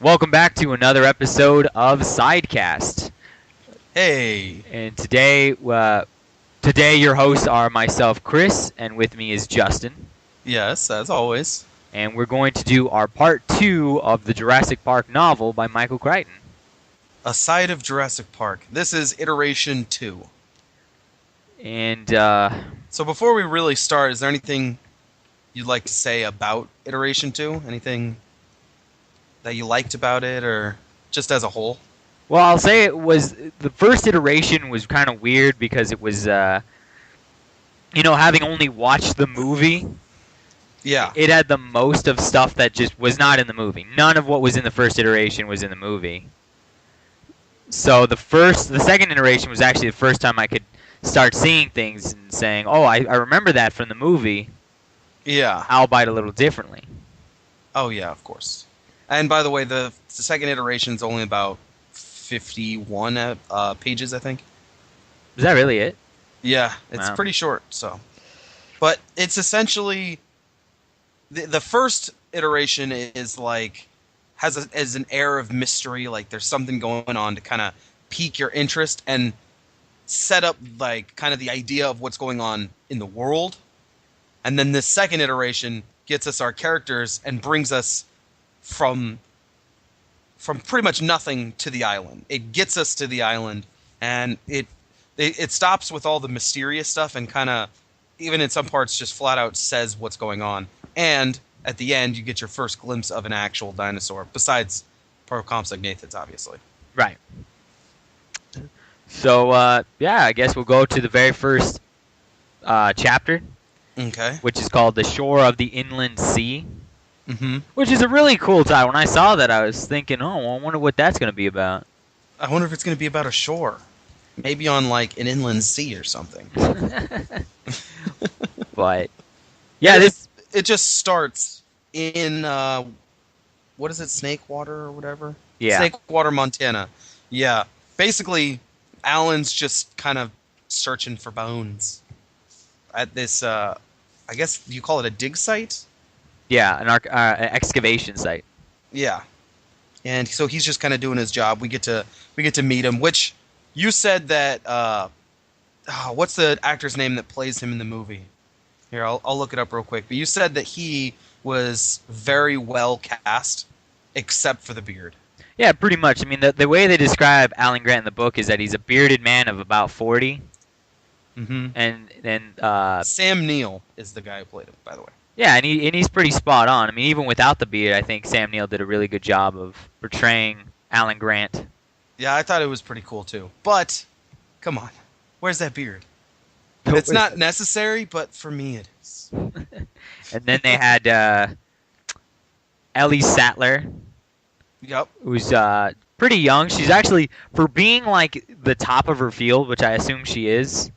Welcome back to another episode of SitEcast. Hey. And today your hosts are myself, Chris, and with me is Justin. Yes, as always. And we're going to do our part 2 of the Jurassic Park novel by Michael Crichton. A Side of Jurassic Park. This is iteration 2. And, So before we really start, is there anything you'd like to say about iteration 2? Anything that you liked about it, or just as a whole? Well, I'll say the first iteration was kind of weird because it was, having only watched the movie, Yeah. it had the most of stuff that just was not in the movie. None of what was in the first iteration was in the movie. So the second iteration was actually the first time I could start seeing things and saying, oh, I remember that from the movie, Yeah. albeit a little differently. Oh, yeah, of course. And by the way, the second iteration is only about 51 pages, I think. Is that really it? Yeah, it's Wow. pretty short, so. But it's essentially... The first iteration is like... has an air of mystery, like there's something going on to kind of pique your interest and set up like kind of the idea of what's going on in the world. And then this second iteration gets us our characters and brings us from pretty much nothing to the island. It gets us to the island, and it stops with all the mysterious stuff and kind of, even in some parts, just flat out says what's going on. And at the end, you get your first glimpse of an actual dinosaur, besides Procompsognathus, obviously. Right. So, I guess we'll go to the very first chapter, Okay. which is called The Shore of the Inland Sea, Mm-hmm. which is a really cool title. When I saw that, I was thinking, oh, I wonder what that's going to be about. I wonder if it's going to be about a shore. Maybe on, like, an inland sea or something. But, yeah, It just starts in, what is it, Snakewater or whatever? Yeah. Snakewater, Montana. Yeah. Basically, Alan's just kind of searching for bones at this, I guess you call it a dig site? Yeah, an excavation site. Yeah. And so he's just kind of doing his job. We get to meet him, which you said that, what's the actor's name that plays him in the movie? Here, I'll look it up real quick. But you said that he was very well cast, except for the beard. Yeah, pretty much. I mean, the way they describe Alan Grant in the book is that he's a bearded man of about 40. Mm-hmm. And then, Sam Neill is the guy who played him, by the way. yeah, and he's pretty spot on. I mean, even without the beard, I think Sam Neill did a really good job of portraying Alan Grant. Yeah, I thought it was pretty cool, too. But, come on. Where's that beard? It's not necessary, but for me it is. And then they had Ellie Sattler, Yep. who's pretty young. She's actually, for being like the top of her field, which I assume she is,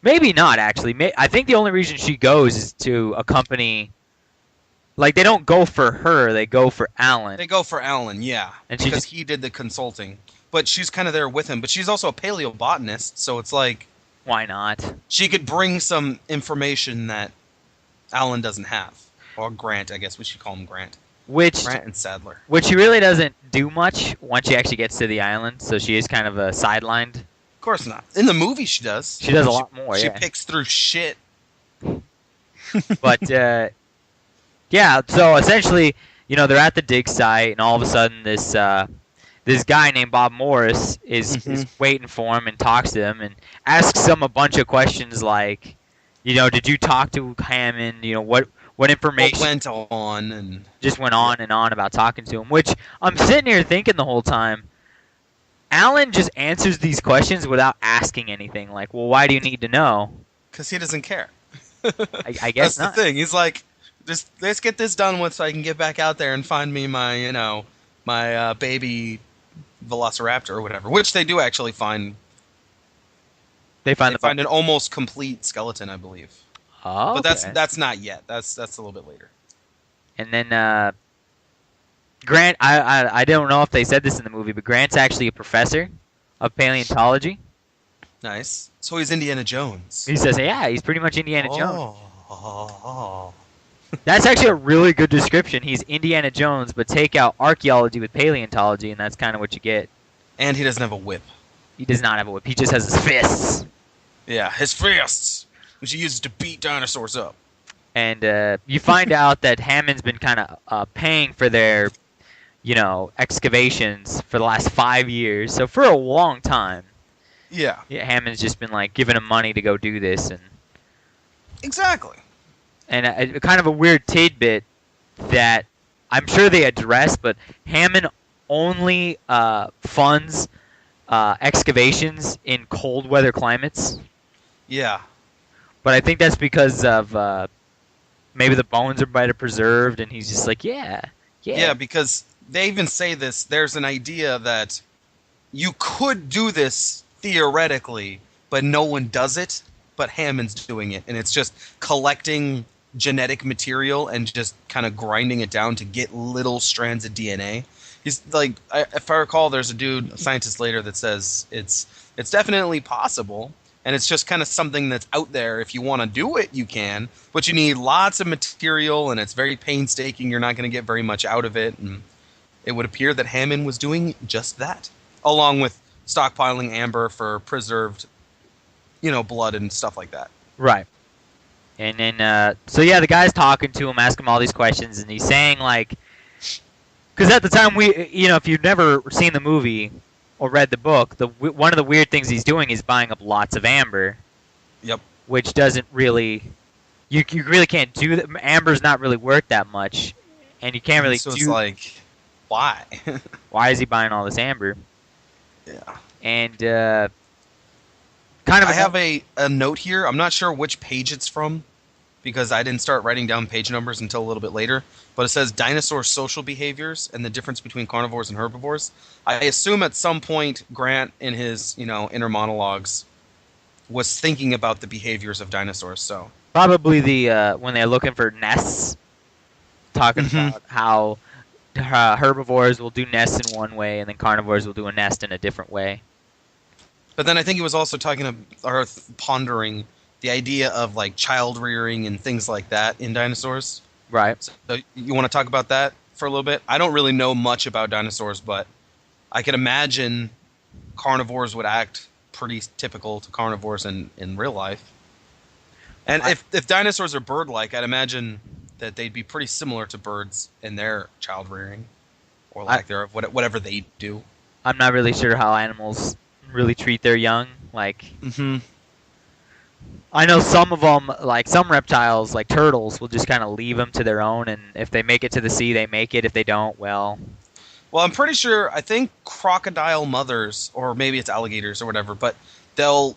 maybe not actually. I think the only reason she goes is to accompany. Like, they don't go for her; they go for Alan. They go for Alan, yeah, And she because he did the consulting. But she's kind of there with him. But she's also a paleobotanist, so it's like Why not? she could bring some information that Alan doesn't have, or Grant, I guess we should call him Grant. Which Grant and Sadler. she really doesn't do much once she actually gets to the island. So she is kind of sidelined. Of course not. In the movie, she does. She does a lot more. She Yeah. picks through shit. But yeah, so essentially, they're at the dig site, and all of a sudden, this guy named Bob Morris is waiting for him and talks to him and asks him a bunch of questions like, did you talk to Hammond? What information What went on and just went on and on about talking to him? Which I'm sitting here thinking the whole time, Alan just answers these questions without asking anything. Like, well, why do you need to know? because he doesn't care. I guess That's not. the thing. He's like, just let's get this done with so I can get back out there and find me my, my baby Velociraptor or whatever. Which they do actually find. They find an almost complete skeleton, I believe. Oh, But okay. that's not yet. That's a little bit later. And then Grant, I don't know if they said this in the movie, but Grant's actually a professor of paleontology. Nice. So he's Indiana Jones. He says, yeah, he's pretty much Indiana Jones. Oh. That's actually a really good description. He's Indiana Jones, but take out archaeology with paleontology, and that's kind of what you get. And he doesn't have a whip. He does not have a whip. He just has his fists. Yeah, his fists, which he uses to beat dinosaurs up. And you find out that Hammond's been kind of paying for their, excavations for the last 5 years. So for a long time. Yeah. Hammond's just been like giving him money to go do this, and exactly. And kind of a weird tidbit that I'm sure they address, but Hammond only funds excavations in cold weather climates. Yeah. But I think that's because of maybe the bones are better preserved, and he's just like, yeah. Yeah, because they even say this. There's an idea that you could do this theoretically, but no one does it. But Hammond's doing it, and it's just collecting genetic material and just kind of grinding it down to get little strands of DNA. He's like, if I recall, there's a scientist later, that says it's definitely possible, and it's just kind of something that's out there. If you want to do it, you can, but you need lots of material, and it's very painstaking. You're not going to get very much out of it, and it would appear that Hammond was doing just that, along with stockpiling amber for preserved blood and stuff like that. Right. And then, the guy's talking to him, asking him all these questions, and he's saying, like, because at the time, if you've never seen the movie or read the book, one of the weird things he's doing is buying up lots of amber. Yep. Which doesn't really, you really can't do that. Amber's not really worth that much, and you can't really so it's like, why? Why is he buying all this amber? Yeah. And, I have a note here. I'm not sure which page it's from because I didn't start writing down page numbers until a little bit later. But it says dinosaur social behaviors and the difference between carnivores and herbivores. I assume at some point Grant, in his inner monologues, was thinking about the behaviors of dinosaurs. So probably the when they're looking for nests, talking about how herbivores will do nests in one way and then carnivores will do a nest in a different way. But then I think he was also pondering the idea of like child rearing and things like that in dinosaurs. Right. So you want to talk about that for a little bit? I don't really know much about dinosaurs, but I can imagine carnivores would act pretty typical to carnivores in real life. And if dinosaurs are bird-like, I'd imagine that they'd be pretty similar to birds in their child rearing or lack thereof, whatever they do. I'm not really sure how animals really treat their young. Like, I know some of them, like some reptiles, like turtles, will just kind of leave them to their own, and if they make it to the sea, they make it. If they don't, well, I'm pretty sure. I think crocodile mothers, or maybe it's alligators or whatever, but they'll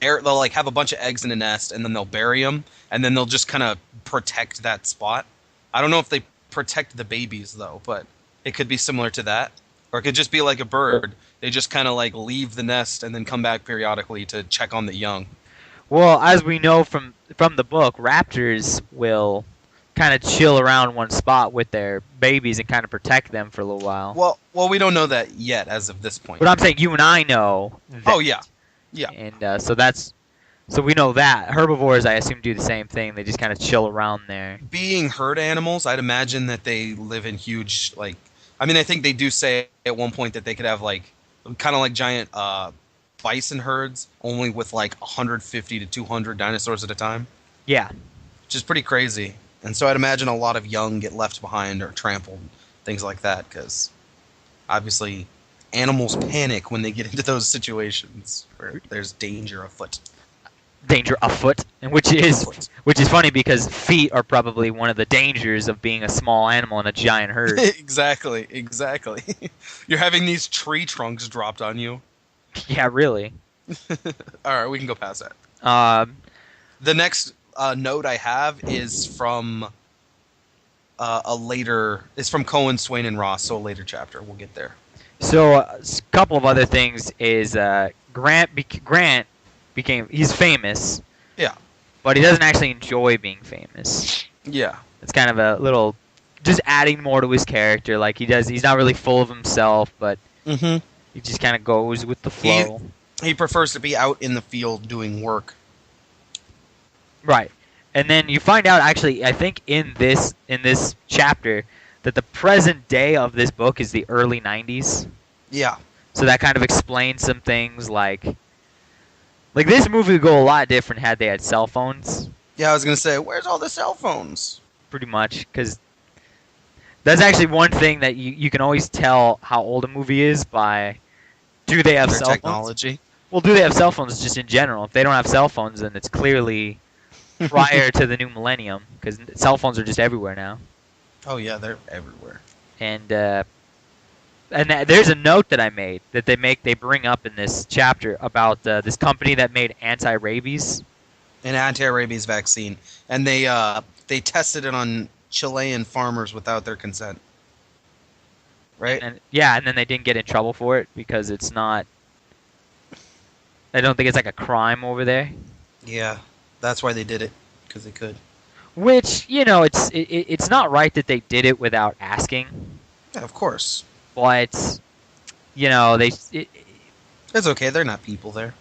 like have a bunch of eggs in a nest, and then they'll bury them, and then they'll just kind of protect that spot. I don't know if they protect the babies though, but it could be similar to that, or it could just be like a bird. They just kind of like leave the nest and then come back periodically to check on the young. Well, as we know from the book, raptors will kind of chill around one spot with their babies and kind of protect them for a little while. Well, we don't know that yet as of this point. But I'm saying you and I know that. Oh, yeah. Yeah. And so we know that. Herbivores, I assume, do the same thing. They just kind of chill around there. Being herd animals, I'd imagine that they live in huge, like, I mean, I think they do say at one point that they could have, like, kind of like giant bison herds, only with like 150 to 200 dinosaurs at a time. Yeah. Which is pretty crazy. And so I'd imagine a lot of young get left behind or trampled, things like that, because obviously animals panic when they get into those situations where there's danger afoot. Danger afoot, and which is funny because feet are probably one of the dangers of being a small animal in a giant herd. Exactly. You're having these tree trunks dropped on you. Yeah, really. All right, we can go past that. The next note I have is from It's from Cohen, Swain, and Ross, so a later chapter. We'll get there. So a couple of other things is Grant became he's famous. Yeah. But he doesn't actually enjoy being famous. Yeah. It's kind of a little just adding more to his character. Like he's not really full of himself, but he just kind of goes with the flow. He prefers to be out in the field doing work. Right. And then you find out, actually, I think in this chapter, that the present day of this book is the early 90s. Yeah. So that kind of explains some things, like this movie would go a lot different had they had cell phones. Yeah, I was gonna say, where's all the cell phones? Pretty much, because that's actually one thing that you can always tell how old a movie is by, do they have Their cell technology. phones? Well, do they have cell phones just in general? If they don't have cell phones, then it's clearly prior to the new millennium, because cell phones are just everywhere now. Oh yeah, they're everywhere. And there's a note that I made that they bring up in this chapter about this company that made anti-rabies. An anti-rabies vaccine, and they tested it on Chilean farmers without their consent. Right? And then they didn't get in trouble for it because it's not. I don't think it's like a crime over there. Yeah, that's why they did it, because they could. Which, it's not right that they did it without asking. Yeah, of course. But, It's okay. They're not people there.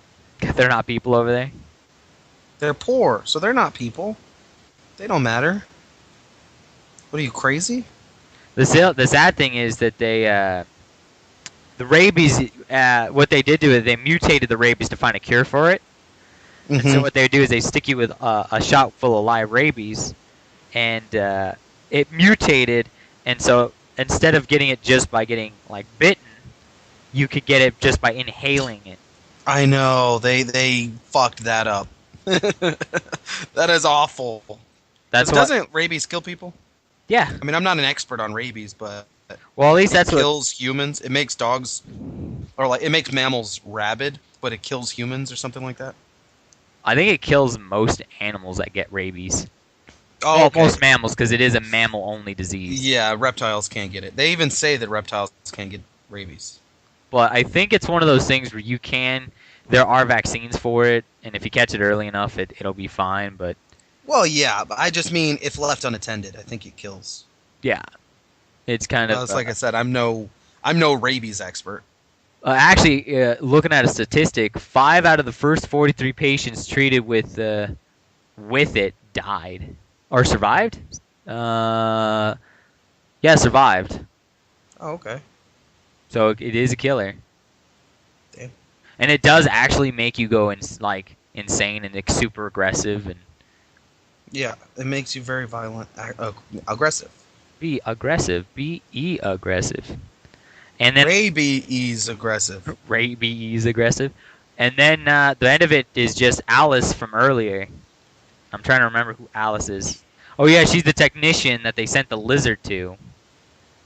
they're not people over there. They're poor, so they're not people. They don't matter. What are you, crazy? The sad thing is that the rabies, what they did do is they mutated the rabies to find a cure for it. Mm-hmm. And so what they do is they stick you with a shot full of live rabies, and it mutated, and so instead of getting it just by getting bitten, you could get it just by inhaling it. I know, they fucked that up. That is awful. Doesn't rabies kill people? Yeah. I mean, I'm not an expert on rabies, but well, at least it kills humans. It makes dogs, or it makes mammals rabid, but it kills humans or something like that. I think it kills most animals that get rabies. Oh, okay. Most mammals, because it is a mammal-only disease. Yeah, reptiles can't get it. They even say that reptiles can't get rabies. But I think it's one of those things where you can. There are vaccines for it, and if you catch it early enough, it'll be fine. But well, yeah, but I just mean if left unattended, I think it kills. Yeah, it's kind of. Like I said, I'm no rabies expert. Actually, looking at a statistic, 5 out of the first 43 patients treated with it died or survived. Yeah, survived. Oh, okay. So it is a killer. Damn. And it does actually make you go insane and super aggressive and. Yeah, it makes you very violent, aggressive. Be aggressive. Be aggressive. And then rabies aggressive. Rabies aggressive. And then the end of it is just Alice from earlier. I'm trying to remember who Alice is. Oh yeah, she's the technician that they sent the lizard to.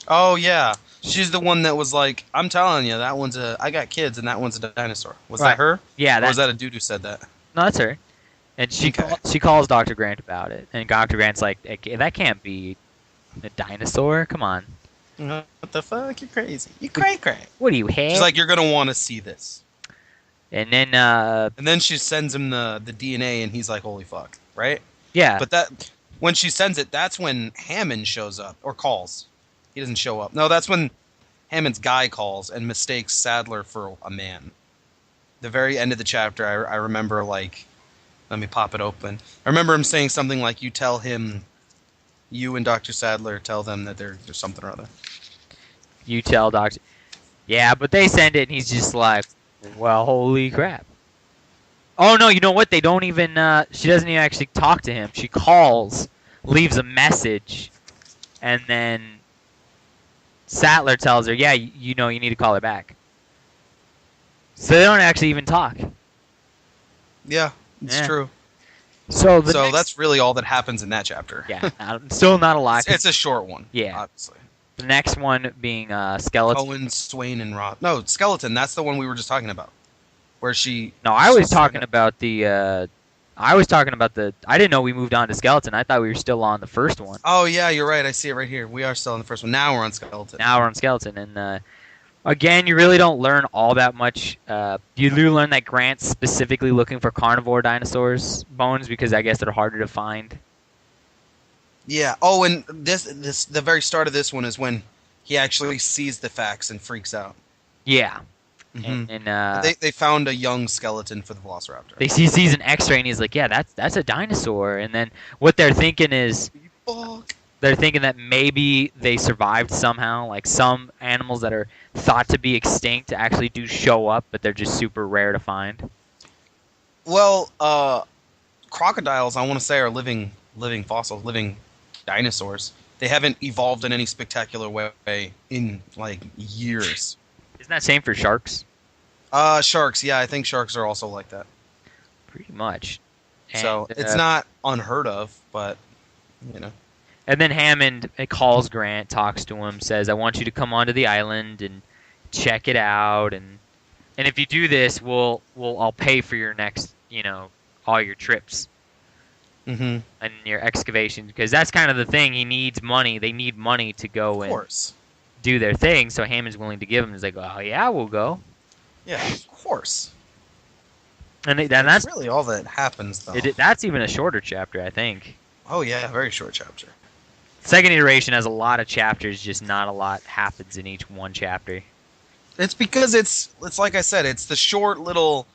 Oh yeah, she's the one that was like, I'm telling you, I got kids and that one's a dinosaur. Was that her? Yeah. Or was that a dude who said that? No, that's her. And she calls Dr. Grant about it, and Dr. Grant's like, that can't be a dinosaur. Come on. What the fuck? You're crazy. You cray. What do you have? She's like, you're gonna want to see this. And then she sends him the DNA, and he's like, holy fuck, right? Yeah. But when she sends it, that's when Hammond shows up or calls. He doesn't show up. No, that's when Hammond's guy calls and mistakes Sadler for a man. The very end of the chapter, I remember let me pop it open. I remember him saying something like, you and Dr. Sadler tell them that there's something or other. You tell Dr. Yeah, but they send it, and he's just like, well, holy crap. Oh, no, you know what? They don't even, she doesn't even actually talk to him. She calls, leaves a message, and then Sadler tells her, yeah, you need to call her back. So they don't actually even talk. Yeah, it's true. So that's really all that happens in that chapter. Yeah, still not a lot. It's a short one. Yeah, obviously. The next one being Skeleton. Owen, Swain, and Rob. No, Skeleton. That's the one we were just talking about. Where she. No, I was talking about the. I didn't know we moved on to Skeleton. I thought we were still on the first one. Oh yeah, you're right. I see it right here. We are still on the first one. Now we're on Skeleton. And again, you really don't learn all that much. You do learn that Grant's specifically looking for carnivore dinosaurs bones because I guess they're harder to find. Yeah. Oh, and the very start of this one is when he actually sees the facts and freaks out. Yeah. And They found a young skeleton for the Velociraptor. he sees an X-ray and he's like, yeah, that's a dinosaur. And then what they're thinking is Fuck. they're thinking that maybe they survived somehow. Like some animals that are thought to be extinct actually do show up, but they're just super rare to find. Well, crocodiles, I want to say, are living fossils, living dinosaurs. They haven't evolved in any spectacular way in like years. Isn't that same for sharks? Sharks, yeah, I think sharks are also like that. Pretty much. So it's not unheard of, but you know. And then Hammond calls Grant, talks to him, says, "I want you to come onto the island and check it out, and if you do this, I'll pay for your next, all your trips Mm-hmm. and your excavations, because that's kind of the thing. He needs money. They need money to go Of course. and do their thing. So Hammond's willing to give him. He's like, "Oh yeah, we'll go." Yeah, of course. And that's really all that happens, though. That's even a shorter chapter, I think. Oh yeah, very short chapter. Second iteration has a lot of chapters, just not a lot happens in each one chapter. It's because it's like I said, it's the short little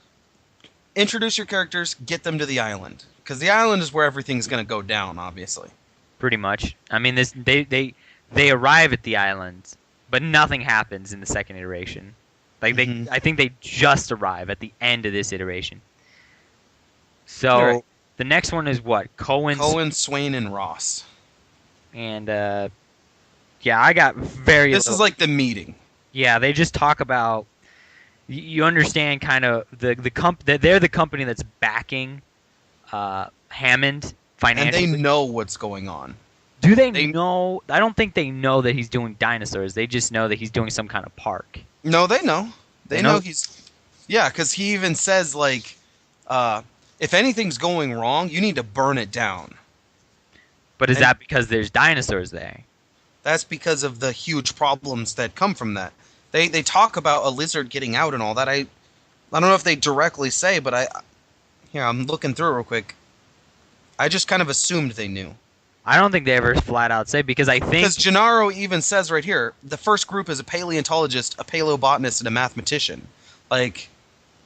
introduce your characters, get them to the island, because the island is where everything's going to go down, obviously. Pretty much. I mean, they arrive at the island, but nothing happens in the second iteration. Like I think they just arrive at the end of this iteration. So right. The next one is what? Cohen, Swain, and Ross. And yeah, I got very. This is like the meeting. Yeah, they just talk about. You understand kind of they're the company that's backing Hammond financially. And they know what's going on. Do they know? I don't think they know that he's doing dinosaurs. They just know that he's doing some kind of park. No, they know. They know he's. Yeah, because he even says like, if anything's going wrong, you need to burn it down. But is that because there's dinosaurs there? That's because of the huge problems that come from that. They talk about a lizard getting out and all that. I don't know if they directly say, but I'm looking through it real quick. I just kind of assumed they knew. I don't think they ever flat out say, because I think... Because Gennaro even says right here, the first group is a paleontologist, a paleobotanist, and a mathematician. Like...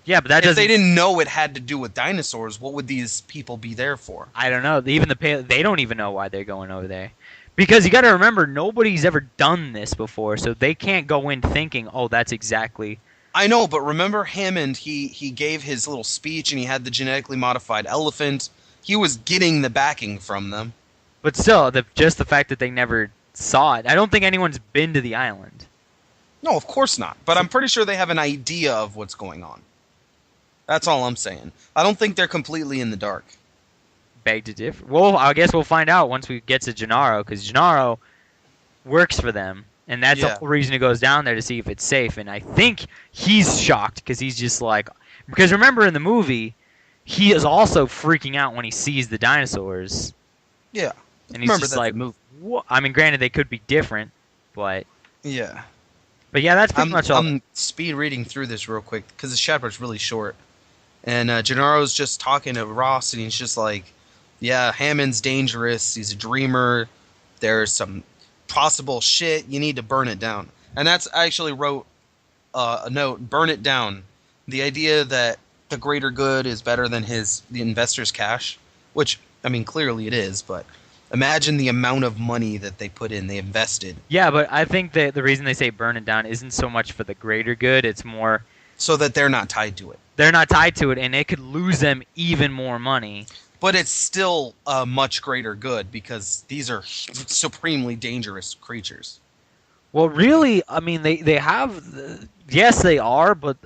Yeah, but that doesn't... If they didn't know it had to do with dinosaurs, what would these people be there for? I don't know. Even they don't even know why they're going over there. Because you got to remember, nobody's ever done this before, so they can't go in thinking, "Oh, that's exactly." I know, but remember Hammond? He gave his little speech, and he had the genetically modified elephant. He was getting the backing from them. But still, just the fact that they never saw it, I don't think anyone's been to the island. No, of course not. But I'm pretty sure they have an idea of what's going on. That's all I'm saying. I don't think they're completely in the dark. Beg to differ. Well, I guess we'll find out once we get to Gennaro, because Gennaro works for them, and that's the whole reason he goes down there, to see if it's safe. And I think he's shocked, because he's just like... Because remember in the movie, he is also freaking out when he sees the dinosaurs. Yeah. And he's just like... What? I mean, granted, they could be different, but... Yeah. But yeah, that's pretty much all. I'm speed reading through this real quick, because the chapter's really short. And Gennaro's just talking to Ross, and he's just like... Yeah, Hammond's dangerous. He's a dreamer. There's some possible shit. You need to burn it down. And I actually wrote a note, burn it down. The idea that the greater good is better than the investor's cash, which, I mean, clearly it is, but imagine the amount of money that they put in, they invested. Yeah, but I think that the reason they say burn it down isn't so much for the greater good, it's more... So that they're not tied to it. They're not tied to it, and it could lose them even more money. But it's still a much greater good, because these are supremely dangerous creatures. Well, really, I mean, they have... Yes, they are, but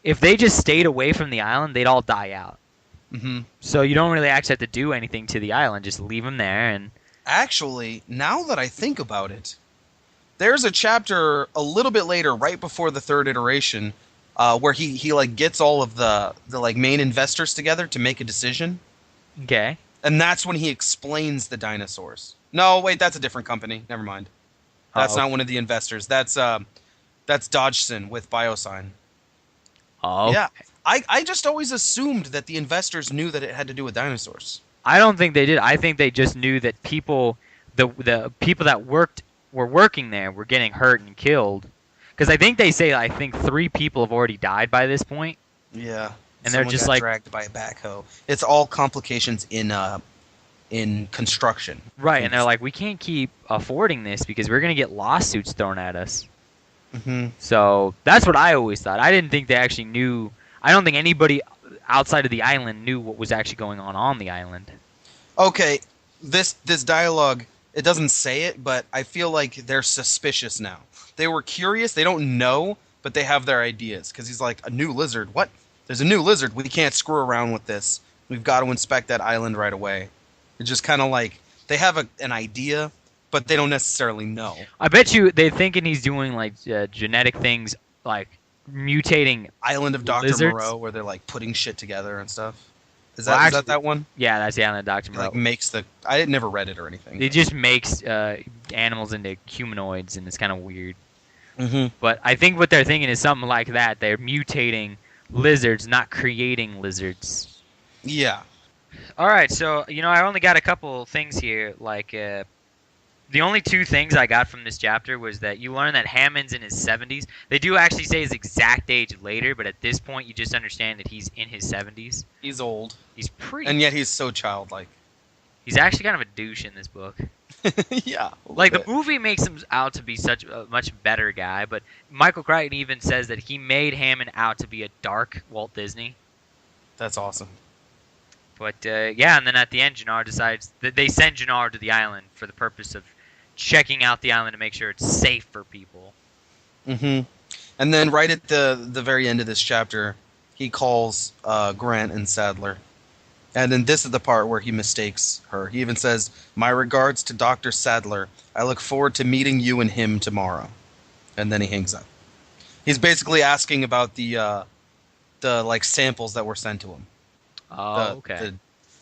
if they just stayed away from the island, they'd all die out. Mm-hmm. So you don't really actually have to do anything to the island. Just leave them there. And actually, now that I think about it, there's a chapter a little bit later, right before the third iteration... where he like gets all of the like main investors together to make a decision. Okay. And that's when he explains the dinosaurs. No, wait, that's a different company. Never mind. That's not one of the investors. That's Dodgson with Biosign. Oh. Yeah. I just always assumed that the investors knew that it had to do with dinosaurs. I don't think they did. I think they just knew that the people that were working there were getting hurt and killed. Because I think they say, I think 3 people have already died by this point. Yeah. And Someone they're just got like dragged by a backhoe. It's all complications in construction. right, and they're like, we can't keep affording this because we're gonna get lawsuits thrown at us. Mm-hmm. So that's what I always thought. I didn't think they actually knew. I don't think anybody outside of the island knew what was actually going on the island. Okay, this dialogue, it doesn't say it, but I feel like they're suspicious now. They were curious. They don't know, but they have their ideas. Because he's like, a new lizard? What? There's a new lizard. We can't screw around with this. We've got to inspect that island right away. It's just kind of like they have an idea, but they don't necessarily know. I bet you they're thinking he's doing like genetic things, like mutating Island of Dr. lizards? Moreau, where they're like putting shit together and stuff. Is Well, that actually, that one? Yeah, that's the island of Dr. He, Moreau. like makes the. I never read it or anything. It just makes animals into humanoids, and it's kind of weird. Mm-hmm. But I think what they're thinking is something like that. They're mutating lizards, not creating lizards. Yeah. All right, so I only got a couple things here. Like the only 2 things I got from this chapter was that you learn that Hammond's in his 70s. They do actually say his exact age later, but at this point you just understand that he's in his 70s. He's old. He's pretty. And yet he's so childlike. He's actually kind of a douche in this book. Yeah. Like the movie makes him out to be such a much better guy, but Michael Crichton even says that he made Hammond out to be a dark Walt Disney. That's awesome. But yeah, and then at the end, Jannar decides that they send Jannar to the island for the purpose of checking out the island to make sure it's safe for people. Mm-hmm. And then right at the very end of this chapter, he calls Grant and Sadler. And then this is the part where he mistakes her. He even says, "My regards to Dr. Sadler. I look forward to meeting you and him tomorrow." And then he hangs up. He's basically asking about the like samples that were sent to him. Oh, okay.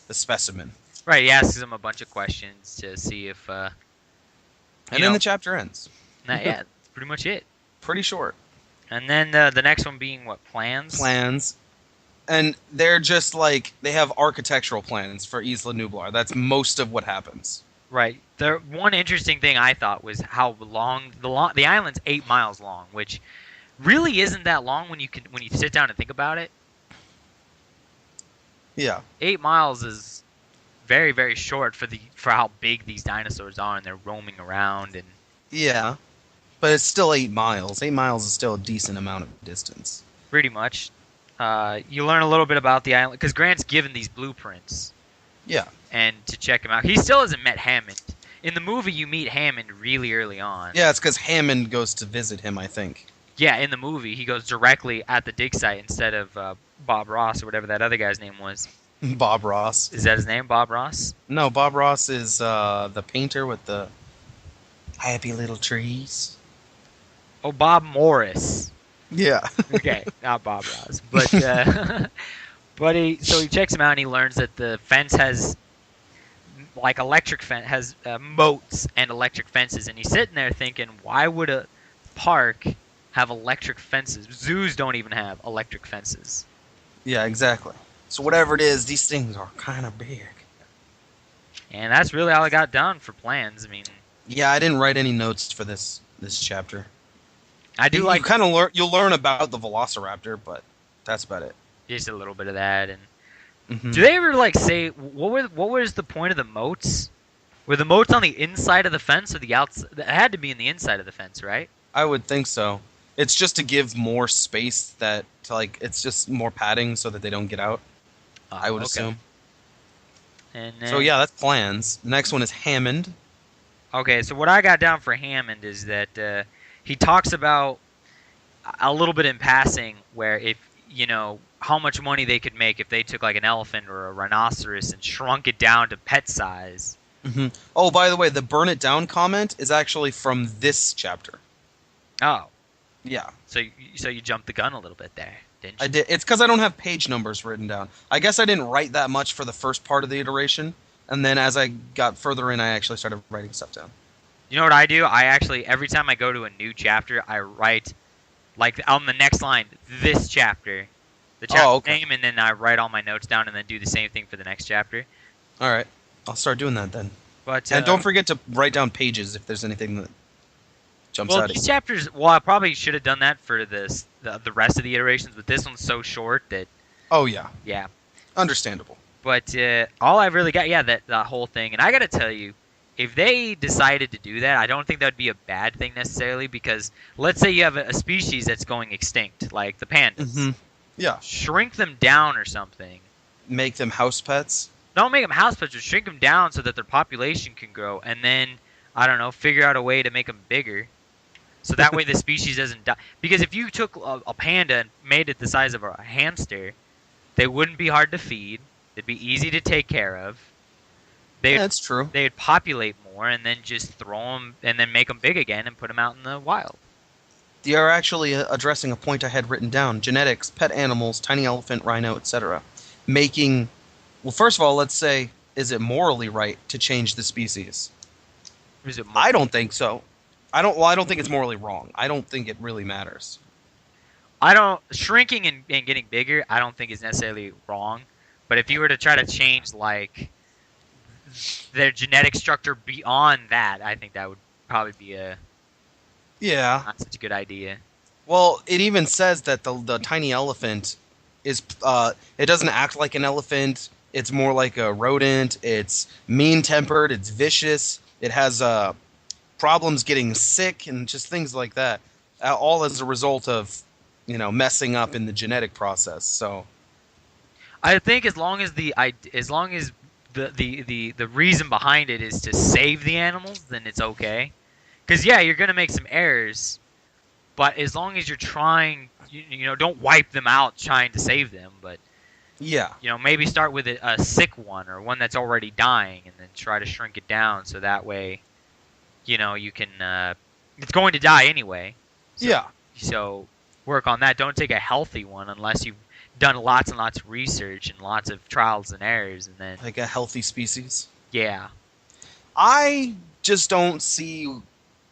The specimen. Right, he asks him a bunch of questions to see if. And then the chapter ends. Yeah, that's pretty much it. Pretty short. And then the next one being what? Plans? Plans. And they're just like, they have architectural plans for Isla Nublar. That's most of what happens. Right. The one interesting thing I thought was how long the island's 8 miles long, which really isn't that long when you sit down and think about it. Yeah. 8 miles is very, very short for how big these dinosaurs are, and they're roaming around and. Yeah, but it's still 8 miles. 8 miles is still a decent amount of distance. Pretty much. You learn a little bit about the island because Grant's given these blueprints. Yeah. And to check him out, he still hasn't met Hammond. In the movie, you meet Hammond really early on. Yeah, it's because Hammond goes to visit him, I think. Yeah, in the movie, he goes directly at the dig site instead of Bob Ross or whatever that other guy's name was. Bob Ross. Is that his name, Bob Ross? No, Bob Ross is the painter with the happy little trees. Oh, Bob Morris. Yeah. Okay, not Bob Ross. But he checks him out and he learns that the fence has like electric fence has moats and electric fences, and he's sitting there thinking, why would a park have electric fences? Zoos don't even have electric fences. Yeah, exactly. So whatever it is, these things are kind of big. And that's really all I got done for plans. I mean, yeah, I didn't write any notes for this chapter. I do like kind of you'll learn about the Velociraptor, but that's about it. Just a little bit of that. And do they ever like say what was the point of the moats? Were the moats on the inside of the fence or the outside? It had to be in the inside of the fence, right? I would think so. It's just to give more space it's just more padding so that they don't get out. I would assume. And so yeah, that's plans. The next one is Hammond. Okay, so what I got down for Hammond is that he talks about a little bit in passing where if how much money they could make if they took like an elephant or a rhinoceros and shrunk it down to pet size. Mm-hmm. Oh, by the way, the burn it down comment is actually from this chapter. Oh. Yeah. So you jumped the gun a little bit there, didn't you? I did. It's because I don't have page numbers written down. I guess I didn't write that much for the first part of the iteration, and then as I got further in, I actually started writing stuff down. You know what I do? I actually, every time I go to a new chapter, I write, like, on the next line, this chapter. The chapter name, and then I write all my notes down and then do the same thing for the next chapter. All right. I'll start doing that then. But and don't forget to write down pages if there's anything that jumps Well, out at these you. chapters. Well, I probably should have done that for the rest of the iterations, but this one's so short that Oh yeah, yeah. understandable. But all I really got, yeah, that whole thing, and I gotta tell you, if they decided to do that, I don't think that would be a bad thing necessarily. Because let's say you have a species that's going extinct, like the pandas, Yeah, shrink them down or something. make them house pets. Don't make them house pets, but shrink them down so that their population can grow, and then I don't know, figure out a way to make them bigger, so that way the species doesn't die. Because if you took a panda and made it the size of a hamster, they wouldn't be hard to feed. They'd be easy to take care of. Yeah, that's true. They'd populate more, and then just throw them, and then make them big again, and put them out in the wild. They are actually addressing a point I had written down: genetics, pet animals, tiny elephant, rhino, etc. Making, well, first of all, let's say, is it morally right to change the species? Is it I don't think so. I don't think it's morally wrong. I don't think it really matters. Shrinking and getting bigger, I don't think is necessarily wrong. But if you were to try to change like their genetic structure beyond that, I think that would probably be Yeah. not such a good idea. Well, it even says that the tiny elephant is it doesn't act like an elephant. It's more like a rodent. It's mean-tempered. It's vicious. It has problems getting sick and just things like that. All as a result of messing up in the genetic process. So I think as long as the reason behind it is to save the animals, then it's okay. Because yeah, you're gonna make some errors, but as long as you're trying, don't wipe them out trying to save them. But yeah, maybe start with a sick one or one that's already dying, and then try to shrink it down so that way, you can. It's going to die anyway. So, yeah. So work on that. Don't take a healthy one unless you've done lots and lots of research and lots of trials and errors, and then Like a healthy species. yeah. I just don't see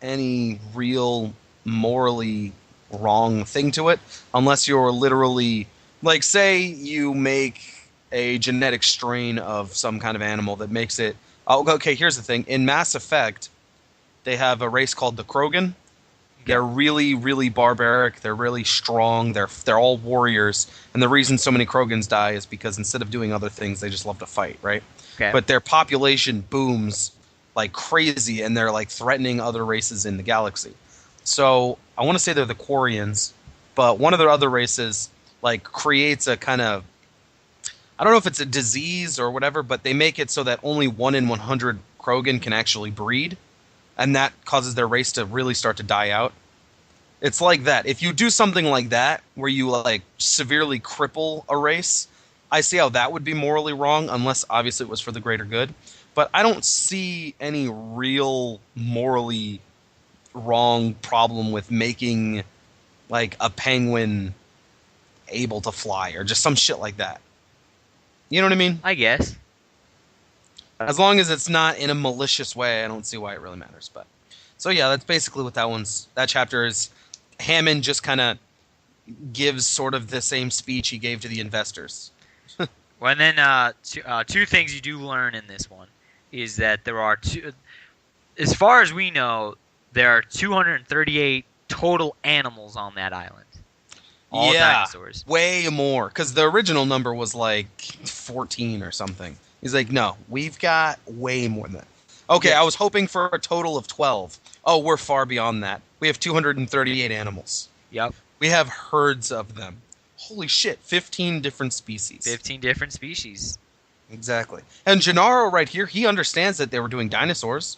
any real morally wrong thing to it unless you're literally, like, say you make a genetic strain of some kind of animal that makes it. Oh, okay, here's the thing. In Mass Effect, they have a race called the Krogan. They're really, really barbaric. They're really strong. They're all warriors. And the reason so many Krogans die is because instead of doing other things, they just love to fight, right? Okay. But their population booms like crazy, and they're like threatening other races in the galaxy. So I want to say they're the Quarians, but one of their other races like creates a kind of, I don't know if it's a disease or whatever, but they make it so that only 1 in 100 Krogan can actually breed. And that causes their race to really start to die out. It's like that. If you do something like that, where you like severely cripple a race, I see how that would be morally wrong, unless obviously it was for the greater good. But I don't see any real morally wrong problem with making like a penguin able to fly or just some shit like that. You know what I mean? I guess. As long as it's not in a malicious way, I don't see why it really matters. But so yeah, that's basically what that chapter is. Hammond just kind of gives sort of the same speech he gave to the investors. Well, and then two things you do learn in this one is that there are as far as we know, there are 238 total animals on that island. All dinosaurs. Way more, because the original number was like 14 or something. He's like, no, we've got way more than that. Okay, yeah. I was hoping for a total of 12. Oh, we're far beyond that. We have 238 animals. Yep. We have herds of them. Holy shit, 15 different species. 15 different species. Exactly. And Gennaro right here, he understands that they were doing dinosaurs.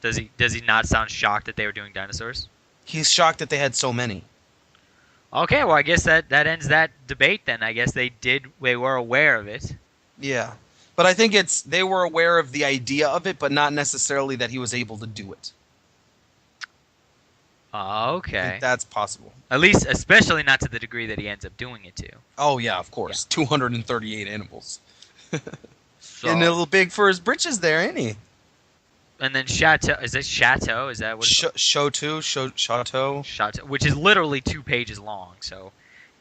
Does he not sound shocked that they were doing dinosaurs? He's shocked that they had so many. Okay, well I guess that ends that debate then. I guess they were aware of it. Yeah. But I think they were aware of the idea of it, but not necessarily that he was able to do it. Okay. I think that's possible. At least, especially not to the degree that he ends up doing it to. Oh, yeah, of course. Yeah. 238 animals. So, getting a little big for his britches there, ain't he? And then Chateau. Is it Chateau? Is that what it's called? Chateau. Chateau. Which is literally 2 pages long, so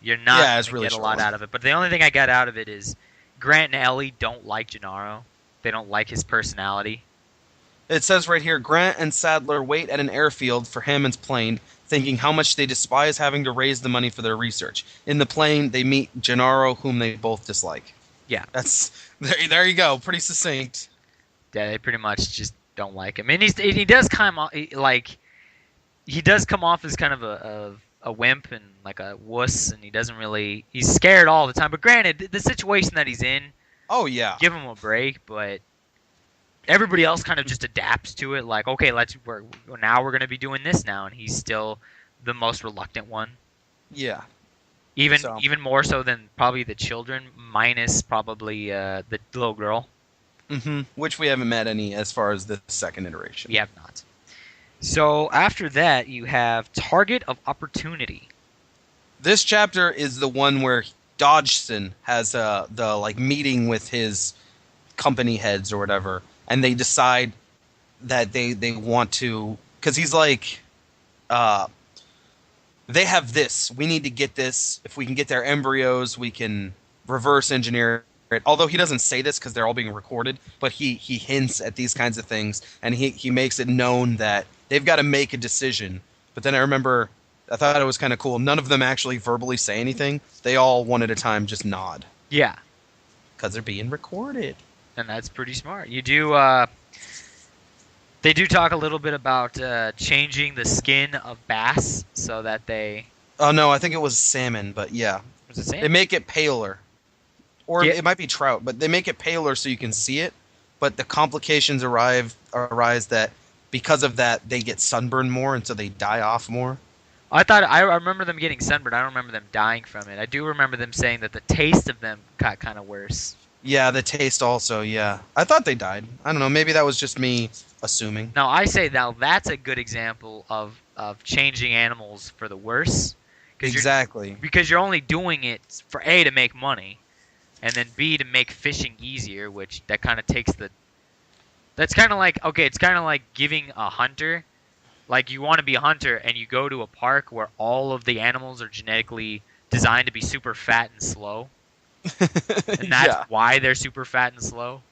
you're not going to get a lot out of it. But the only thing I got out of it is Grant and Ellie don't like Gennaro. They don't like his personality. It says right here, Grant and Sadler wait at an airfield for Hammond's plane, thinking how much they despise having to raise the money for their research. In the plane, they meet Gennaro, whom they both dislike. Yeah. That's there you go. Pretty succinct. Yeah, they pretty much just don't like him, and he does come off like he does come off as kind of a wimp and like a wuss, and he's scared all the time. But granted, the situation that he's in, Oh yeah. give him a break. But everybody else kind of just adapts to it. Like, okay, we're gonna be doing this now, and he's still the most reluctant one. Yeah. Even more so than probably the children, minus probably the little girl. Mm-hmm. Which we haven't met any as far as the second iteration. We have not. So after that, you have Target of Opportunity. This chapter is the one where Dodgson has the like meeting with his company heads or whatever, and they decide that they want to, because he's like, they have this. We need to get this. If we can get their embryos, we can reverse engineer it. Although he doesn't say this because they're all being recorded, but he hints at these kinds of things, and he makes it known that they've got to make a decision. But then I thought it was kind of cool. None of them actually verbally say anything. They all one at a time just nod. Yeah. Because they're being recorded. And that's pretty smart. You do. They do talk a little bit about changing the skin of bass so that they. Oh no, I think it was salmon, but yeah. Was it salmon? They make it paler. Or Yeah. it might be trout, but they make it paler so you can see it. But the complications arise that because of that, they get sunburned more, and so they die off more. I remember them getting sunburned. I don't remember them dying from it. I do remember them saying that the taste of them got kind of worse. Yeah, the taste also, yeah. I thought they died. I don't know, maybe that was just me assuming. Now, I say that's a good example of changing animals for the worse. Exactly. Because you're only doing it for A, to make money, and then B, to make fishing easier, which that kind of takes the... That's kind of like, okay, it's kind of like giving a hunter... Like, you want to be a hunter, and you go to a park where all of the animals are genetically designed to be super fat and slow. And that's why they're super fat and slow.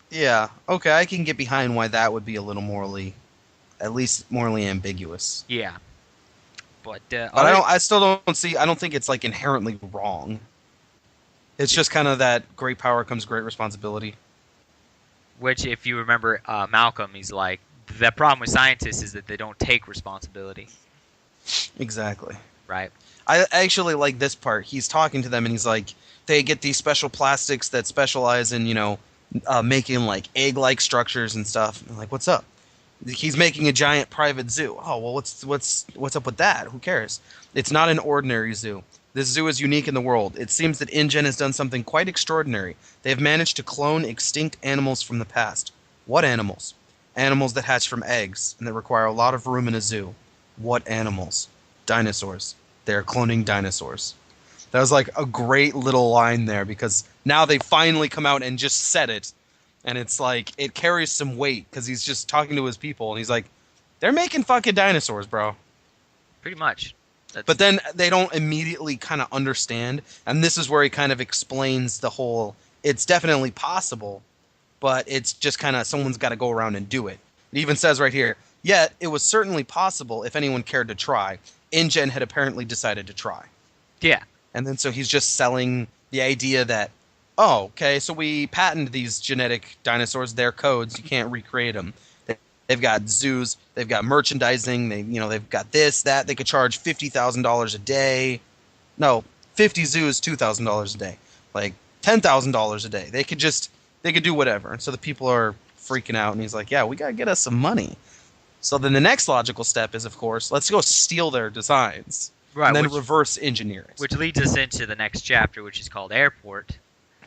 Yeah, okay, I can get behind why that would be a little at least morally ambiguous. Yeah. But I still don't see, I don't think it's like inherently wrong. It's just kind of that great power comes great responsibility. Which, if you remember Malcolm, he's like, the problem with scientists is that they don't take responsibility. Exactly. Right. I actually like this part. He's talking to them, and he's like, they get these special plastics that specialize in, making like egg-like structures and stuff. And I'm like, what's up? He's making a giant private zoo. Oh well, what's up with that? Who cares? It's not an ordinary zoo. This zoo is unique in the world. It seems that InGen has done something quite extraordinary. They have managed to clone extinct animals from the past. What animals? Animals that hatch from eggs and that require a lot of room in a zoo. What animals? Dinosaurs. They are cloning dinosaurs. That was like a great little line there, because now they finally come out and just said it. And it's like, it carries some weight because he's just talking to his people, and he's like, they're making fucking dinosaurs, bro. Pretty much. But then they don't immediately kind of understand, and this is where he kind of explains the whole, it's definitely possible, but it's just kind of, someone's got to go around and do it. It even says right here, yet it was certainly possible if anyone cared to try. InGen had apparently decided to try. Yeah. And then so he's just selling the idea that, oh, okay, so we patented these genetic dinosaurs, their codes, you can't recreate them. They've got zoos, they've got merchandising, they've got this, that. They could charge $50,000 a day. No, 50 zoos, $2,000 a day. Like $10,000 a day. They could do whatever. And so the people are freaking out, and he's like, yeah, we got to get us some money. So then the next logical step is, of course, let's go steal their designs. Right, and then reverse engineer it. Which leads us into the next chapter, which is called Airport.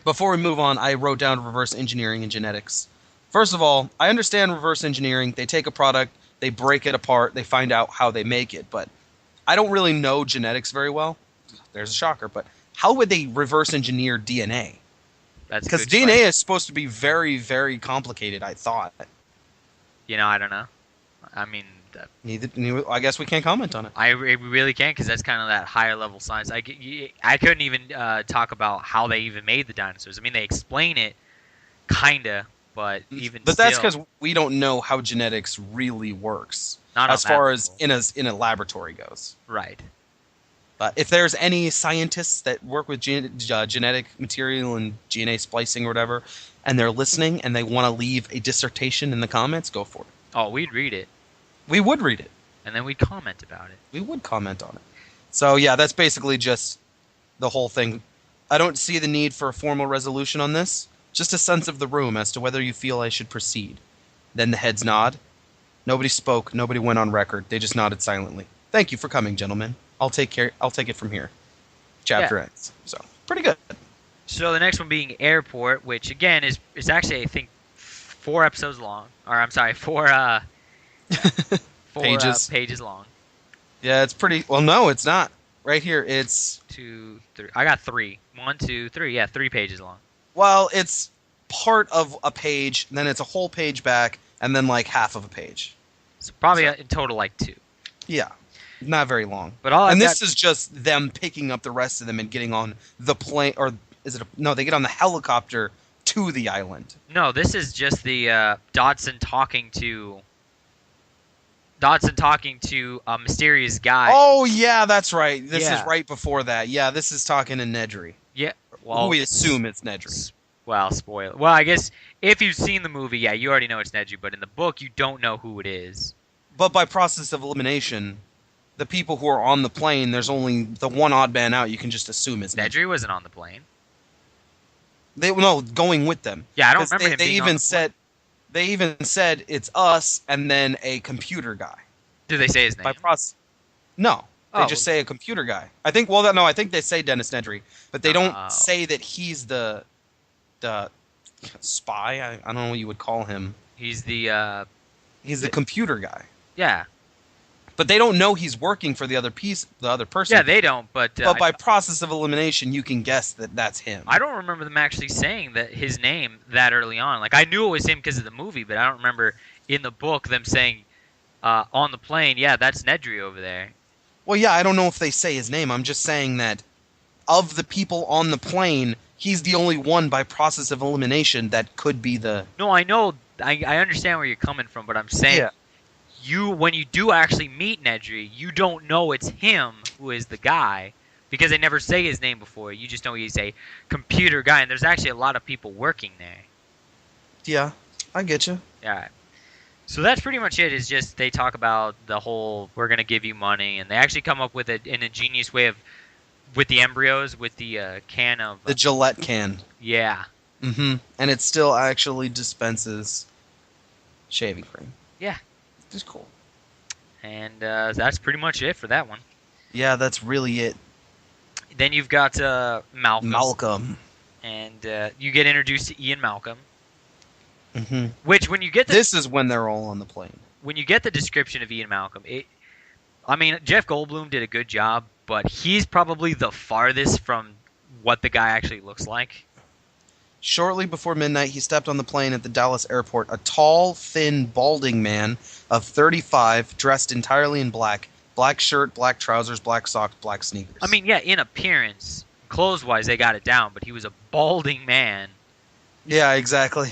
Before we move on, I wrote down reverse engineering and genetics. First of all, I understand reverse engineering. They take a product, they break it apart, they find out how they make it. But I don't really know genetics very well. There's a shocker. But how would they reverse engineer DNA? Because DNA is supposed to be very, very complicated, I thought. I don't know. I mean... I guess we can't comment on it. We really can't, because that's kind of that higher level science. I couldn't even talk about how they even made the dinosaurs. I mean, they explain it, kinda, but even But still, that's because we don't know how genetics really works, not as on that far as level. in a laboratory goes. Right. But if there's any scientists that work with genetic material and DNA splicing or whatever, and they're listening and they want to leave a dissertation in the comments, go for it. Oh, we'd read it, We would read it. and then we'd comment about it. We would comment on it. So yeah, that's basically just the whole thing. I don't see the need for a formal resolution on this. Just a sense of the room as to whether you feel I should proceed. Then the heads nod. Nobody spoke. Nobody went on record. They just nodded silently. Thank you for coming, gentlemen. I'll take it from here. Chapter ends. So pretty good. So the next one being Airport, which again is actually I think 4 episodes long, or I'm sorry, 4 pages long. Yeah, it's pretty. Well, no, it's not. Right here, it's 2, 3. I got 3. 1, 2, 3. Yeah, 3 pages long. well, it's part of a page, then it's a whole page back, and then like half of a page. So probably in total like 2. Yeah, not very long. But all and this is just them picking up the rest of them and getting on the plane, or is it? No, they get on the helicopter to the island. No, this is just the Dodson talking to a mysterious guy. Oh yeah, that's right. This Yeah. is right before that. Yeah, this is talking to Nedry. Yeah. Who Well, we assume it's Nedry. well, spoiler. Well, I guess if you've seen the movie, yeah, you already know it's Neji, but in the book, you don't know who it is. But by process of elimination, the people who are on the plane, there's only the one odd man out. You can just assume it's Nedry. Nedry wasn't on the plane. Going with them. Yeah, I don't 'Cause remember him they being on even the said they even said it's us and then a computer guy. Do they say his name? By process. No. They Oh. just say a computer guy. I think I think they say Dennis Nedry, but they don't Oh. say that he's the spy. I don't know what you would call him. He's the He's the computer guy. yeah. But they don't know he's working for the other person. Yeah, they don't, but by process of elimination, you can guess that that's him. I don't remember them actually saying that his name that early on. Like I knew it was him because of the movie, but I don't remember in the book them saying on the plane, yeah, that's Nedry over there. Well, yeah, I don't know if they say his name. I'm just saying that of the people on the plane, he's the only one by process of elimination that could be the... No, I know. I understand where you're coming from, but I'm saying when you do actually meet Nedry, you don't know it's him who is the guy because they never say his name before. You just know he's a computer guy, and there's actually a lot of people working there. Yeah, I get you. Yeah. So that's pretty much it. Is just they talk about the whole we're gonna give you money, and they actually come up with an ingenious way of with the embryos with the can of The Gillette can. yeah. Mm-hmm. And it still actually dispenses shaving cream. Yeah. Which is cool. And that's pretty much it for that one. Yeah, that's really it. Then you've got Malcolm. Malcolm. And you get introduced to Ian Malcolm. Mm-hmm. Which, when you get This is when they're all on the plane. when you get the description of Ian Malcolm, I mean, Jeff Goldblum did a good job, but he's probably the farthest from what the guy actually looks like. Shortly before midnight, he stepped on the plane at the Dallas airport. A tall, thin, balding man of 35, dressed entirely in black. Black shirt, black trousers, black socks, black sneakers. I mean, yeah, in appearance, clothes-wise, they got it down, but he was a balding man. Yeah, exactly.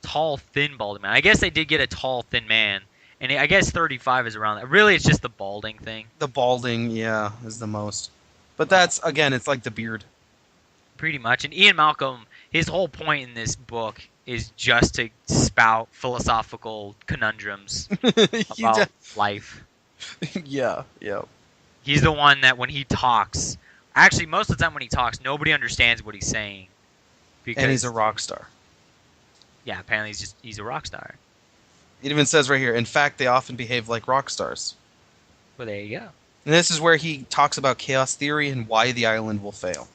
Tall, thin, balding man. I guess they did get a tall, thin man, and I guess 35 is around that. Really, it's just the balding thing. The balding, yeah, is the most. But that's, again, it's like the beard. Pretty much. And Ian Malcolm, his whole point in this book is just to spout philosophical conundrums about life. Yeah. He's the one that when he talks, actually most of the time when he talks, nobody understands what he's saying. And he's a rock star. Yeah, apparently he's a rock star. It even says right here, in fact, they often behave like rock stars. Well, there you go. And this is where he talks about chaos theory and why the island will fail.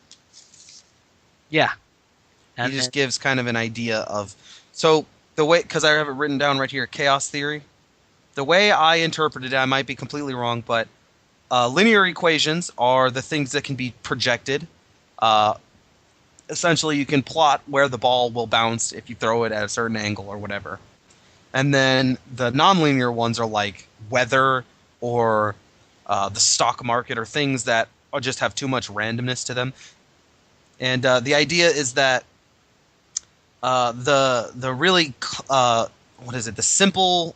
Yeah. He just gives kind of an idea of... So, the way... Because I have it written down right here, chaos theory. The way I interpreted it, I might be completely wrong, but linear equations are the things that can be projected. Essentially, you can plot where the ball will bounce if you throw it at a certain angle or whatever. And then the nonlinear ones are like weather or the stock market or things that just have too much randomness to them. And the idea is that the really what is it? The simple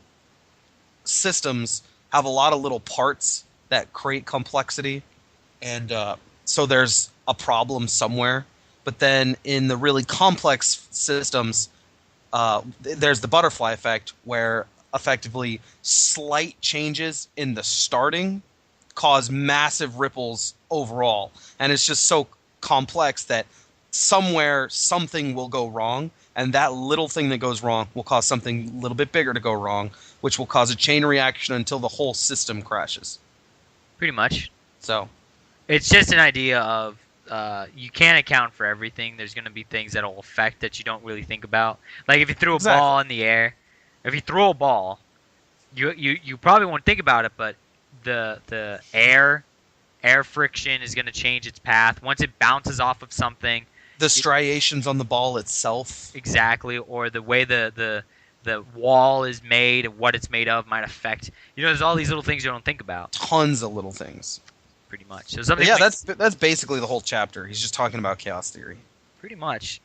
systems have a lot of little parts that create complexity, and so there's a problem somewhere. But then in the really complex systems, there's the butterfly effect, where effectively slight changes in the starting cause massive ripples overall, and it's just so complex that somewhere something will go wrong, and that little thing that goes wrong will cause something a little bit bigger to go wrong, which will cause a chain reaction until the whole system crashes. Pretty much. So It's just an idea of you can't account for everything. There's going to be things that will affect that you don't really think about. Like if you threw a ball in the air, if you throw a ball, you probably won't think about it, but the air friction is going to change its path once it bounces off of something. The striations on the ball itself, exactly, or the way the wall is made and what it's made of might affect. There's all these little things you don't think about. Tons of little things. Pretty much. So something. Yeah, that's basically the whole chapter. He's just talking about chaos theory. Pretty much.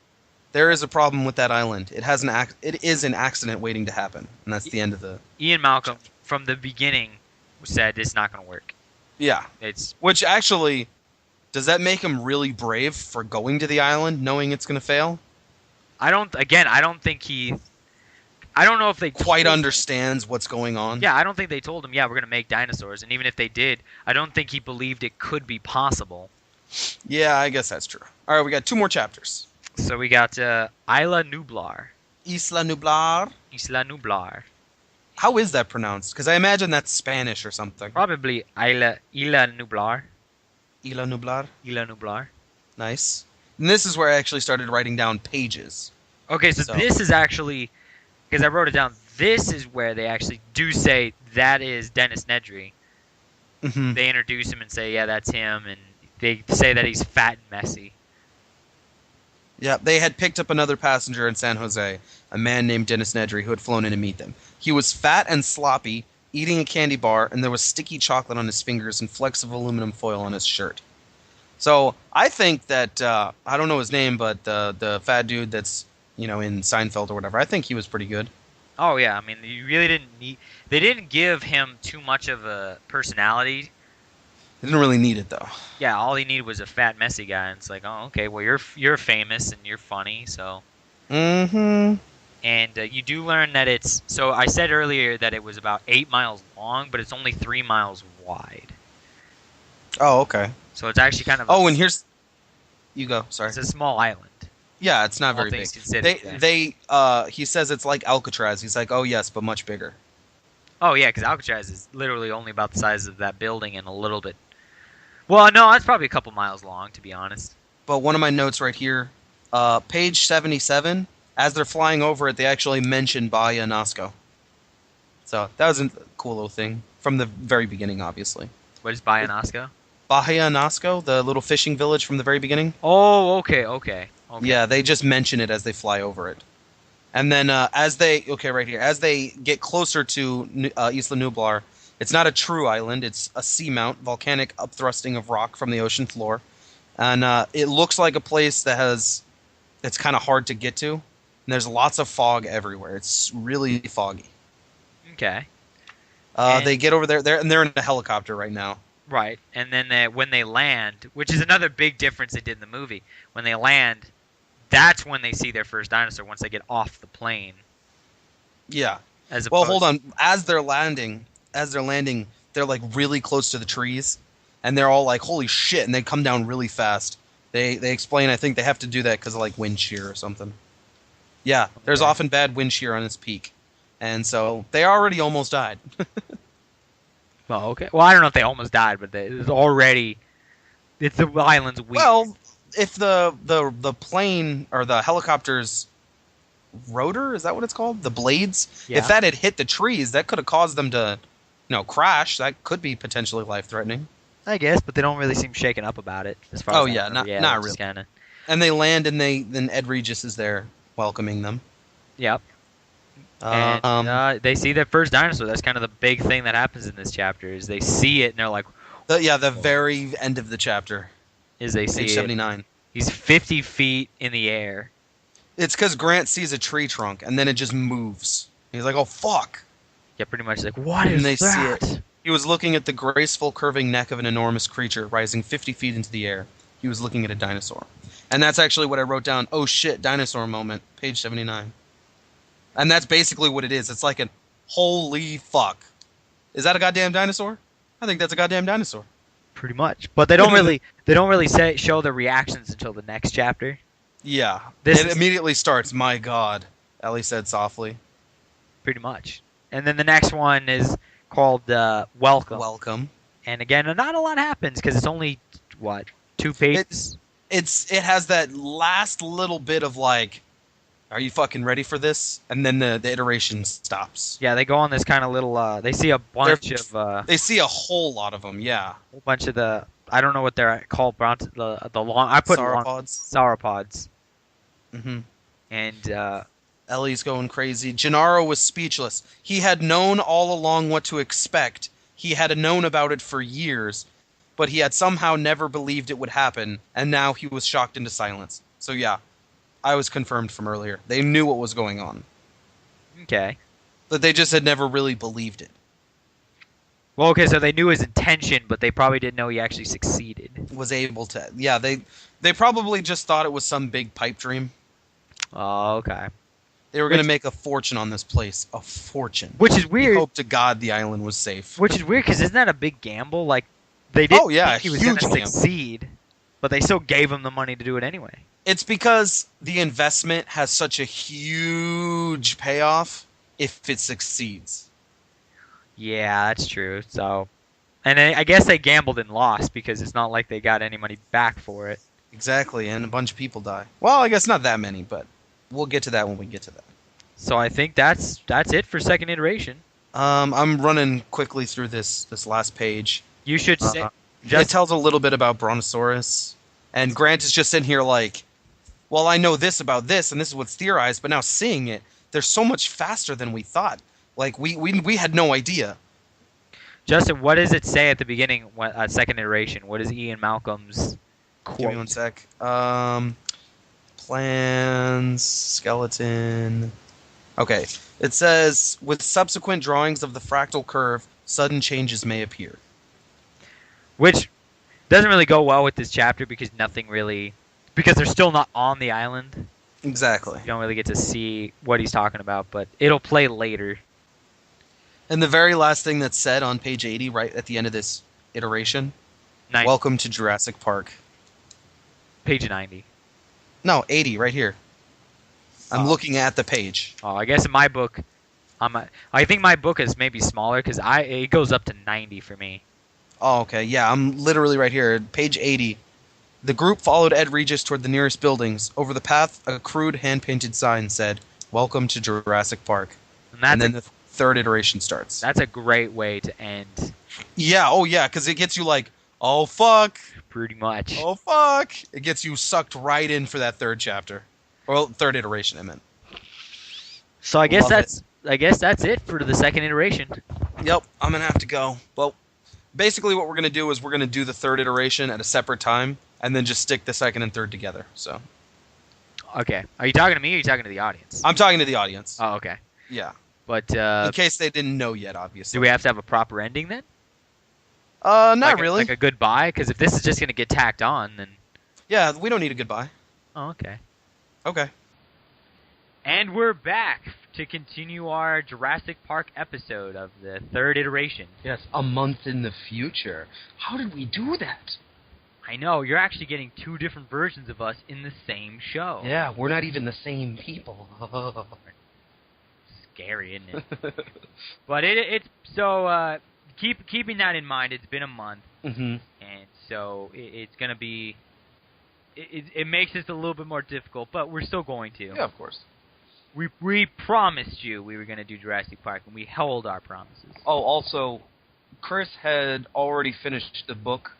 There is a problem with that island. It is an accident waiting to happen, and that's the end of the. Ian Malcolm from the beginning said it's not going to work. Yeah, which actually, does that make him really brave for going to the island, knowing it's going to fail? I don't think he. I don't know if they quite understands what's going on. Yeah, I don't think they told him, yeah, we're going to make dinosaurs. And even if they did, I don't think he believed it could be possible. Yeah, I guess that's true. All right, we got 2 more chapters. So we got Isla Nublar. Isla Nublar? Isla Nublar. How is that pronounced? Because I imagine that's Spanish or something. Probably Isla Nublar. Isla Nublar? Isla Nublar. Nice. And this is where I actually started writing down pages. Okay, so this is actually... Because I wrote it down. This is where they actually do say that is Dennis Nedry. Mm-hmm. They introduce him and say, yeah, that's him. And they say that he's fat and messy. Yeah, they had picked up another passenger in San Jose, a man named Dennis Nedry, who had flown in to meet them. He was fat and sloppy, eating a candy bar, and there was sticky chocolate on his fingers and flecks of aluminum foil on his shirt. So I think that, I don't know his name, but the fat dude that's... in Seinfeld or whatever. I think he was pretty good. Oh, yeah. I mean, you really didn't need... They didn't give him too much of a personality. They didn't really need it, though. Yeah, all he needed was a fat, messy guy. And it's like, oh, okay, well, you're famous and you're funny, so... Mm-hmm. And you do learn that it's... So I said earlier that it was about 8 miles long, but it's only 3 miles wide. Oh, okay. So it's actually kind of... Oh, and here's... You go, sorry. It's a small island. Yeah, it's not very big. He says it's like Alcatraz. He's like, oh yes, but much bigger. Oh yeah, because Alcatraz is literally only about the size of that building and a little bit. Well, no, that's probably a couple miles long, to be honest. But one of my notes right here, page 77. As they're flying over it, they actually mention Bahia Nasco. So that was a cool little thing from the very beginning, obviously. What is Bahia Nasco? Bahia Nasco, the little fishing village from the very beginning. Oh, okay. Yeah, they just mention it as they fly over it. And then as they get closer to Isla Nublar, it's not a true island, it's a seamount, volcanic upthrusting of rock from the ocean floor. And it looks like a place that's kind of hard to get to. And there's lots of fog everywhere. It's really foggy. Okay. They get over there, and they're in a helicopter right now. Right, and then when they land, which is another big difference they did in the movie, when they land, that's when they see their first dinosaur, once they get off the plane. Yeah. Well, hold on. As they're landing, they're like really close to the trees, and they're all like, holy shit, and they come down really fast. They explain, I think they have to do that because of like wind shear or something. Yeah, there's often bad wind shear on its peak. And so they already almost died. Oh, okay. Well, I don't know if they almost died, but it's already... It's the island's weak. Well, if the plane or the helicopter's rotor, is that what it's called? The blades? Yeah. If that had hit the trees, that could have caused them to, crash. That could be potentially life-threatening. I guess, but they don't really seem shaken up about it. As far as not really. Kinda... And they land, and then Ed Regis is there welcoming them. Yep. And they see their first dinosaur. That's kind of the big thing that happens in this chapter. Is they see it and they're like, the very end of the chapter. Is they see Page 79. He's 50 feet in the air. It's because Grant sees a tree trunk, and then it just moves. He's like, oh, fuck. Yeah, pretty much like, what And is they see that? it. He was looking at the graceful, curving neck of an enormous creature rising 50 feet into the air. He was looking at a dinosaur. And that's actually what I wrote down. Oh shit, dinosaur moment. Page 79. And that's basically what it is. It's like a holy fuck. Is that a goddamn dinosaur? I think that's a goddamn dinosaur. Pretty much. But they don't really show the reactions until the next chapter. Yeah. This It is- immediately starts, my god, Ellie said softly. Pretty much. And then the next one is called Welcome. Welcome. And again, not a lot happens because it's only, what, 2 pages? It has that last little bit of like, are you fucking ready for this? And then the iteration stops. Yeah, they go on this kind of little, they see a bunch of, They see a whole lot of them, yeah. whole bunch of the, I don't know what they're called, the long, I put sauropods. Mm-hmm. And, Ellie's going crazy. Gennaro was speechless. He had known all along what to expect. He had known about it for years, but he had somehow never believed it would happen, and now he was shocked into silence. So yeah, I was confirmed from earlier. They knew what was going on. okay. But they just had never really believed it. Well, okay, so they knew his intention, but they probably didn't know he actually succeeded. Was able to. Yeah, they probably just thought it was some big pipe dream. Oh, okay. They were going to make a fortune on this place. A fortune. Which is weird. Hope to God the island was safe. Which is weird, because isn't that a big gamble? Like, they didn't think he was going to huge succeed, but they still gave him the money to do it anyway. It's because the investment has such a huge payoff if it succeeds. Yeah, that's true. So, and I guess they gambled and lost, because it's not like they got any money back for it. Exactly, and a bunch of people die. Well, I guess not that many, but we'll get to that when we get to that. So I think that's it for second iteration. I'm running quickly through this last page. You should say... It tells a little bit about Brontosaurus, and Grant is just in here like, well, I know this about this, and this is what's theorized, but now seeing it, they're so much faster than we thought. Like, we had no idea. Justin, what does it say at the beginning, second iteration? What is Ian Malcolm's quote? Give me 1 sec. Plans, skeleton. Okay. It says, with subsequent drawings of the fractal curve, sudden changes may appear. Which doesn't really go well with this chapter, because because they're still not on the island. Exactly. You don't really get to see what he's talking about, but it'll play later. And the very last thing that's said on page 80, right at the end of this iteration, welcome to Jurassic Park. Page 90. No, 80, right here. I'm looking at the page. Oh, I guess in my book, I think my book is maybe smaller, because it goes up to 90 for me. Oh, okay. Yeah, I'm literally right here. Page 80. The group followed Ed Regis toward the nearest buildings. Over the path, a crude hand-painted sign said, "Welcome to Jurassic Park." And then the third iteration starts. That's a great way to end. Yeah, oh yeah, because it gets you like, oh fuck. Pretty much. Oh fuck. It gets you sucked right in for that third chapter. Well, third iteration, I meant. So I guess that's it for the second iteration. Yep, I'm going to have to go. Well, basically what we're going to do is we're going to do the third iteration at a separate time, and then just stick the second and third together. So. Okay. Are you talking to me, or are you talking to the audience? I'm talking to the audience. Oh, okay. Yeah. But in case they didn't know yet, obviously. Do we have to have a proper ending then? Not really. Like a goodbye? Because if this is just going to get tacked on, then... Yeah, we don't need a goodbye. Oh, okay. Okay. And we're back to continue our Jurassic Park episode of the third iteration. Yes, a month in the future. How did we do that? I know, you're actually getting 2 different versions of us in the same show. Yeah, we're not even the same people. Scary, isn't it? But it's so keeping that in mind. It's been a month, mm-hmm. and so it's going to be. It makes this a little bit more difficult, but we're still going to. Yeah, of course. We promised you we were going to do Jurassic Park, and we held our promises. Oh, also, Chris had already finished the book,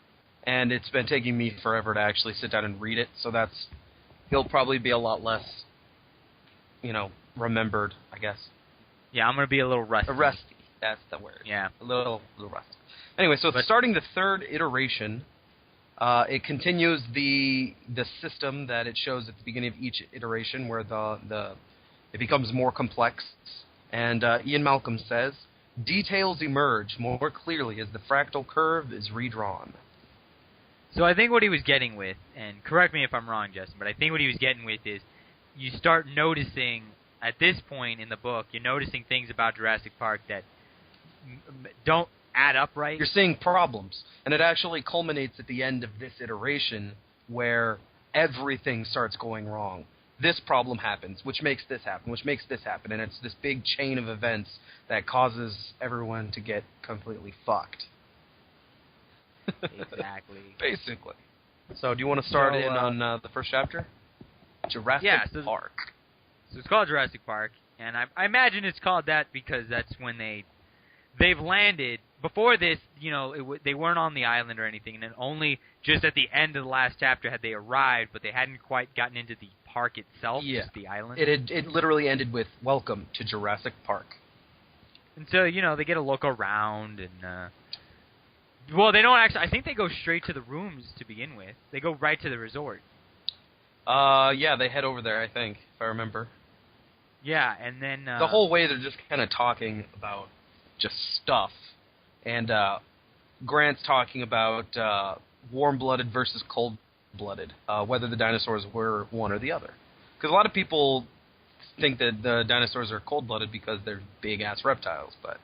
and it's been taking me forever to actually sit down and read it, so he'll probably be a lot less, remembered, I guess. Yeah, I'm going to be a little rusty. Rusty, that's the word. Yeah. A little rusty. Anyway, so starting the third iteration, It continues the system that it shows at the beginning of each iteration, where it becomes more complex. And Ian Malcolm says, details emerge more clearly as the fractal curve is redrawn. So I think what he was getting with, and correct me if I'm wrong, Justin, but I think what he was getting with is you start noticing, at this point in the book, you're noticing things about Jurassic Park that don't add up right. You're seeing problems, and it actually culminates at the end of this iteration where everything starts going wrong. This problem happens, which makes this happen, which makes this happen, and it's this big chain of events that causes everyone to get completely fucked. Exactly. Basically. So do you want to start on the first chapter? Jurassic Park. So it's called Jurassic Park, and I imagine it's called that because that's when they've landed. Before this, they weren't on the island or anything, and then only just at the end of the last chapter had they arrived, but they hadn't quite gotten into the park itself, just the island. It literally ended with, welcome to Jurassic Park. And so, they get a look around, and, well, they don't actually, I think they go straight to the rooms to begin with. They go right to the resort. Yeah, they head over there, I think, if I remember. Yeah, and then... the whole way they're just kind of talking about just stuff. And Grant's talking about warm-blooded versus cold-blooded, whether the dinosaurs were one or the other. Because a lot of people think that the dinosaurs are cold-blooded because they're big-ass reptiles, but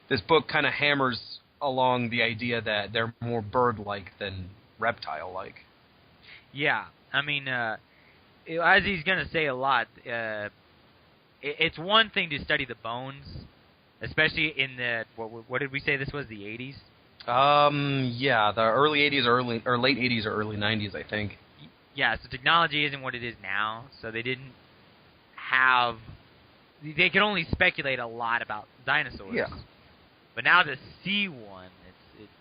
this book kind of hammers along the idea that they're more bird-like than reptile-like. Yeah, I mean, as he's going to say a lot, it's one thing to study the bones, especially in the, what did we say this was, the 80s? Yeah, the early 80s or late 80s or early 90s, I think. Yeah, so technology isn't what it is now, so they didn't have... They could only speculate a lot about dinosaurs. Yeah. But now to see one,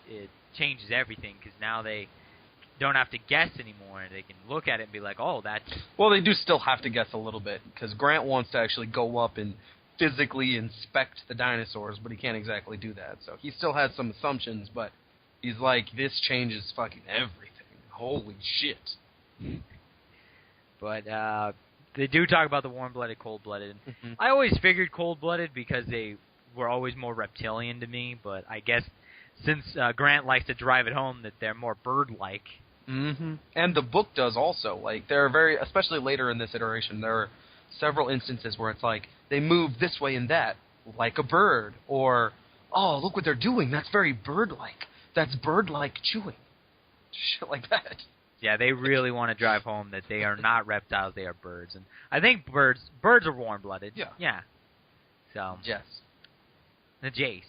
it changes everything, because now they don't have to guess anymore. They can look at it and be like, oh, that's... Well, they do still have to guess a little bit, because Grant wants to actually go up and physically inspect the dinosaurs, but he can't exactly do that. So he still has some assumptions, but he's like, this changes fucking everything. Holy shit. But they do talk about the warm-blooded, cold-blooded. Mm-hmm. I always figured cold-blooded because they were always more reptilian to me, but I guess since Grant likes to drive it home that they're more bird-like. Mm-hmm. And the book does also. Like, there are very, especially later in this iteration, there are several instances where it's like, they move this way and that, like a bird. Or, oh, look what they're doing, that's very bird-like. That's bird-like chewing. Shit like that. Yeah, they really want to drive home that they are not reptiles, they are birds. And I think birds are warm-blooded. Yeah. Yeah. So. Yes. The Jace.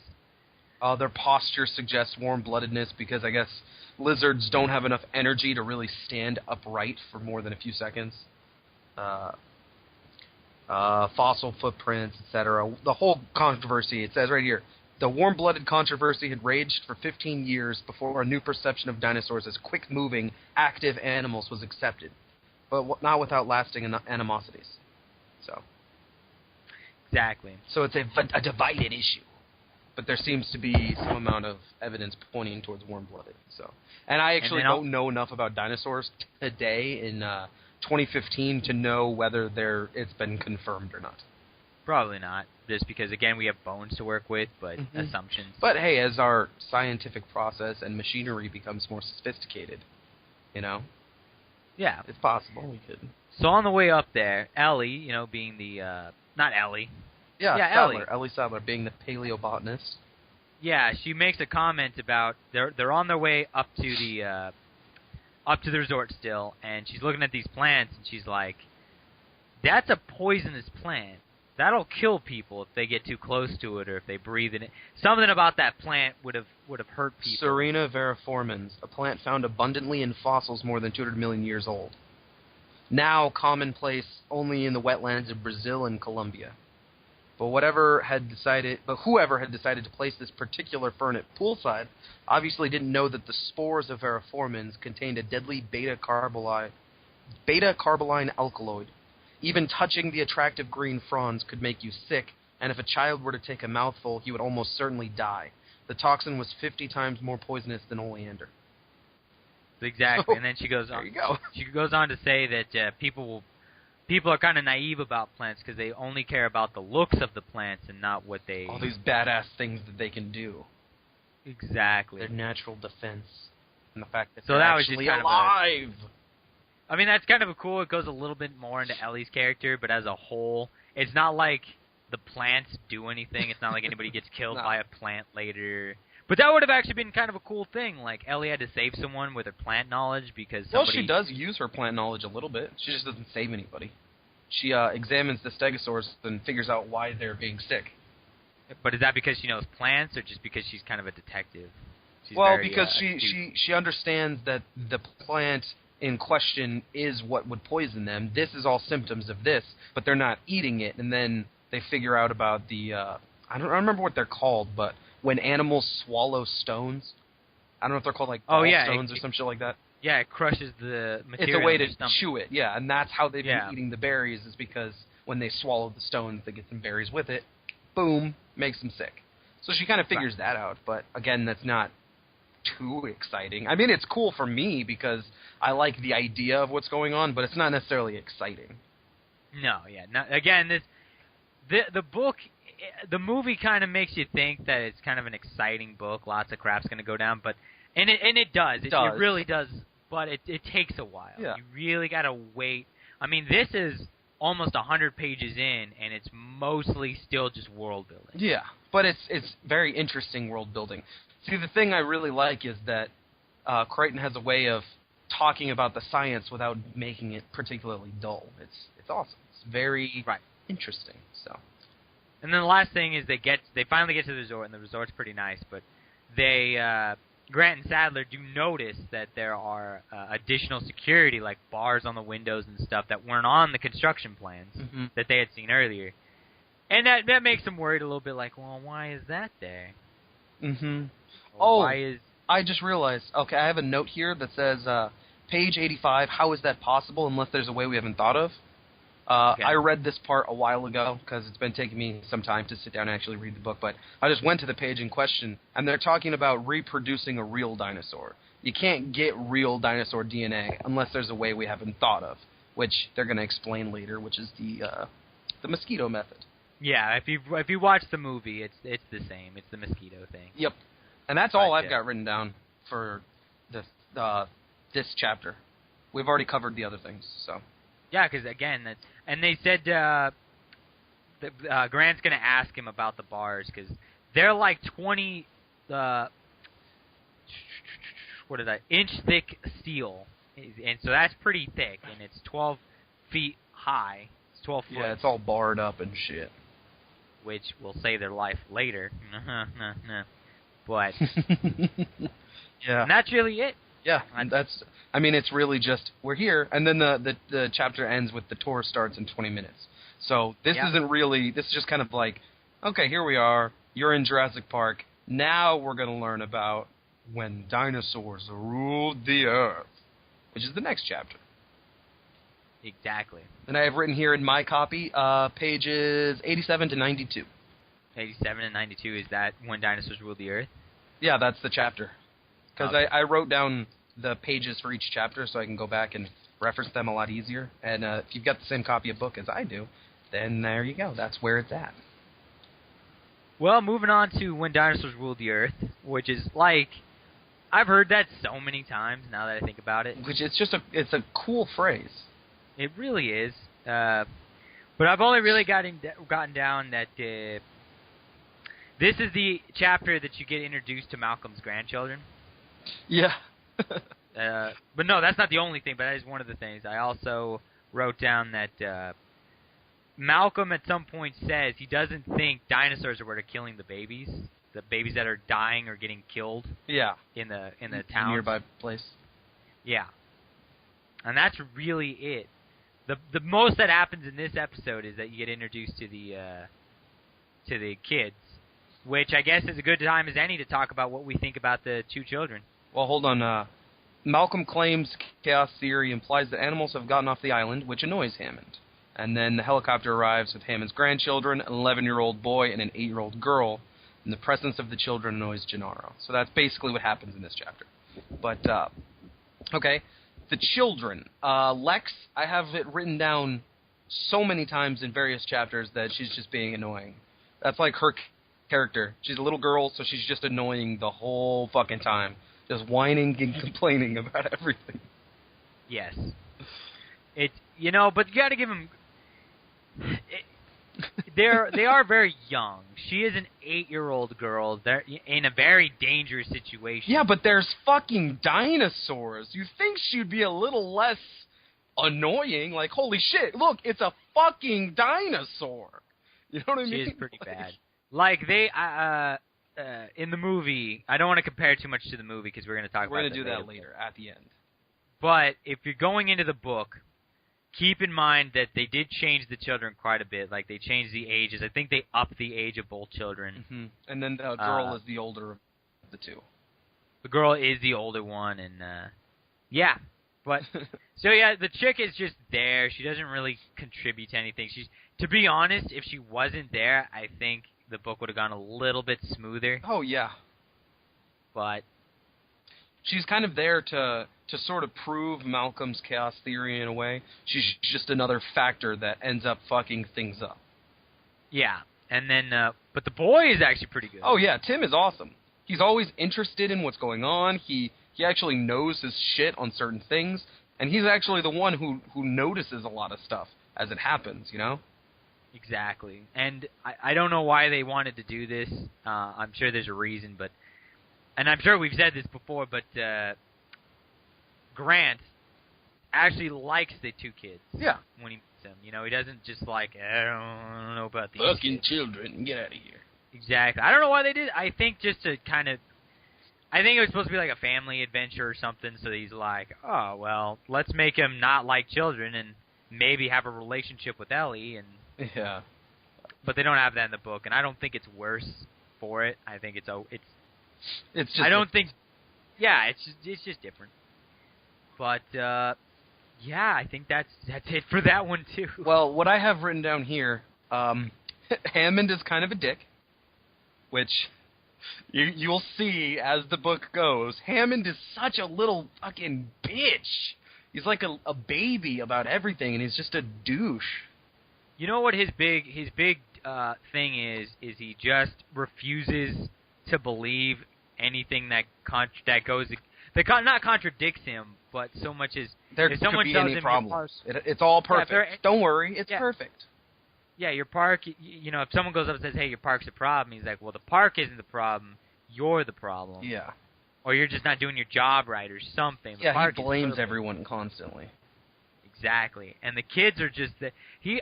Their posture suggests warm-bloodedness because I guess lizards don't have enough energy to really stand upright for more than a few seconds. Fossil footprints, etc. The whole controversy, it says right here, the warm-blooded controversy had raged for 15 years before a new perception of dinosaurs as quick-moving, active animals was accepted, but not without lasting animosities. So. Exactly. So it's a divided issue. But there seems to be some amount of evidence pointing towards warm-blooded. So, and I actually don't know enough about dinosaurs today in 2015 to know whether it's been confirmed or not. Probably not, just because, again, we have bones to work with, but assumptions. But, hey, as our scientific process and machinery becomes more sophisticated, yeah, it's possible we could. So on the way up there, Ellie, being the, not Ellie. Yeah, Ellie Sadler, being the paleobotanist. Yeah, she makes a comment about they're on their way up to the resort still, and she's looking at these plants, and she's like, "That's a poisonous plant. That'll kill people if they get too close to it or if they breathe in it. Something about that plant would have hurt people." Serena veriformans, a plant found abundantly in fossils more than 200 million years old. Now commonplace only in the wetlands of Brazil and Colombia. But whoever had decided to place this particular fern at poolside obviously didn't know that the spores of veriformans contained a deadly beta-carboline alkaloid. Even touching the attractive green fronds could make you sick, and if a child were to take a mouthful, he would almost certainly die. The toxin was 50 times more poisonous than oleander. Exactly, and then she goes on. There you go. She goes on to say that people are kind of naive about plants because they only care about the looks of the plants and not what they. All these badass things that they can do. Exactly. Their natural defense, and the fact that So they're that was just actually kind of alive. I mean, that's kind of cool. It goes a little bit more into Ellie's character, but as a whole, it's not like the plants do anything. It's not like anybody gets killed No. by a plant later. But that would have actually been kind of a cool thing. Like, Ellie had to save someone with her plant knowledge because somebody... Well, she does use her plant knowledge a little bit. She just doesn't save anybody. She examines the stegosaurs and figures out why they're being sick. But is that because she knows plants, or just because she's kind of a detective? She's Well, very, because astute. she understands that the plant in question is what would poison them. This is all symptoms of this, but they're not eating it. And then they figure out about the I don't remember what they're called, but when animals swallow stones, I don't know if they're called like stones or some shit like that. Yeah, it crushes the material. It's a way in to their stomach. chew it, yeah, and that's how they've Yeah. been eating the berries, is because when they swallow the stones, they get some berries with it. Boom, makes them sick. So she kind of figures that out, but again, that's not too exciting. I mean, it's cool for me because I like the idea of what's going on, but it's not necessarily exciting. No, yeah. Again, the book, the movie kind of makes you think that it's kind of an exciting book. Lots of crap's going to go down, and it does. It really does. But it takes a while. Yeah. You really got to wait. I mean, this is almost 100 pages in, and it's mostly still just world building. Yeah, but it's very interesting world building. See, the thing I really like is that Crichton has a way of talking about the science without making it particularly dull. It's awesome. It's very interesting. So. And then the last thing is they finally get to the resort, and the resort's pretty nice, but Grant and Sadler do notice that there are additional security, like bars on the windows and stuff, that weren't on the construction plans that they had seen earlier. And that makes them worried a little bit, like, well, why is that there? Mm-hmm. I just realized, okay, I have a note here that says, page 85, how is that possible unless there's a way we haven't thought of? Okay. I read this part a while ago because it's been taking me some time to sit down and actually read the book, but I just went to the page in question, and they're talking about reproducing a real dinosaur. You can't get real dinosaur DNA unless there's a way we haven't thought of, which they're going to explain later, which is the mosquito method. Yeah, if you watch the movie, it's the same. It's the mosquito thing. Yep, and that's all I've got written down for this chapter. We've already covered the other things, so. Yeah, because again, and they said Grant's going to ask him about the bars because they're like 20, inch thick steel, and so that's pretty thick, and it's 12 feet high. It's 12 foot. Yeah, it's all barred up and shit. Which will save their life later. But yeah, and that's really it. Yeah, it's really just, we're here, and then the chapter ends with the tour starts in 20 minutes. So this isn't really, this is just kind of like, okay, here we are, you're in Jurassic Park, now we're going to learn about when dinosaurs ruled the Earth, which is the next chapter. Exactly. And I have written here in my copy, pages 87 to 92. 87 and 92, is that when dinosaurs ruled the Earth? Yeah, that's the chapter. Because Okay. I wrote down the pages for each chapter so I can go back and reference them a lot easier. And if you've got the same copy of book as I do, then there you go. That's where it's at. Well, moving on to When Dinosaurs Ruled the Earth, which is like, I've heard that so many times now that I think about it. Which it's a cool phrase. It really is. But I've only really gotten down that this is the chapter that you get introduced to Malcolm's grandchildren. Yeah. But no, that's not the only thing, but that is one of the things. I also wrote down that Malcolm at some point says he doesn't think dinosaurs are what are killing the babies that are dying or getting killed. Yeah. In the town, nearby place. Yeah. And that's really it. The most that happens in this episode is that you get introduced to the kids, which I guess is a good time as any to talk about what we think about the two children. Well, hold on. Malcolm claims chaos theory implies that animals have gotten off the island, which annoys Hammond. And then the helicopter arrives with Hammond's grandchildren, an 11-year-old boy and an 8-year-old girl, and the presence of the children annoys Gennaro. So that's basically what happens in this chapter. But Okay, the children. Lex, I have it written down so many times in various chapters that she's just being annoying. That's like her character. She's a little girl, so she's just annoying the whole fucking time. Just whining and complaining about everything. Yes. But you got to give them. They are very young. She is an 8-year-old girl. They're in a very dangerous situation. Yeah, but there's fucking dinosaurs. You think she'd be a little less annoying? Like, holy shit! Look, it's a fucking dinosaur. You know what I mean? She is pretty bad. Like they, in the movie, I don't want to compare too much to the movie because we're going to talk about. We're going to do that later at the end. But if you're going into the book, keep in mind that they did change the children quite a bit. Like, they changed the ages. I think they upped the age of both children. Mm-hmm. And then the girl is the older of the two. The girl is the older one, and, yeah. But, so yeah, the chick is just there. She doesn't really contribute to anything. To be honest, if she wasn't there, I think the book would have gone a little bit smoother. Oh, yeah. But she's kind of there to sort of prove Malcolm's chaos theory in a way. She's just another factor that ends up fucking things up. Yeah, and then, but the boy is actually pretty good. Oh yeah, Tim is awesome. He's always interested in what's going on. He actually knows his shit on certain things, and he's actually the one who notices a lot of stuff as it happens, you know? Exactly. And I don't know why they wanted to do this. I'm sure there's a reason, and I'm sure we've said this before, but Grant actually likes the two kids. Yeah. When he meets them. You know, he doesn't just like, I don't know about these fucking kids. children, get out of here. Exactly. I don't know why they did. I think just to kind of, I think it was supposed to be like a family adventure or something, so he's like, oh, well, let's make him not like children and maybe have a relationship with Ellie. And yeah. But they don't have that in the book, and I don't think it's worse for it. I think it's just I don't think, yeah, it's just different. But, yeah, I think that's it for that one, too. Well, what I have written down here, Hammond is kind of a dick, which you'll see as the book goes. Hammond is such a little fucking bitch. He's like a baby about everything, and he's just a douche. You know what his big thing is he just refuses to believe anything that goes... not contradicts him, but so much as there if someone could be tells any him problems. It's all perfect. Yeah, don't worry, it's perfect. Yeah, your park. You know, if someone goes up and says, "Hey, your park's a problem," he's like, "Well, the park isn't the problem. You're the problem." Yeah. Or you're just not doing your job right, or something. Yeah, he blames everyone constantly. Exactly, and the kids are just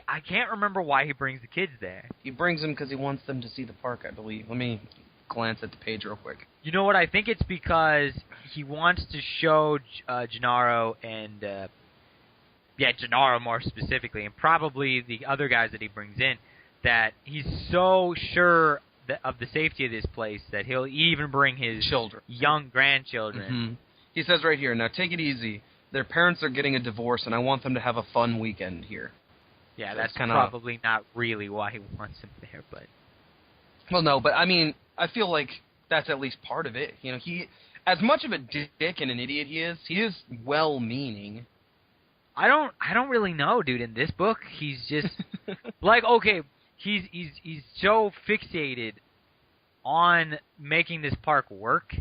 I can't remember why he brings the kids there. He brings them because he wants them to see the park, I believe. Let me glance at the page real quick. You know what? I think it's because he wants to show Gennaro and Gennaro more specifically, and probably the other guys that he brings in, that he's so sure of the safety of this place that he'll even bring his children, young grandchildren. Mm-hmm. He says right here, now take it easy. Their parents are getting a divorce, and I want them to have a fun weekend here. Yeah, so that's probably not really why he wants them there, but... Well, no, but I mean, I feel like that's at least part of it. You know, as much of a dick and an idiot he is well-meaning. I don't really know, dude. In this book, he's just like, okay, he's so fixated on making this park work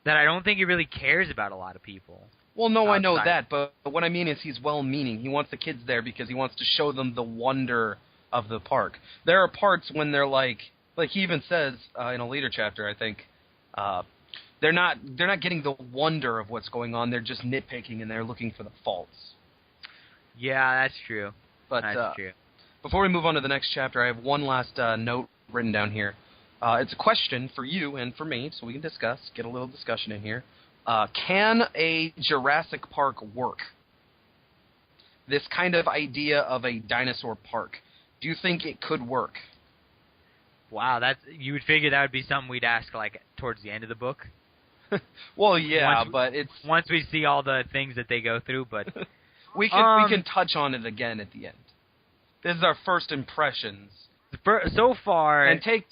that I don't think he really cares about a lot of people. Well, no, I know that, but what I mean is he's well-meaning. He wants the kids there because he wants to show them the wonder of the park. There are parts when they're like he even says in a later chapter, I think, they're not getting the wonder of what's going on. They're just nitpicking and they're looking for the faults. Yeah, that's true. But that's true. Before we move on to the next chapter, I have one last note written down here. It's a question for you and for me, so we can discuss, get a little discussion in here. Can a Jurassic Park work? This kind of idea of a dinosaur park. Do you think it could work? Wow, you would figure that would be something we'd ask like towards the end of the book. Well, yeah, but it's once we see all the things that they go through, but we can touch on it again at the end. This is our first impressions. So far, and take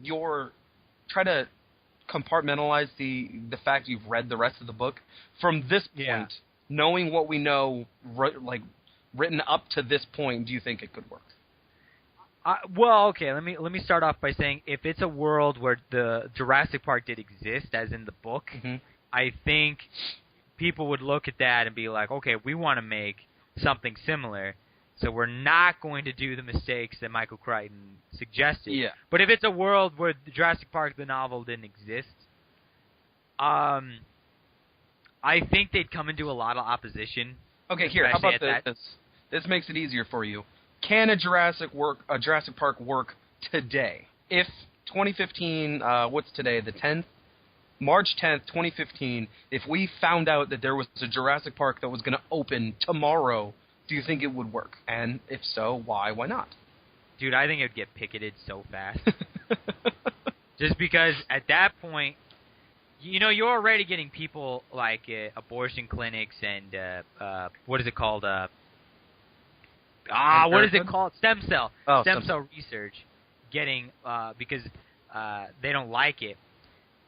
your try to compartmentalize the fact you've read the rest of the book from this point, knowing what we know, written up to this point, do you think it could work? Well, okay. Let me start off by saying if it's a world where the Jurassic Park did exist, as in the book, I think people would look at that and be like, okay, we want to make something similar, so we're not going to do the mistakes that Michael Crichton suggested. Yeah. But if it's a world where the Jurassic Park, the novel, didn't exist, I think they'd come into a lot of opposition. Okay, here, how about this? This makes it easier for you. Can a Jurassic Park work today? If 2015, what's today, the 10th? March 10th, 2015, if we found out that there was a Jurassic Park that was going to open tomorrow, do you think it would work? And if so, why? Why not? Dude, I think it would get picketed so fast. Just because at that point, you're already getting people like abortion clinics and, what is it called? What is it called? Stem cell research getting, because they don't like it.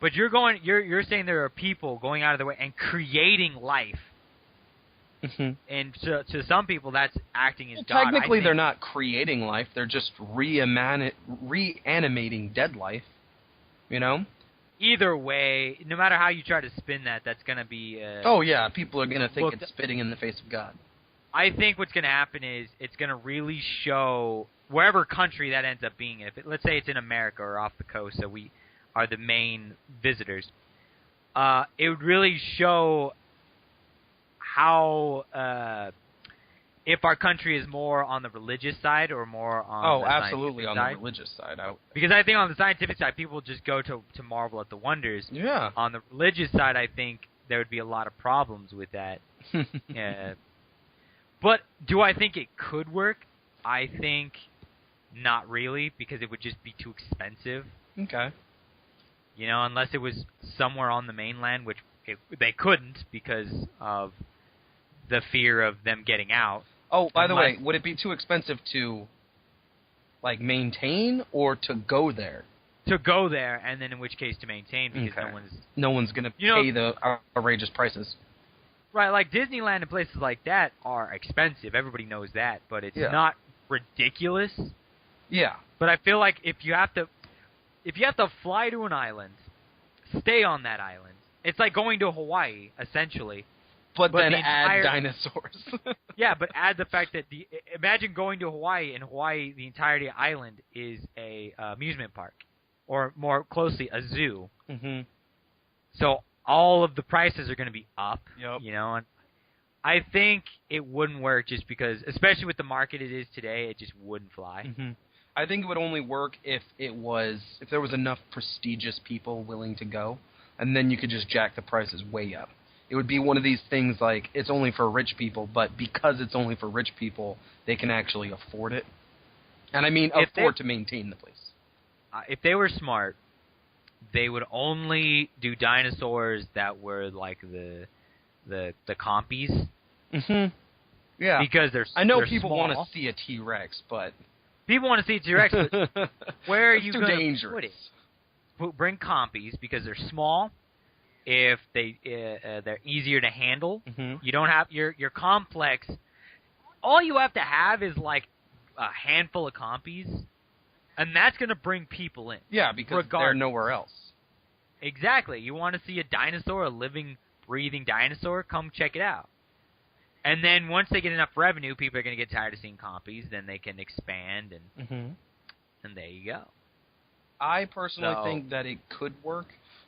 But you're saying there are people going out of their way and creating life. And to some people, that's acting as God. Technically, they're not creating life. They're just reanimating dead life. Either way, no matter how you try to spin that, that's going to be... oh, yeah. People are going to think it's spitting in the face of God. I think what's going to happen is it's going to really show wherever country that ends up being. Let's say it's in America or off the coast, so we are the main visitors. It would really show how if our country is more on the religious side or more on the absolutely on side. The religious side. Because I think on the scientific side, people just go to marvel at the wonders. Yeah. On the religious side, I think there would be a lot of problems with that. But do I think it could work? I think not really, because it would just be too expensive. Okay. Unless it was somewhere on the mainland, which they couldn't because of the fear of them getting out. Oh, by the way, would it be too expensive to, maintain or to go there? To go there, and then in which case to maintain, because no one's going to pay the outrageous prices. Right, like Disneyland and places like that are expensive. Everybody knows that, but it's not ridiculous. Yeah. But I feel like if you have to fly to an island, stay on that island. It's like going to Hawaii, essentially. But then add dinosaurs. Yeah, but add the fact that imagine going to Hawaii, and Hawaii, the entirety of the island is a amusement park, or more closely, a zoo. Mm-hmm. So all of the prices are going to be up. Yep. And I think it wouldn't work just because, especially with the market it is today, it just wouldn't fly. Mm-hmm. I think it would only work if there was enough prestigious people willing to go, and then you could just jack the prices way up. It would be one of these things like it's only for rich people, but because it's only for rich people, they can actually afford it. And I mean to maintain the place. If they were smart, they would only do dinosaurs that were like the compies. Mm-hmm. Yeah. Because I know they're people want to see a T-Rex, but... People want to see a T-Rex, but where are you going to put it? Bring compies because they're small. If they're easier to handle. Mm-hmm. You don't have your complex. All you have to have is like a handful of compies, and that's going to bring people in. Yeah, because they're nowhere else. Exactly. You want to see a dinosaur, a living, breathing dinosaur? Come check it out. And then once they get enough revenue, people are going to get tired of seeing compies. Then they can expand, and there you go. I personally think that it could work,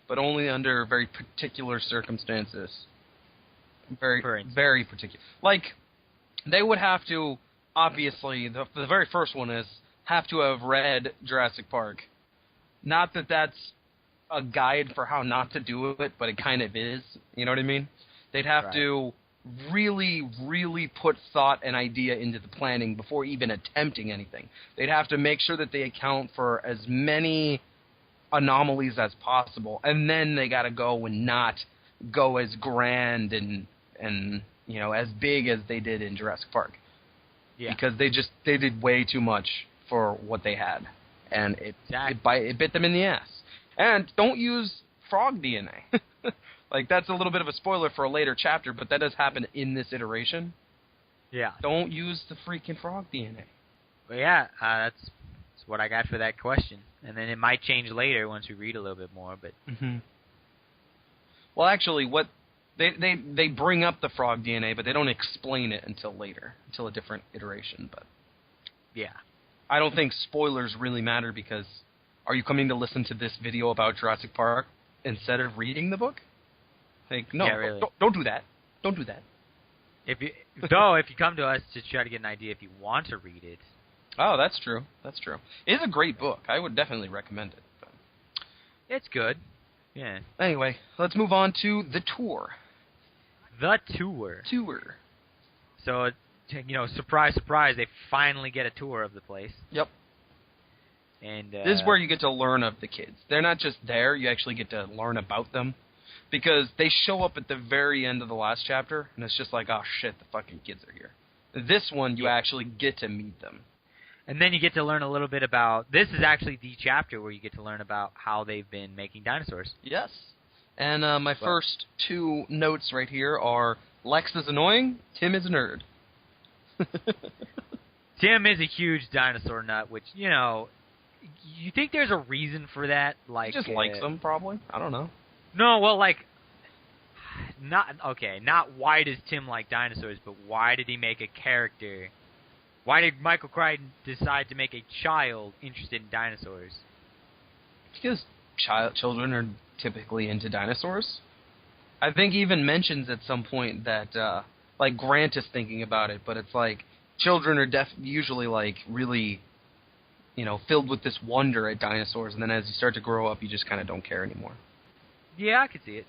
but only under very particular circumstances. Very particular. Like, they would have to, obviously, the very first one is, have to have read Jurassic Park. Not that that's a guide for how not to do it, but it kind of is. You know what I mean? They'd have to really, really put thought and idea into the planning before even attempting anything. They'd have to make sure that they account for as many anomalies as possible, and then they got to go and not go as grand and as big as they did in Jurassic Park. Yeah. Because they did way too much for what they had, and it bit them in the ass. And don't use frog DNA. Like, that's a little bit of a spoiler for a later chapter, but that does happen in this iteration. Yeah. Don't use the freaking frog DNA. But yeah, that's what I got for that question. And then it might change later once we read a little bit more. But Well, actually, what they bring up the frog DNA, but they don't explain it until later, until a different iteration. But yeah, I don't think spoilers really matter because are you coming to listen to this video about Jurassic Park instead of reading the book? Like, no, yeah, really. don't do that. Don't do that. If you come to us to try to get an idea if you want to read it. Oh, that's true. That's true. It is a great book. I would definitely recommend it. But It's good. Yeah. anyway, let's move on to the tour. The tour. Tour. So, surprise, surprise, they finally get a tour of the place. Yep. And This is where you get to learn of the kids. They're not just there, you actually get to learn about them. Because they show up at the very end of the last chapter, and it's just like, oh shit, the fucking kids are here. This one, you actually get to meet them. And then you get to learn a little bit about... This is actually the chapter where you get to learn about how they've been making dinosaurs. Yes. And my first two notes right here are, Lex is annoying, Tim is a nerd. Tim is a huge dinosaur nut, which, you think there's a reason for that? Like, He just likes them, probably. I don't know. No, well, not why does Tim like dinosaurs, but why did he make a character? Why did Michael Crichton decide to make a child interested in dinosaurs? Because children are typically into dinosaurs. I think he even mentions at some point that, Grant is thinking about it, but it's like, children are usually, really, filled with this wonder at dinosaurs, and then as you start to grow up, you just kind of don't care anymore. Yeah, I could see it.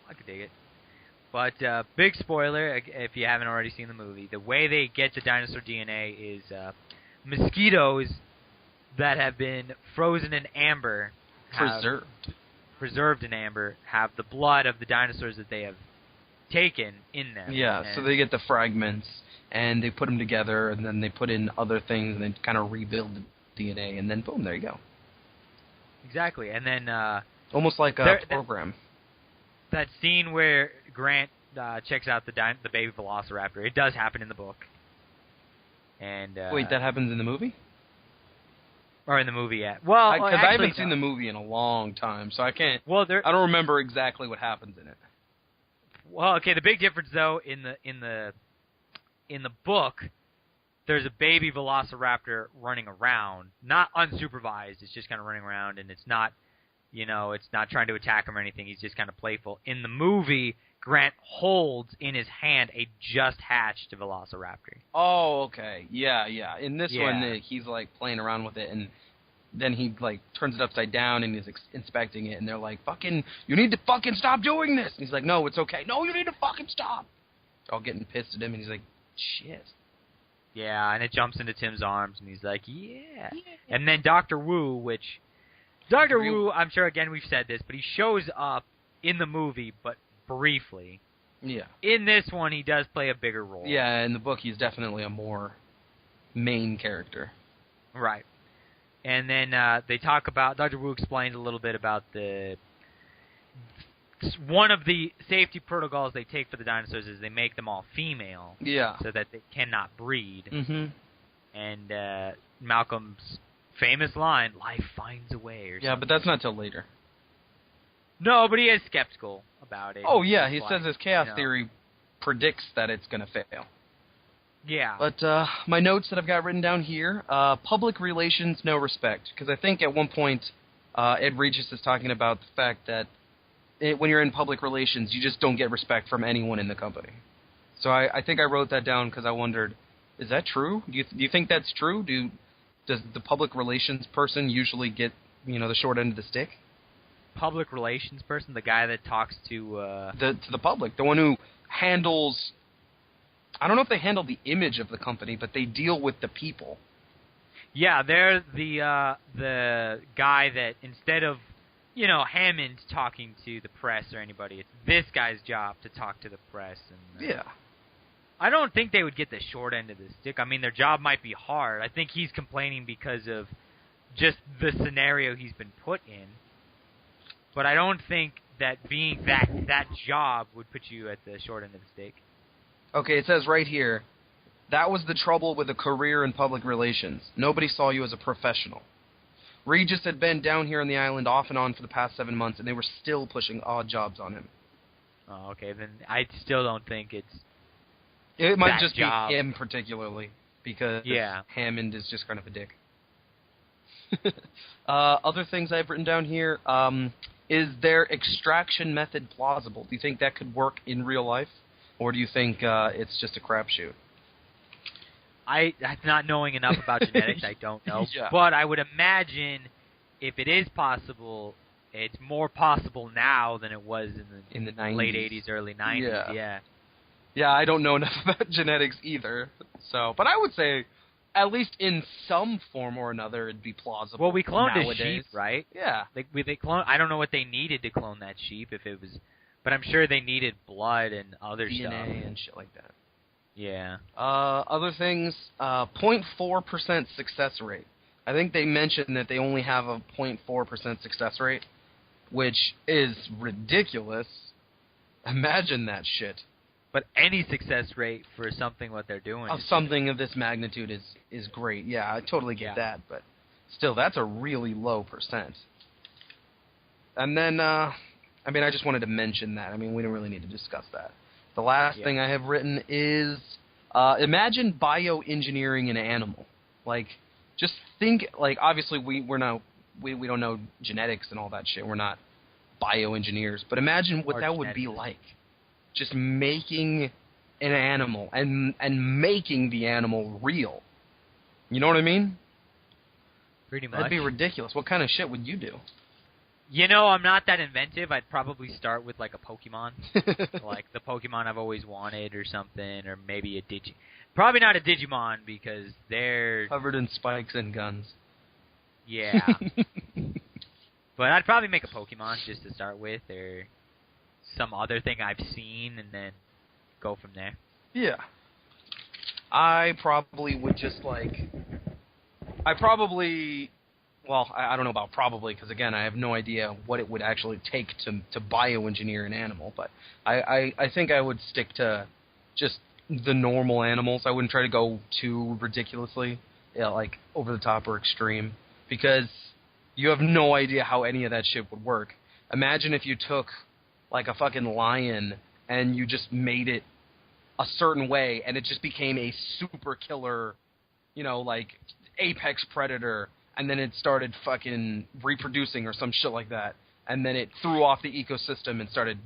I could dig it. But, big spoiler, if you haven't already seen the movie, the way they get to dinosaur DNA is mosquitoes that have been frozen in amber. Preserved in amber, have the blood of the dinosaurs that they have taken in them. Yeah, so they get the fragments, and they put them together, and then they put in other things, and they kind of rebuild the DNA, and then boom, there you go. Exactly, and then... almost like a program. That scene where Grant checks out the baby velociraptor, it does happen in the book. And wait, that happens in the movie? Or in the movie, yeah. Well, because I haven't seen the movie in a long time, so I can't. Well, I don't remember exactly what happens in it. Well, okay. The big difference, though, in the book, there's a baby velociraptor running around, not unsupervised. It's just kind of running around, and it's not. It's not trying to attack him or anything. He's just kind of playful. In the movie, Grant holds in his hand a just-hatched velociraptor. Oh, okay. Yeah. In this one, he's, playing around with it, and then he, turns it upside down, and he's inspecting it, and they're like, fucking, you need to fucking stop doing this! And he's like, no, it's okay. No, you need to fucking stop! They're all getting pissed at him, and he's like, shit. Yeah, and it jumps into Tim's arms, and he's like, yeah. And then Dr. Wu, Dr. Wu, I'm sure, again, we've said this, but he shows up in the movie, but briefly. Yeah. In this one, he does play a bigger role. Yeah, in the book, he's definitely a more main character. Right. And then they talk about, Dr. Wu explains a little bit about one of the safety protocols they take for the dinosaurs is they make them all female. Yeah. So that they cannot breed. Mm-hmm. And Malcolm's famous line, life finds a way, or something. Yeah, but that's not till later. No, but he is skeptical about it. Oh, yeah, he says his chaos theory predicts that it's going to fail. Yeah. But my notes that I've got written down here, public relations, no respect. Because I think at one point, Ed Regis is talking about the fact that when you're in public relations, you just don't get respect from anyone in the company. So I think I wrote that down because I wondered, is that true? Do you think that's true? Does the public relations person usually get, the short end of the stick? Public relations person, the guy that talks to the public, the one who handles. I don't know if they handle the image of the company, but they deal with the people. Yeah, they're the guy that instead of Hammond talking to the press or anybody, it's this guy's job to talk to the press. And yeah. I don't think they would get the short end of the stick. I mean, their job might be hard. I think he's complaining because of just the scenario he's been put in. but I don't think that being that job would put you at the short end of the stick. Okay, it says right here, that was the trouble with a career in public relations. Nobody saw you as a professional. Regis had been down here on the island off and on for the past 7 months, and they were still pushing odd jobs on him. Oh, okay, then I still don't think it's It might that just job. be him particularly, because Hammond is just kind of a dick. Other things I've written down here, is their extraction method plausible? Do you think that could work in real life? Or do you think it's just a crapshoot? Not knowing enough about genetics, I don't know. Yeah. But I would imagine if it is possible, it's more possible now than it was in the 90s. late 80s, early 90s. Yeah. Yeah, I don't know enough about genetics either. So, but I would say, at least in some form or another, it'd be plausible. Well, we cloned nowadays. a sheep, right? Yeah. They clone. I don't know what they needed to clone that sheep, if it was, but I'm sure they needed blood and other DNA stuff and shit like that. Yeah. Other things, 0.4% success rate. I think they mentioned that they only have a 0.4% success rate, which is ridiculous. Imagine that shit. But any success rate for something what they're doing. Of something of this magnitude is great. Yeah, I totally get that, but still, that's a really low percent. And then, I just wanted to mention that. We don't really need to discuss that. The last thing I have written is, imagine bioengineering an animal. Like, just think, like, obviously we don't know genetics and all that shit. We're not bioengineers. But imagine what that would be like. Just making an animal and making the animal real. You know what I mean? Pretty much. That'd be ridiculous. What kind of shit would you do? I'm not that inventive. I'd probably start with, like, a Pokemon. Like, the Pokemon I've always wanted or something, or maybe a Probably not a Digimon, because they're... covered in spikes and guns. Yeah. But I'd probably make a Pokemon just to start with, or some other thing I've seen, and then go from there. Yeah. I probably would just, like... Well, I don't know about probably, because, again, I have no idea what it would actually take to bioengineer an animal, but I think I would stick to just the normal animals. I wouldn't try to go too ridiculously, like, over the top or extreme, because you have no idea how any of that shit would work. Imagine if you took, like, a fucking lion and you just made it a certain way, and it just became a super killer, like, apex predator, and then it started fucking reproducing or some shit like that, and then it threw off the ecosystem and started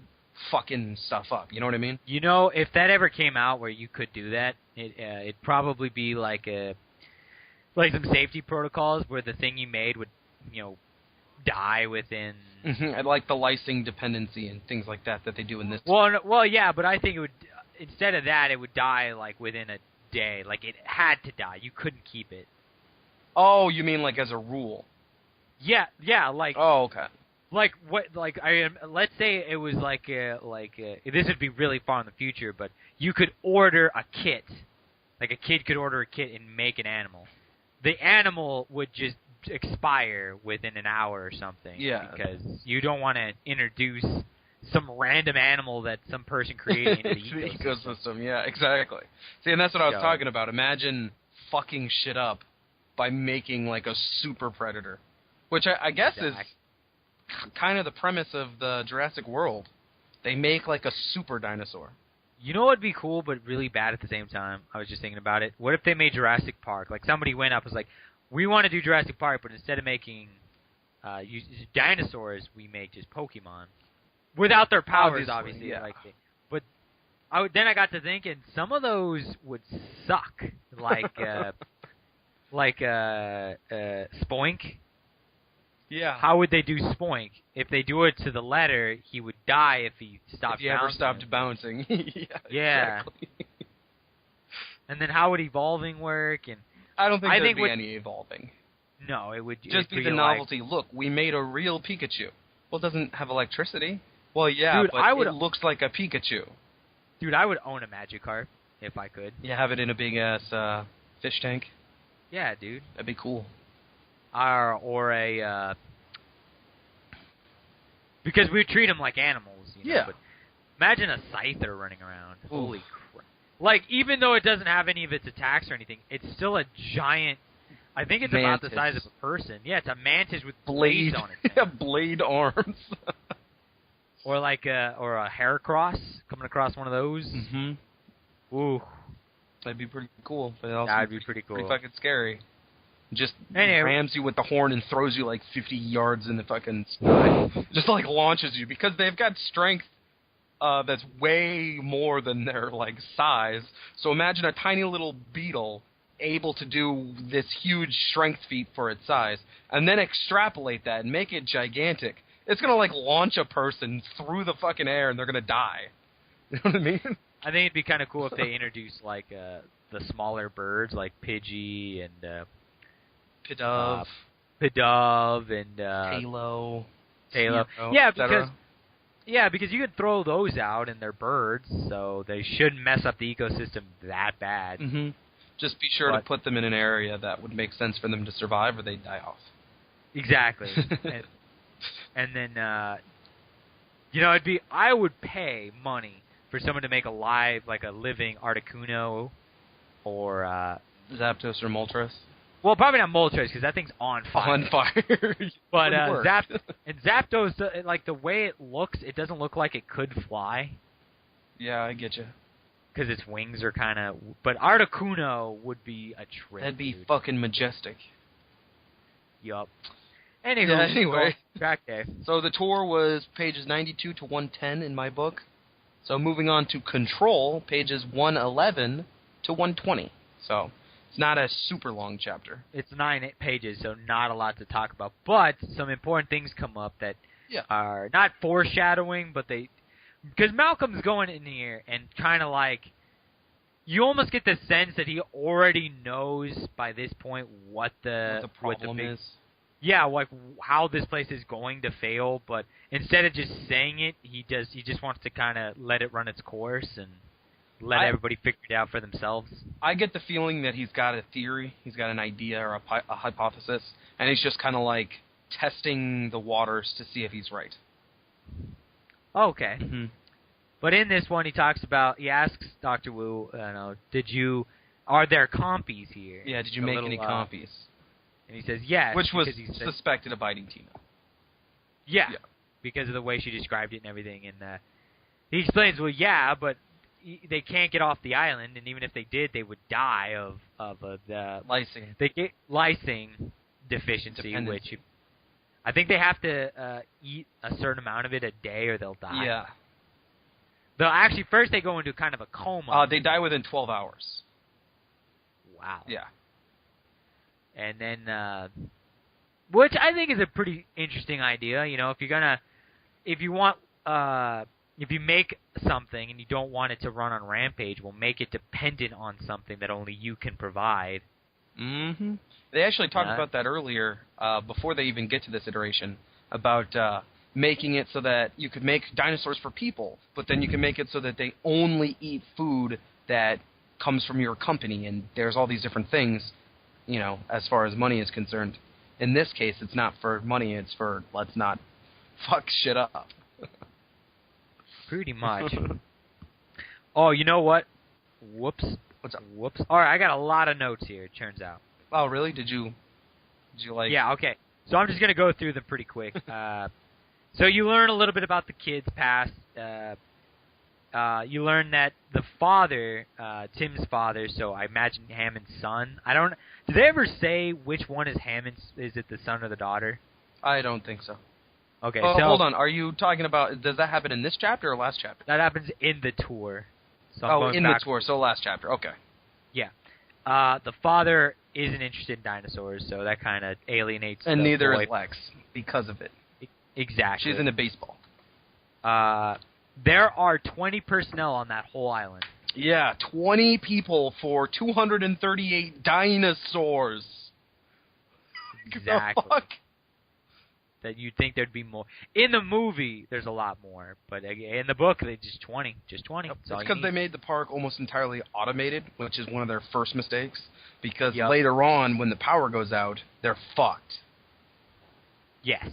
fucking stuff up. You know what I mean? If that ever came out where you could do that, it'd probably be like some safety protocols where the thing you made would, die within... Mm-hmm. Like the lysing dependency and things like that they do in this. Well, yeah, but I think it would, instead of that, it would die, like, within a day. Like, it had to die. You couldn't keep it. Oh, you mean like as a rule? Yeah, like... Oh, okay. Like, what, like, let's say it was this would be really far in the future, but you could order a kit. Like, a kid could order a kit and make an animal. The animal would just expire within an hour or something. Yeah. Because you don't want to introduce some random animal that some person created into the ecosystem. Yeah, exactly. See, and that's what I was talking about. Imagine fucking shit up by making, like, a super predator. Which I guess is kind of the premise of the Jurassic World. They make, like, a super dinosaur. You know what would be cool but really bad at the same time? I was just thinking about it. What if they made Jurassic Park? Like, somebody went up and was like, we want to do Jurassic Park, but instead of making dinosaurs, we make just Pokemon. Without their powers, obviously. Yeah. But then I got to thinking, some of those would suck. Like Spoink. Yeah. How would they do Spoink? If they do it to the letter, he would die if he stopped bouncing. If he ever stopped bouncing. Yeah. Exactly. And then how would evolving work? And I don't think there'd be any evolving. No, it would just be the novelty. Look, we made a real Pikachu. Well, it doesn't have electricity. Well, yeah, dude, but it looks like a Pikachu. Dude, I would own a Magikarp if I could. You have it in a big-ass fish tank? Yeah, dude. That'd be cool. Or a... Because we treat them like animals, you know. Yeah. But imagine a scyther running around. Holy crap. Like, even though it doesn't have any of its attacks or anything, it's still a giant... I think it's about the size of a person. Yeah, it's a mantis with blades on it. Yeah, blade arms. Or like a Heracross, coming across one of those. Mm-hmm. Ooh. That'd be pretty cool. But also That'd be pretty cool. Pretty fucking scary. Just Anyway. rams you with the horn and throws you like 50 yards in the fucking sky. Just like launches you because they've got strength that's way more than their like size. So imagine a tiny little beetle able to do this huge strength feat for its size, and then extrapolate that and make it gigantic. It's gonna like launch a person through the fucking air and they're gonna die. You know what I mean? I think it'd be kind of cool if they introduced like the smaller birds like Pidgey and Pidove and Halo. Yeah, because you could throw those out and they're birds, so they shouldn't mess up the ecosystem that bad. Mm-hmm. Just be sure to put them in an area that would make sense for them to survive, or they'd die off. Exactly. and then, you know, I would pay money for someone to make a living Articuno, or Zapdos or Moltres. Well, probably not Moltres because that thing's on fire. On fire. But Zapdos, like the way it looks, it doesn't look like it could fly. Yeah, I get you. Because its wings are kind of... But Articuno would be a trip. That'd be fucking majestic. Yup. Anyway. Track day. So the tour was pages 92 to 110 in my book. So moving on to Control, pages 111 to 120. So it's not a super long chapter. It's 9 pages, so not a lot to talk about. But some important things come up that are not foreshadowing, but they... Because Malcolm's going in here and kind of like... You almost get the sense that he already knows by this point what the problem is. Yeah, like how this place is going to fail, but instead of just saying it, he just wants to kind of let it run its course and let everybody figure it out for themselves. I get the feeling that he's got a theory, he's got an idea or a hypothesis, and he's just kind of like testing the waters to see if he's right. Okay. Mm-hmm. But in this one, he asks Dr. Wu, are there compies here? Yeah, did you make any compies? And he says yes. Which was suspected of biting Tina. Yeah, because of the way she described it and everything. And he explains, well, yeah, but they can't get off the island, and even if they did, they would die of the lysine. They get lysine deficiency, which I think they have to eat a certain amount of it a day or they'll die. Yeah. Though actually, first they go into kind of a coma. They die within 12 hours. Wow. Yeah. And then, which I think is a pretty interesting idea. You know, if you make something and you don't want it to run on Rampage, well, make it dependent on something that only you can provide. Mm-hmm. They actually talked about that earlier, before they even get to this iteration, about making it so that you could make dinosaurs for people, but then you can make it so that they only eat food that comes from your company, and there's all these different things, you know, as far as money is concerned. In this case, it's not for money, it's for let's not fuck shit up. Pretty much. Oh, you know what? Whoops. What's up? Whoops. All right, I got a lot of notes here, it turns out. Oh, really? Did you like... Yeah, okay. So I'm just going to go through them pretty quick. So you learn a little bit about the kid's past. You learn that the father, Tim's father, so I imagine Hammond's son. Did they ever say which one is Hammond's? Is it the son or the daughter? I don't think so. Okay, so... Hold on. Are you talking about... Does that happen in this chapter or last chapter? That happens in the tour. So the tour, so last chapter. Okay. Yeah. The father isn't interested in dinosaurs, so that kind of alienates and the neither boy. Is Lex, because of it. Exactly. She's into baseball. There are 20 personnel on that whole island. Yeah, 20 people for 238 dinosaurs. Exactly. The fuck? That you'd think there'd be more. In the movie, there's a lot more, but in the book, they just 20. Just 20. Yep. It's because they made the park almost entirely automated, which is one of their first mistakes. Because Yep. later on, when the power goes out, they're fucked. Yes.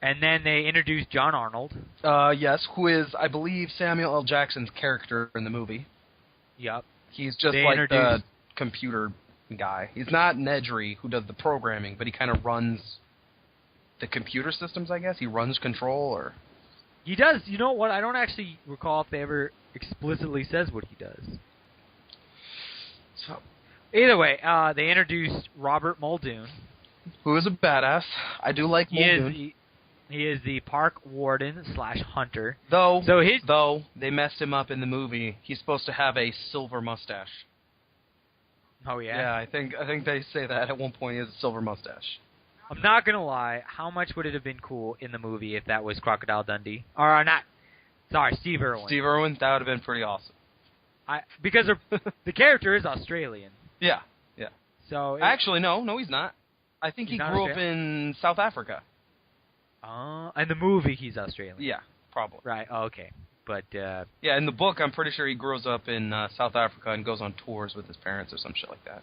And then they introduced John Arnold. Yes, who is, I believe, Samuel L. Jackson's character in the movie. Yep. He's just They like the introduced- computer guy. He's not Nedry, who does the programming, but he kind of runs the computer systems, I guess. He runs control, or... He does. You know what? I don't actually recall if they ever explicitly says what he does. So, Either way, they introduced Robert Muldoon. who is a badass. I do like Muldoon. He is the park warden / hunter. Though they messed him up in the movie. He's supposed to have a silver mustache. Oh yeah. Yeah, I think they say that at one point. He has a silver mustache. I'm not gonna lie. How much would it have been cool in the movie if that was Crocodile Dundee? Or not? Sorry, Steve Irwin. Steve Irwin, that would have been pretty awesome. Because the character is Australian. Yeah. So Actually, no, he's not. I think he He's not grew up in South Africa. In the movie he's Australian. Yeah, probably. Right. Oh, okay. But Yeah, in the book, I'm pretty sure he grows up in South Africa and goes on tours with his parents or some shit like that.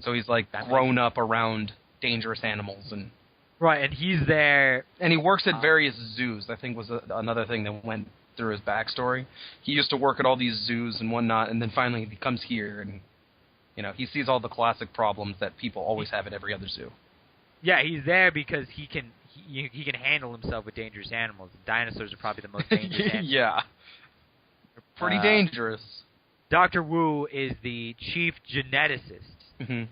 So he's like grown up around dangerous animals and. Right, and he's there. And he works at various zoos. I think was another thing that went through his backstory. He used to work at all these zoos and whatnot, and then finally he comes here and. He sees all the classic problems that people always have at every other zoo. Yeah, he's there because he can handle himself with dangerous animals. Dinosaurs are probably the most dangerous animals. Yeah. Pretty dangerous. Dr. Wu is the chief geneticist. Mm-hmm.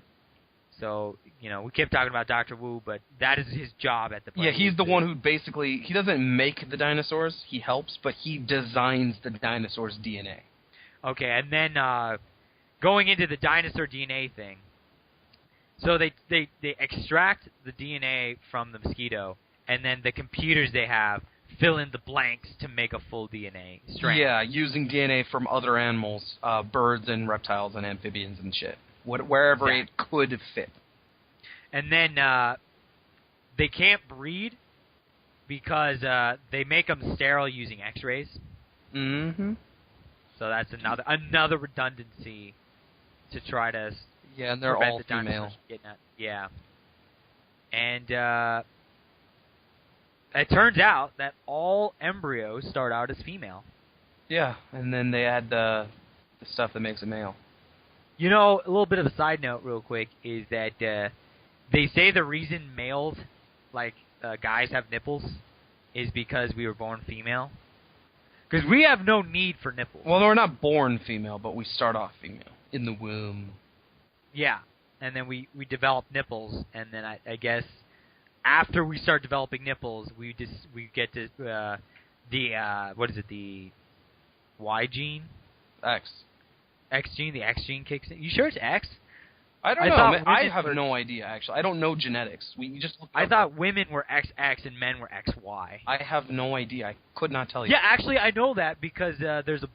So, we kept talking about Dr. Wu, but that is his job at the park. Yeah, he's the one who basically, he doesn't make the dinosaurs, he helps, but he designs the dinosaur's DNA. Okay, and then going into the dinosaur DNA thing, so they extract the DNA from the mosquito, and then the computers they have fill in the blanks to make a full DNA strand. Yeah, using DNA from other animals, birds and reptiles and amphibians and shit, wherever it could fit. And then they can't breed because they make them sterile using X-rays. Mm-hmm. So that's another redundancy to try to and they're prevent all the dinosaurs female. from getting out. Yeah. And it turns out that all embryos start out as female. Yeah, and then they add the stuff that makes it male. A little bit of a side note real quick is that they say the reason males, guys have nipples, is because we were born female. Because we have no need for nipples. Well, we're not born female, but we start off female. In the womb. Yeah, and then we develop nipples, and then I guess after we start developing nipples, we get to what is it, the Y gene? X gene? The X gene kicks in. You sure it's X? I don't know. I have no idea, actually. I don't know genetics. I thought women were XX and men were XY. I have no idea. I could not tell you. Yeah, actually, I know that because there's a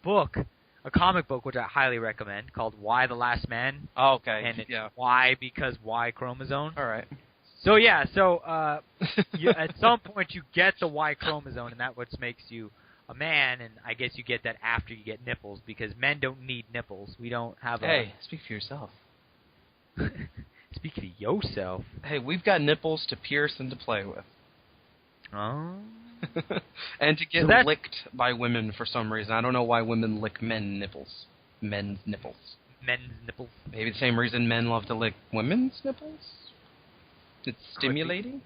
comic book, which I highly recommend, called Y the Last Man. Oh, okay. And it's Y because Y chromosome. All right. So, at some point you get the Y chromosome, and that's what makes you a man, and I guess you get that after you get nipples, because men don't need nipples. We don't have Hey, speak for yourself. Speak for yourself. Hey, we've got nipples to pierce and to play with. Oh. And to get licked by women for some reason. I don't know why women lick men's nipples. Men's nipples. Maybe the same reason men love to lick women's nipples? It's stimulating?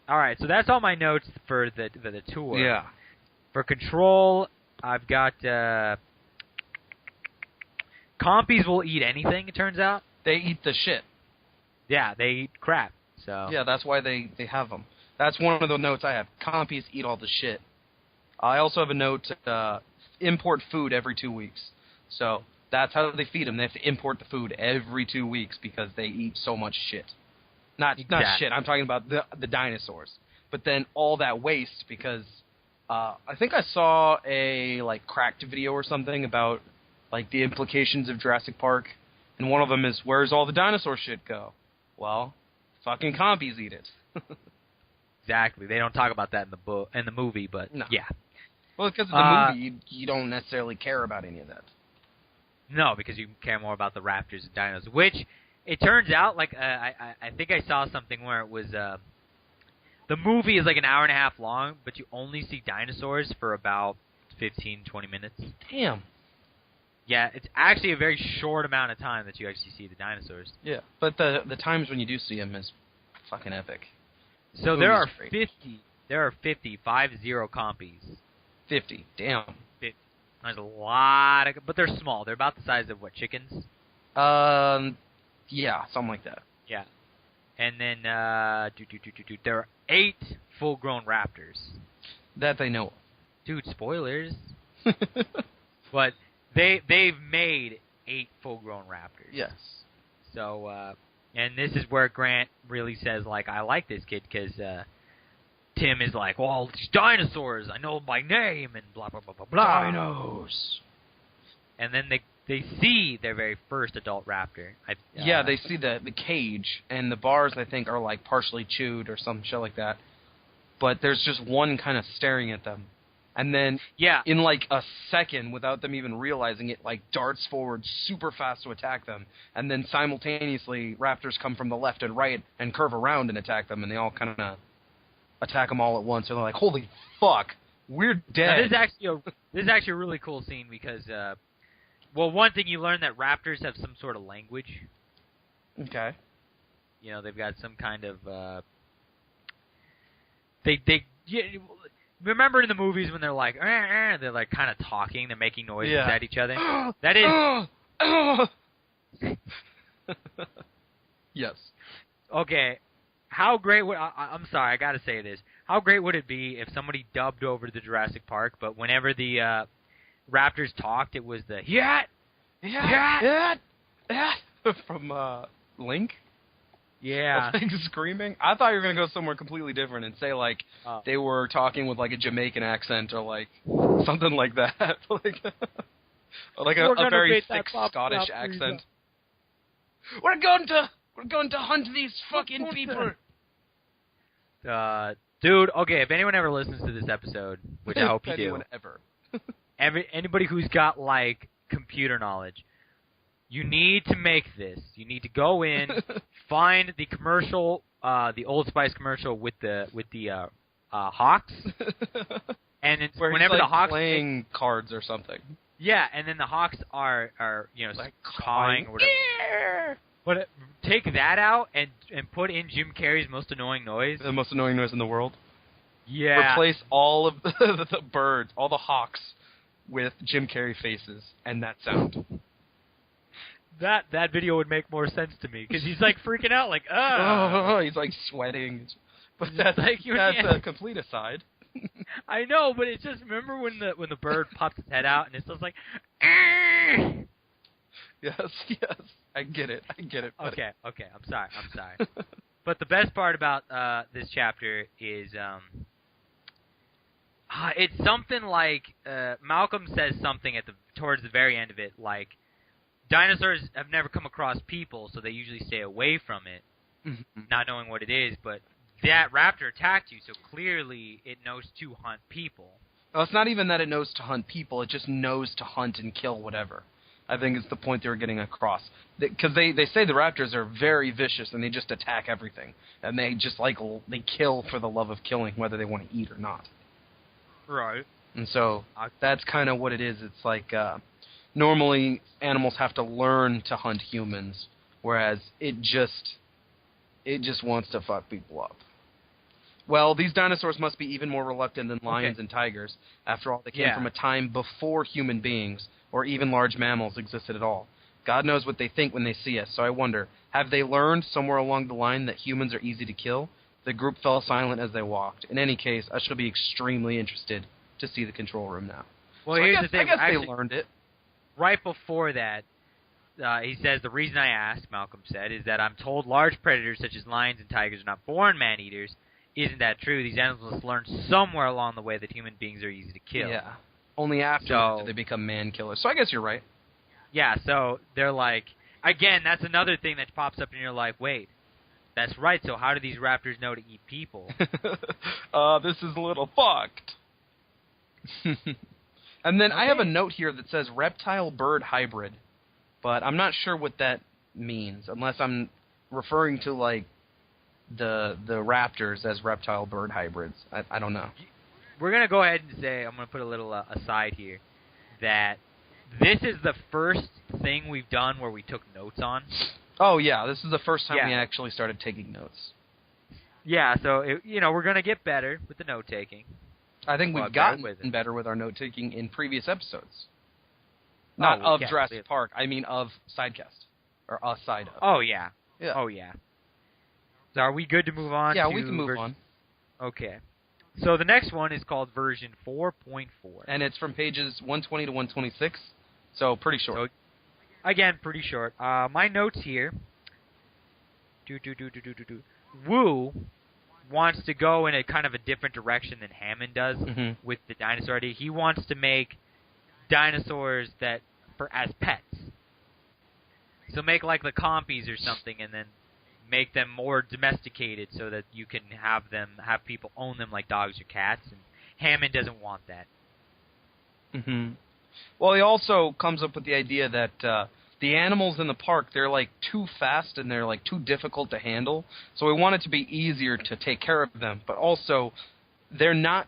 Alright, so that's all my notes for the tour. Yeah. For Control, I've got compies will eat anything, it turns out. They eat the shit. Yeah, they eat crap. So yeah, that's why they have them. That's one of the notes I have. Compies eat all the shit. I also have a note, import food every 2 weeks. So that's how they feed them. They have to import the food every 2 weeks because they eat so much shit. Not shit, I'm talking about the dinosaurs. But then all that waste because I think I saw a cracked video or something about the implications of Jurassic Park. And one of them is, where's all the dinosaur shit go? Well, fucking compies eat it. Exactly. They don't talk about that in the movie, but yeah. Well, because of the movie, you don't necessarily care about any of that. No, because you care more about the raptors and dinos, which it turns out, I think I saw something where it was The movie is like an hour and a half long, but you only see dinosaurs for about 15, 20 minutes. Damn. Yeah, it's actually a very short amount of time that you actually see the dinosaurs. Yeah, but the times when you do see them is fucking epic. So there are 50 compies. 50. Damn. 50. There's a lot of, but they're small. They're about the size of what, chickens? Yeah, something like that. Yeah. And then there are 8 full-grown raptors. That they know of. Dude, spoilers. But they've made 8 full-grown raptors. Yes. So and this is where Grant really says, like, I like this kid because Tim is like, well, these dinosaurs, I know them by name, and blah, blah, blah, blah, blah. Dinos. And then they see their very first adult raptor. Yeah, they see the cage, and the bars, I think, are, like, partially chewed or some shit like that. But there's just one kind of staring at them. And then, in, like, a second, without them even realizing it, like, darts forward super fast to attack them. And then simultaneously, raptors come from the left and right and curve around and attack them, and they all kind of attack them all at once. And they're like, holy fuck, we're dead. Now, this is actually a really cool scene because, well, one thing you learn that raptors have some sort of language. Okay. You know, they've got some kind of, remember in the movies when they're like kind of talking, they're making noises at each other? That is... Yes. Okay, how great would... I'm sorry, I gotta say this. How great would it be if somebody dubbed over the Jurassic Park, but whenever the raptors talked, it was the... From Link? Yeah. Like screaming? I thought you were going to go somewhere completely different and say, like, they were talking with, like, a Jamaican accent or, like, something like that. Like a very thick Scottish accent. We're going to hunt these fucking people. Dude, okay, if anyone ever listens to this episode, which I hope you do. Anyone ever. Anybody who's got, like, computer knowledge, you need to make this. You need to go in, find the commercial, the Old Spice commercial with the hawks, and it's where whenever he's, like, the hawks playing cards or something. Yeah, and then the hawks are like cawing or whatever. But take that out and put in Jim Carrey's most annoying noise. The most annoying noise in the world. Yeah. Replace all of the birds, all the hawks, with Jim Carrey faces and that sound. That video would make more sense to me because he's like freaking out, like he's like sweating. But that's like that's a complete aside. I know, but it's just remember when the bird pops its head out and it's just like. Yes, I get it. Buddy. Okay, I'm sorry. But the best part about this chapter is it's something like Malcolm says something towards the very end of it, like dinosaurs have never come across people, so they usually stay away from it, not knowing what it is. But that raptor attacked you, so clearly it knows to hunt people. Well, it's not even that it knows to hunt people; it just knows to hunt and kill whatever. I think it's the point they were getting across. Because they say the raptors are very vicious and they just attack everything. And they just, like, they kill for the love of killing, whether they want to eat or not. Right. And so that's kind of what it is. It's like, normally animals have to learn to hunt humans, whereas it just wants to fuck people up. Well, these dinosaurs must be even more reluctant than lions and tigers. After all, they came from a time before human beings or even large mammals existed at all. God knows what they think when they see us, so I wonder, have they learned somewhere along the line that humans are easy to kill? The group fell silent as they walked. In any case, I shall be extremely interested to see the control room now. Well, so here's the thing. I guess actually, they learned it. Right before that, he says, the reason I asked, Malcolm said, is that I'm told large predators such as lions and tigers are not born man-eaters. Isn't that true? These animals learned somewhere along the way that human beings are easy to kill. Yeah. Only after they become man-killers. So I guess you're right. Yeah, so they're like, again, that's another thing that pops up in your life. Wait, that's right, so how do these raptors know to eat people? This is a little fucked. And then I have a note here that says reptile-bird hybrid, but I'm not sure what that means, unless I'm referring to, like, the raptors as reptile bird hybrids. I don't know. We're gonna go ahead and say, I'm gonna put a little aside here, that this is the first thing we've done where we took notes on. Oh yeah, this is the first time Yeah. we actually started taking notes. Yeah, so we're gonna get better with the note taking. I think Well, we've bear gotten with it. better with our note taking in previous episodes. Not of yeah, Jurassic Park. I mean of Sidecast or a side of. Oh yeah. Yeah. Oh yeah. So are we good to move on? Yeah, to we can move on. Okay. So the next one is called version 4.4. And it's from pages 120 to 126, so pretty short. So, again, pretty short. My notes here. Wu wants to go in a kind of a different direction than Hammond does with the dinosaur idea. He wants to make dinosaurs as pets. So make like the compies or something, and then make them more domesticated so that you can have people own them like dogs or cats. And Hammond doesn't want that. Mm-hmm. Well, he also comes up with the idea that the animals in the park, they're like too fast and they're like too difficult to handle. So we want it to be easier to take care of them, but also they're not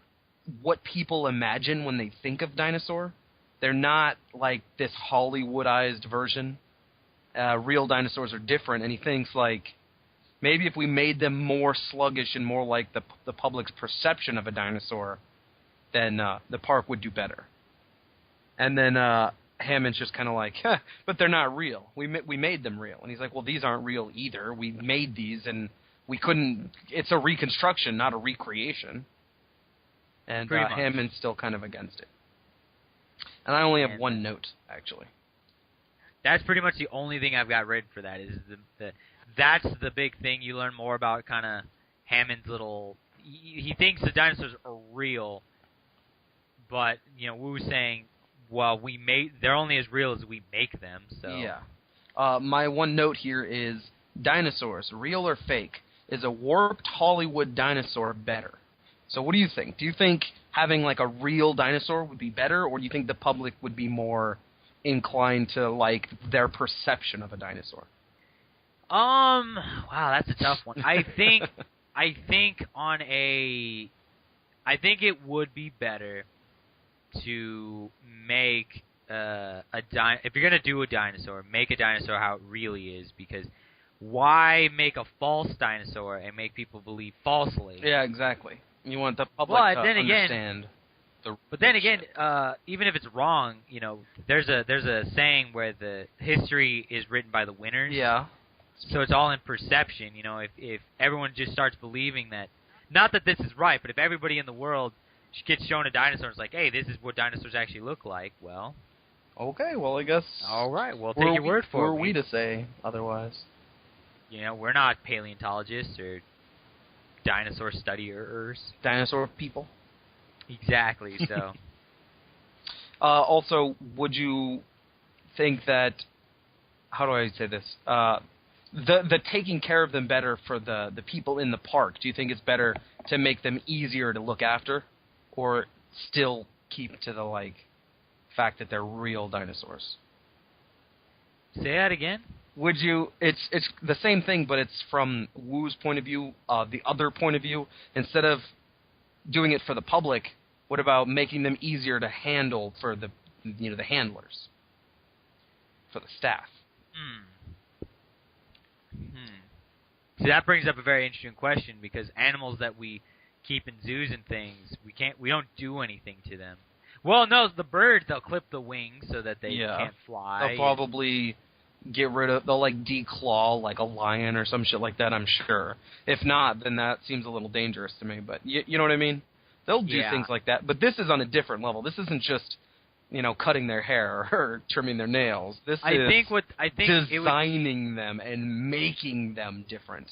what people imagine when they think of dinosaur. They're not like this Hollywoodized version. Real dinosaurs are different, and he thinks like maybe if we made them more sluggish and more like the public's perception of a dinosaur, then the park would do better. And then Hammond's just kind of like, but they're not real. We made them real. And he's like, well, these aren't real either. We made these, and we couldn't. It's a reconstruction, not a recreation. And Hammond's still kind of against it. And I only have one note, actually. That's pretty much the only thing I've got written for that. Is that's the big thing. You learn more about kind of Hammond's little. He thinks the dinosaurs are real, but Wu's saying, well, they're only as real as we make them. So yeah. My one note here is dinosaurs, real or fake? Is a warped Hollywood dinosaur better? So what do you think? Do you think having like a real dinosaur would be better, or do you think the public would be more inclined to like their perception of a dinosaur? Wow, that's a tough one. I think it would be better to make if you're gonna do a dinosaur, make a dinosaur how it really is, because why make a false dinosaur and make people believe falsely? Yeah, exactly. You want the public to understand. But then again, even if it's wrong, there's a saying where the history is written by the winners. Yeah. So it's all in perception. If everyone just starts believing that, not that this is right, but if everybody in the world gets shown a dinosaur and it's like, hey, this is what dinosaurs actually look like, well... Okay, well, I guess... All right, we'll take your word for it. Who are we to say otherwise? We're not paleontologists or dinosaur studiers. Dinosaur people. Exactly, so... Also, would you think that... How do I say this? The taking care of them better for the people in the park, do you think it's better to make them easier to look after? Or still keep to the, fact that they're real dinosaurs? Say that again? Would you... It's the same thing, but it's from Wu's point of view, the other point of view. Instead of doing it for the public, what about making them easier to handle for the handlers? For the staff? See, that brings up a very interesting question, because animals that we keep in zoos and things, we don't do anything to them. Well, no, the birds, they'll clip the wings so that they can't fly. They'll probably they'll declaw like a lion or some shit like that, I'm sure. If not, then that seems a little dangerous to me, but you know what I mean? They'll do things like that, but this is on a different level. This isn't just, cutting their hair or trimming their nails. This is designing them and making them different.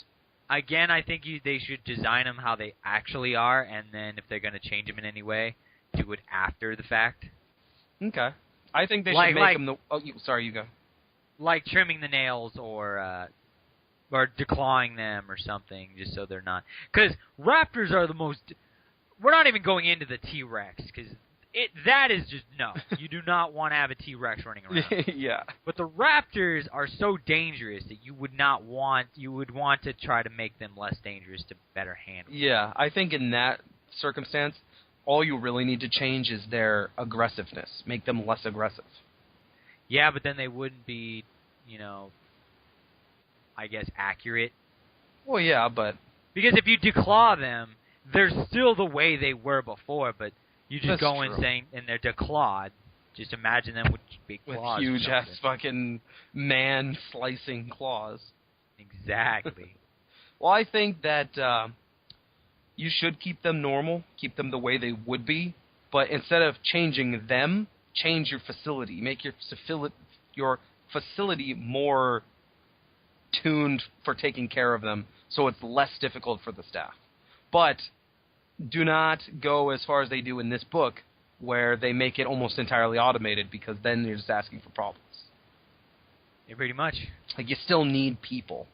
Again, I think they should design them how they actually are, and then if they're going to change them in any way, do it after the fact. Okay. I think they should make them sorry, you go. Like trimming the nails or declawing them or something, just so they're not... Because raptors are the most... We're not even going into the T-Rex, because that is just no. You do not want to have a T-Rex running around. Yeah. But the raptors are so dangerous that you would want to try to make them less dangerous to better handle. Yeah, I think in that circumstance, all you really need to change is their aggressiveness. Make them less aggressive. Yeah, but then they wouldn't be, I guess, accurate. Well, yeah, but... Because if you declaw them, they're still the way they were before, but you just That's go true. insane and they're declawed. Just imagine them with big claws. With huge-ass fucking man-slicing claws. Exactly. Well, I think that you should keep them normal, keep them the way they would be, but instead of changing them, change your facility. Make your facility more tuned for taking care of them so it's less difficult for the staff. But do not go as far as they do in this book, where they make it almost entirely automated, because then you're just asking for problems. Yeah, pretty much. Like, you still need people.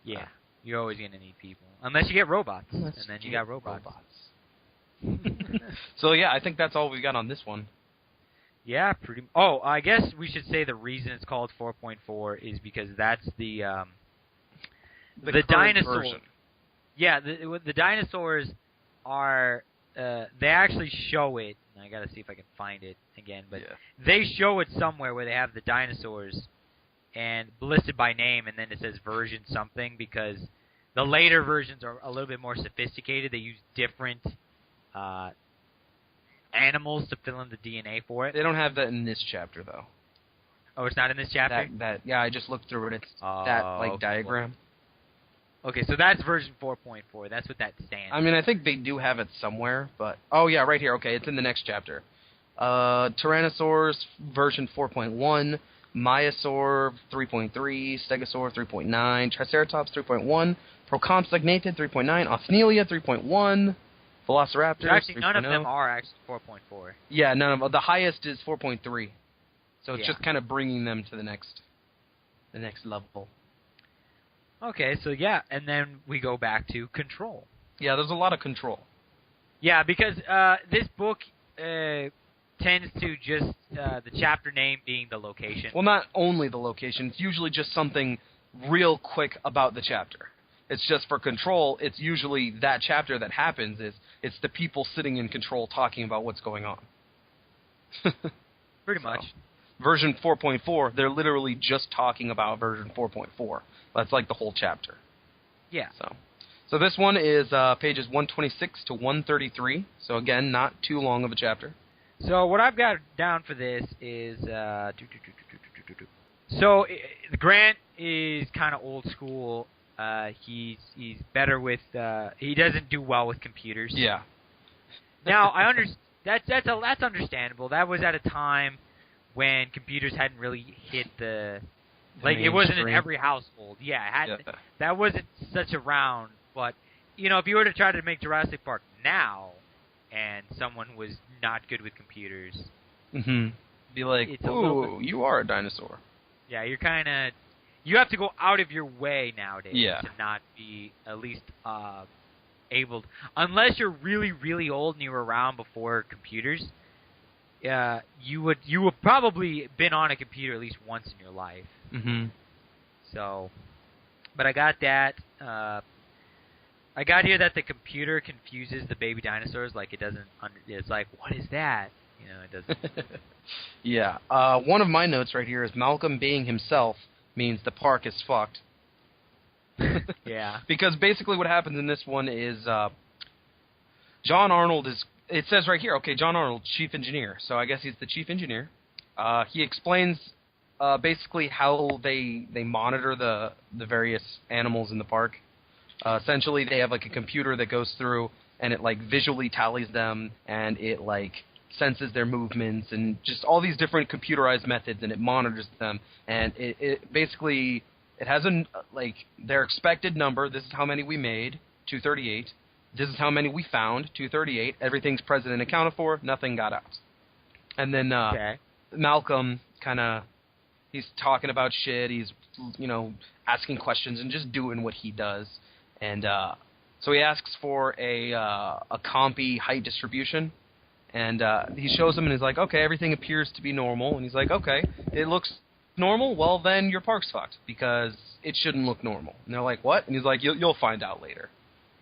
Yeah, you're always going to need people. Unless you get robots, and then you got robots. So, yeah, I think that's all we got on this one. Yeah, pretty. Oh, I guess we should say the reason it's called 4.4 is because that's the dinosaur version. Yeah, the dinosaurs are. They actually show it. And I gotta see if I can find it again, but they show it somewhere where they have the dinosaurs and listed by name, and then it says version something, because the later versions are a little bit more sophisticated. They use different animals to fill in the DNA for it. They don't have that in this chapter, though. Oh, it's not in this chapter? Yeah, I just looked through it. It's diagram. Okay, so that's version 4.4. That's what that stands. I mean, I think they do have it somewhere, but... Oh, yeah, right here. Okay, it's in the next chapter. Tyrannosaurus version 4.1, Maiasaur 3.3, Stegosaur 3.9, Triceratops 3.1, Procompsognathid 3.9, Othnielia 3.1, Velociraptors so actually, 3.0. none of them are actually 4.4. Yeah, none of them. The highest is 4.3. So it's Yeah. just kind of bringing them to the next level. Okay, so yeah, and then we go back to control. Yeah, there's a lot of control. Yeah, because this book tends to just the chapter name being the location. Well, not only the location. It's usually just something real quick about the chapter. It's just for control. It's usually that chapter that happens. It's the people sitting in control talking about what's going on. Pretty much. Version 4.4, they're literally just talking about version 4.4. That's like the whole chapter. Yeah. So this one is pages 126 to 133. So again, not too long of a chapter. So what I've got down for this is so Grant is kind of old school. He's better with he doesn't do well with computers. Yeah. Now I understand that's understandable. That was at a time when computers hadn't really hit the it wasn't in every household. Yeah, it hadn't. Yeah. That wasn't such around. But if you were to try to make Jurassic Park now, and someone was not good with computers, be like, "Ooh, you are a dinosaur." Yeah, you have to go out of your way nowadays to not be at least able, unless you're really, really old and you were around before computers. You would probably been on a computer at least once in your life. So, but I got that. I got here that the computer confuses the baby dinosaurs. Like it doesn't. It's like, what is that? It doesn't. Yeah. One of my notes right here is Malcolm being himself means the park is fucked. Yeah. Because basically what happens in this one is John Arnold is. It says right here, okay, John Arnold, chief engineer. So I guess he's the chief engineer. He explains basically how they monitor the various animals in the park. Essentially, they have like a computer that goes through and it like visually tallies them, and it like senses their movements and just all these different computerized methods, and it monitors them. And it basically it has their expected number. This is how many we made, 238. This is how many we found, 238. Everything's present and accounted for. Nothing got out. And then Malcolm he's talking about shit. He's, asking questions and just doing what he does. And so he asks for a compy height distribution. And he shows him, and he's like, okay, everything appears to be normal. And he's like, okay, it looks normal? Well, then your park's fucked, because it shouldn't look normal. And they're like, what? And he's like, you'll find out later.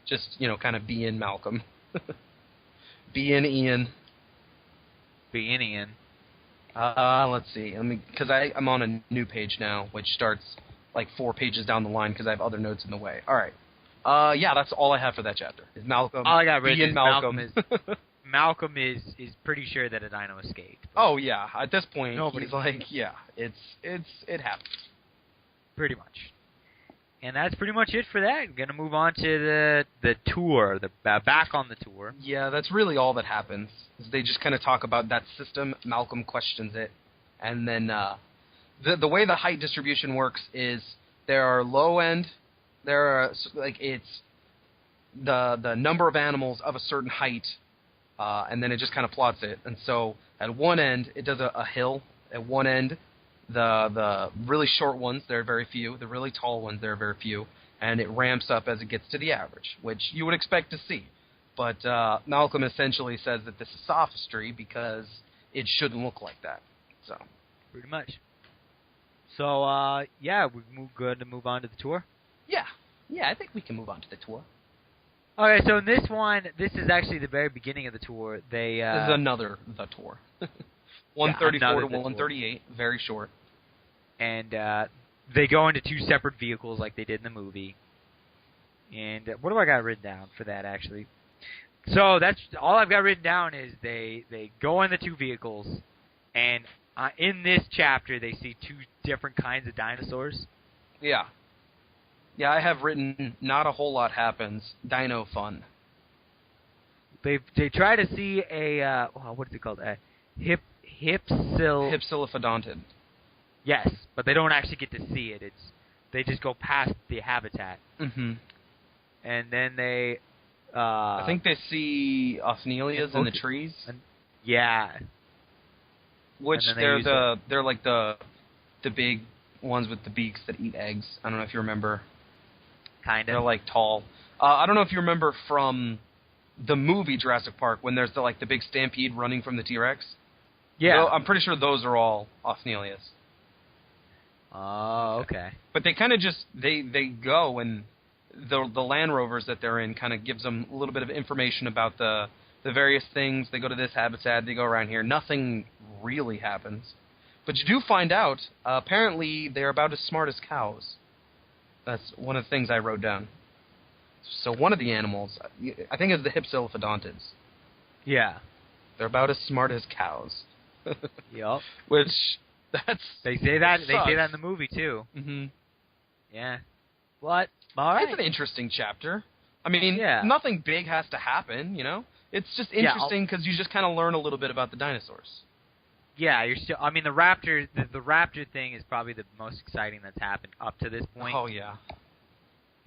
Just, kind of be in Malcolm. Be in Ian. Be in Ian. Let's see. Because I'm on a new page now, which starts like 4 pages down the line because I have other notes in the way. All right. Yeah, that's all I have for that chapter. Is Malcolm. All I got written is Malcolm. Malcolm is pretty sure that a dino escaped. Oh yeah. At this point, Nobody's he's like, yeah, it happens. Pretty much. And that's pretty much it for that. Gonna move on to the tour, back on the tour. Yeah, that's really all that happens. Is they just kind of talk about that system. Malcolm questions it, and then the way the height distribution works is there are low end. There are it's the number of animals of a certain height, and then it just kind of plots it. And so at one end, it does a hill. At one end, the really short ones, there are very few. The really tall ones, there are very few. And it ramps up as it gets to the average, which you would expect to see. But Malcolm essentially says that this is sophistry because it shouldn't look like that. So pretty much. So, yeah, we're good to move on to the tour? Yeah, I think we can move on to the tour. Okay, so in this one, this is actually the very beginning of the tour. This is the tour. 134 to 138, very short. And they go into 2 separate vehicles like they did in the movie. And what do I got written down for that, actually? So that's all I've got written down is they go in the 2 vehicles, and in this chapter they see 2 different kinds of dinosaurs. Yeah. Yeah, I have written, not a whole lot happens. Dino fun. They try to see a, what is it called? A Hypsilophodontid. Yes, but they don't actually get to see it. They just go past the habitat. Mm-hmm. And then they... I think they see Osnelias in the trees. Yeah. Which they're like the big ones with the beaks that eat eggs. I don't know if you remember. Kind of. They're like tall. I don't know if you remember from the movie Jurassic Park when there's the big stampede running from the T-Rex. Yeah. I'm pretty sure those are all Osnelias. Oh, okay. But they kind of just they go, and the Land Rovers that they're in kind of gives them a little bit of information about the various things. They go to this habitat, they go around here. Nothing really happens. But you do find out, apparently they're about as smart as cows. That's one of the things I wrote down. So one of the animals, I think it's the Hypsilophodontids. Yeah. They're about as smart as cows. Yup. Which, They say that sucks. They say that in the movie, too. Mm-hmm. Yeah. What? All right. It's an interesting chapter. I mean, yeah. Nothing big has to happen, It's just interesting because you just kind of learn a little bit about the dinosaurs. Yeah, you're still. I mean, the raptor thing is probably the most exciting that's happened up to this point. Oh yeah.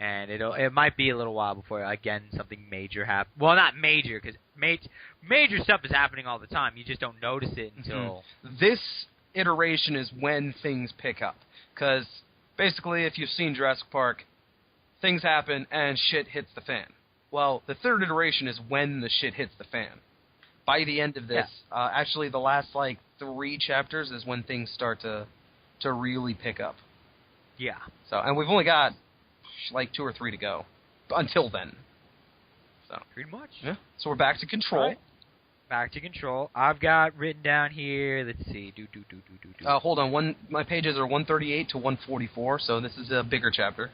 And it might be a little while before again something major happens. Well, not major because major stuff is happening all the time. You just don't notice it until This iteration is when things pick up. Because basically, if you've seen Jurassic Park, things happen and shit hits the fan. Well, the third iteration is when the shit hits the fan. By the end of this, actually the last 3 chapters is when things start to really pick up. Yeah. So, and we've only got 2 or 3 to go until then. So pretty much. Yeah. So we're back to Control. Right. Back to Control. I've got written down here. Let's see. Hold on. My pages are 138 to 144. So this is a bigger chapter.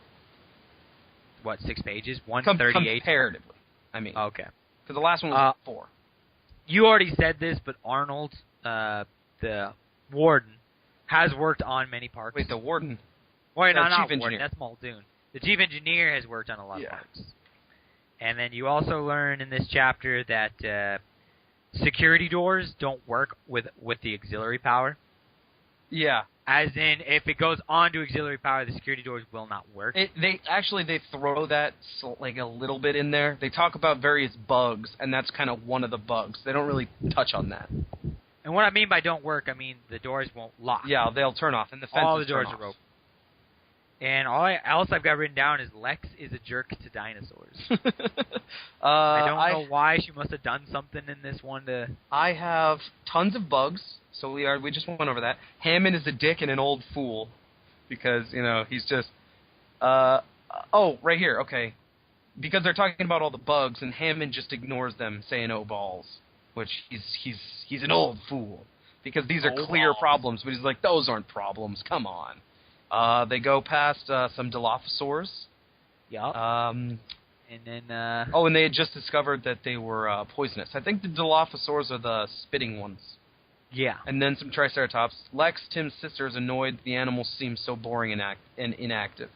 What? 6 pages? 138. Comparatively, I mean. Okay. Because the last one was 4. You already said this, but Arnold, the warden, has worked on many parks. Wait, the warden? Wait, no, not chief warden. engineer. That's Muldoon. The chief engineer has worked on a lot of parks. And then you also learn in this chapter that security doors don't work with the auxiliary power. Yeah. As in, if it goes on to auxiliary power, the security doors will not work. They throw that a little bit in there. They talk about various bugs, and that's kind of one of the bugs. They don't really touch on that. And what I mean by don't work, I mean the doors won't lock. Yeah, they'll turn off, and the fences all the doors turn off. are open. And else I've got written down is Lex is a jerk to dinosaurs. I don't know why she must have done something in this one to... I have tons of bugs, so we just went over that. Hammond is a dick and an old fool, because, he's just... right here, okay. Because they're talking about all the bugs, and Hammond just ignores them, saying, "Oh, balls," which he's an old fool. Because these are clear problems, but he's like, those aren't problems, come on. They go past some Dilophosaurs. Yep. And then... and they had just discovered that they were poisonous. I think the Dilophosaurs are the spitting ones. Yeah. And then some Triceratops. Lex, Tim's sister, is annoyed the animals seem so boring and inactive.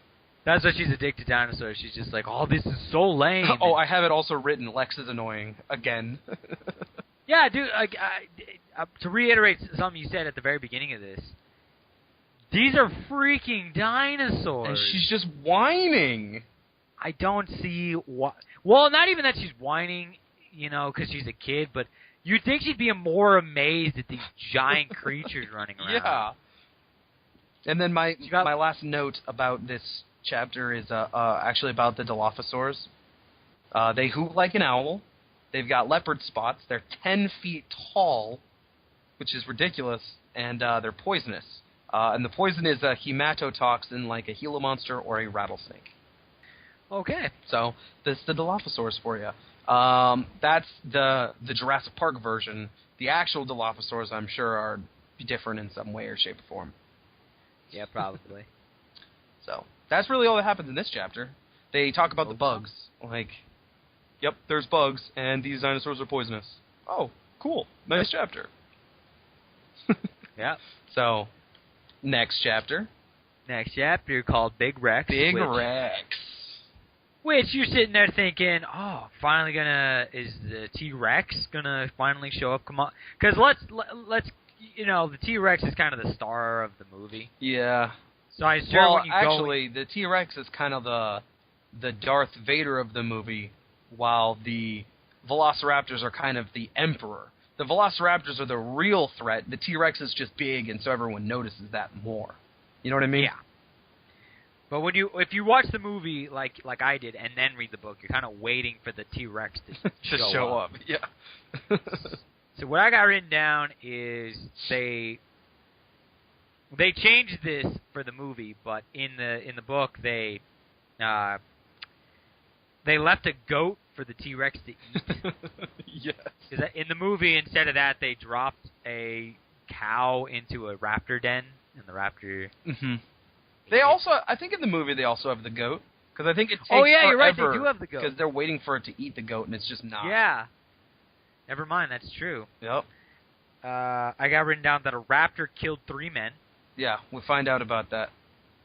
That's why she's addicted to dinosaurs. She's just like, oh, this is so lame. I have it also written, Lex is annoying, again. Yeah, dude, to reiterate something you said at the very beginning of this, these are freaking dinosaurs. And she's just whining. I don't see why. Well, not even that she's whining, because she's a kid, but you'd think she'd be more amazed at these giant creatures running around. Yeah. And then my last note about this chapter is actually about the Dilophosaurs. They hoot like an owl. They've got leopard spots. They're 10 feet tall, which is ridiculous, and they're poisonous. And the poison is a hematotoxin like a Gila monster or a rattlesnake. Okay. So, that's the Dilophosaurs for you. That's the Jurassic Park version. The actual Dilophosaurs, I'm sure, are different in some way or shape or form. Yeah, probably. So, that's really all that happens in this chapter. They talk about the bugs. Like, yep, there's bugs, and these dinosaurs are poisonous. Oh, cool. Nice chapter. Yeah. So, next chapter. Next chapter called Big Rex. Big Rex. Which you're sitting there thinking, oh, finally is the T-Rex gonna finally show up? Come on, because let's the T-Rex is kind of the star of the movie. Yeah. So I sure when you actually, the T-Rex is kind of the Darth Vader of the movie, while the Velociraptors are kind of the Emperor. The Velociraptors are the real threat. The T-Rex is just big, and so everyone notices that more. You know what I mean? Yeah. But if you watch the movie like I did and then read the book, you're kind of waiting for the T-Rex to show up. Yeah. So what I got written down is they changed this for the movie, but in the book they left a goat for the T-Rex to eat. Yes. In the movie, instead of that, they dropped a cow into a raptor den, and the raptor... Mm-hmm. They also, I think in the movie they also have the goat, because I think it takes you're right, they do have the goat. Because they're waiting for it to eat the goat, and it's just not. Yeah. Never mind, that's true. Yep. I got written down that a raptor killed 3 men. Yeah, we find out about that.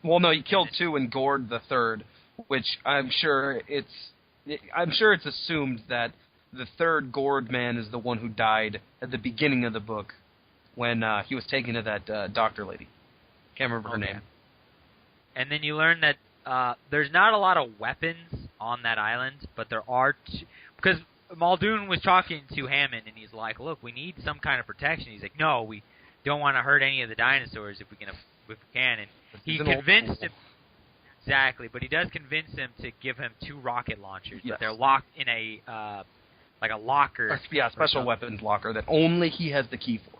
Well, no, he killed 2 and gored the 3rd, which I'm sure it's assumed that the 3rd gored man is the one who died at the beginning of the book when he was taken to that doctor lady. Can't remember her name. And then you learn that there's not a lot of weapons on that island, but there are because Muldoon was talking to Hammond, and he's like, "Look, we need some kind of protection." He's like, "No, we don't want to hurt any of the dinosaurs if we can." And he convinced him exactly, but he does convince him to give him 2 rocket launchers. Yes. But they're locked in a like a locker. Special weapons locker that only he has the key for.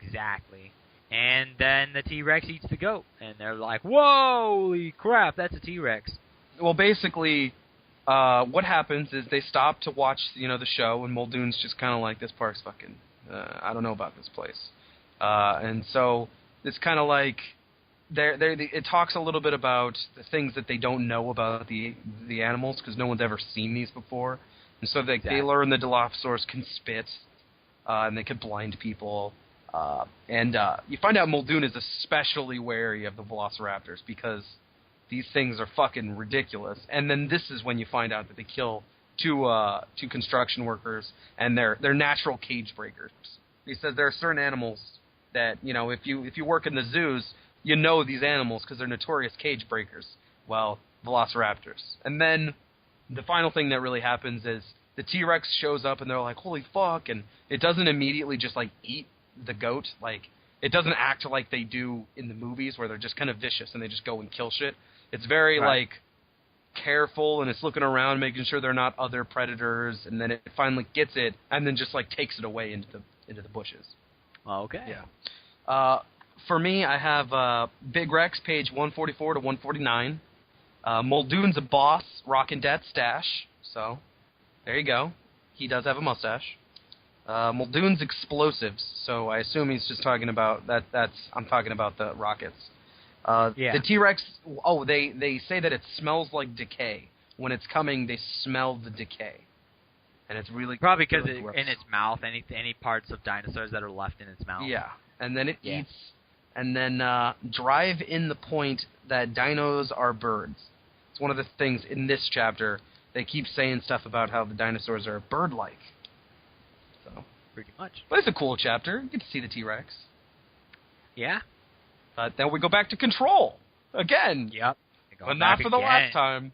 Exactly. And then the T-Rex eats the goat, and they're like, "Whoa, crap, that's a T-Rex." Well, basically, what happens is they stop to watch, the show, and Muldoon's just kind of like, this park's fucking, I don't know about this place. And so it's kind of like, it talks a little bit about the things that they don't know about the animals, because no one's ever seen these before. And so they learn the Dilophosaurs can spit, and they can blind people. And you find out Muldoon is especially wary of the Velociraptors because these things are fucking ridiculous. And then this is when you find out that they kill two construction workers, and they're natural cage breakers. He says there are certain animals that, if you work in the zoos, you know these animals because they're notorious cage breakers. Well, Velociraptors. And then the final thing that really happens is the T-Rex shows up, and they're like, holy fuck, and it doesn't immediately just, eat the goat. It doesn't act like they do in the movies where they're just kind of vicious and they just go and kill shit. It's very Right. like careful, and it's looking around, making sure there are not other predators, and then it finally gets it, and then just like takes it away into the bushes. Okay. Yeah. For me, I have Big Rex, page 144 to 149. Muldoon's a boss, rockin' that stash. So, there you go. He does have a mustache. Muldoon's explosives. So I assume he's just talking about that. I'm talking about the rockets. The T-Rex. Oh, they say that it smells like decay. When it's coming, they smell the decay, and it's really probably because really gross. in its mouth, any parts of dinosaurs that are left in its mouth. Yeah, and then it eats, and then drive in the point that dinos are birds. It's one of the things in this chapter. They keep saying stuff about how the dinosaurs are bird-like. So pretty much. But it's a cool chapter. You get to see the T-Rex. Yeah. But then we go back to Control again. Yep. But not for the last time.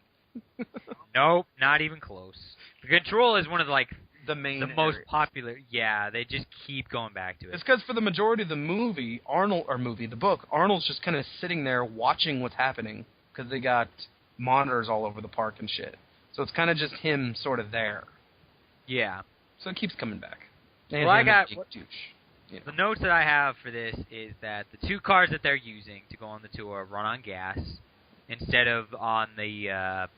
Nope, not even close. The Control is one of the most popular. Yeah, they just keep going back to it. It's because for the majority of the the book, Arnold's just kind of sitting there watching what's happening because they got monitors all over the park and shit. So it's kind of just him sort of there. Yeah. So it keeps coming back. And well, I got the notes that I have for this is that the 2 cars that they're using to go on the tour run on gas instead of on the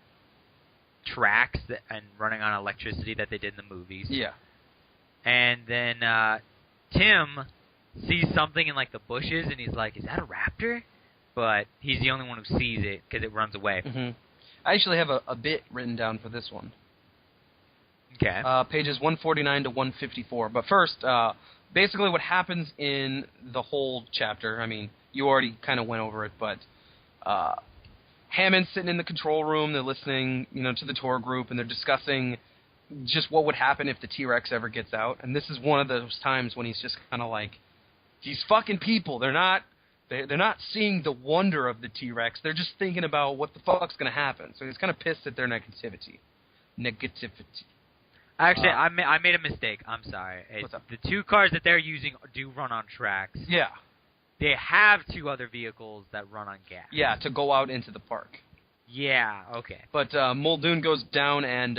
tracks and running on electricity that they did in the movies. Yeah. And then Tim sees something in the bushes and he's like, "Is that a raptor?" But he's the only one who sees it because it runs away. Mm-hmm. I actually have a bit written down for this one. Okay. Pages 149 to 154. But first, basically what happens in the whole chapter, I mean, you already kind of went over it, but Hammond's sitting in the control room, they're listening, to the tour group, and they're discussing just what would happen if the T-Rex ever gets out. And this is one of those times when he's just kind of like, these fucking people, they're not seeing the wonder of the T-Rex. They're just thinking about what the fuck's going to happen. So he's kind of pissed at their negativity. Actually, I made a mistake. I'm sorry. What's up? The 2 cars that they're using do run on tracks. Yeah. They have 2 other vehicles that run on gas. Yeah, to go out into the park. Yeah, okay. But Muldoon goes down and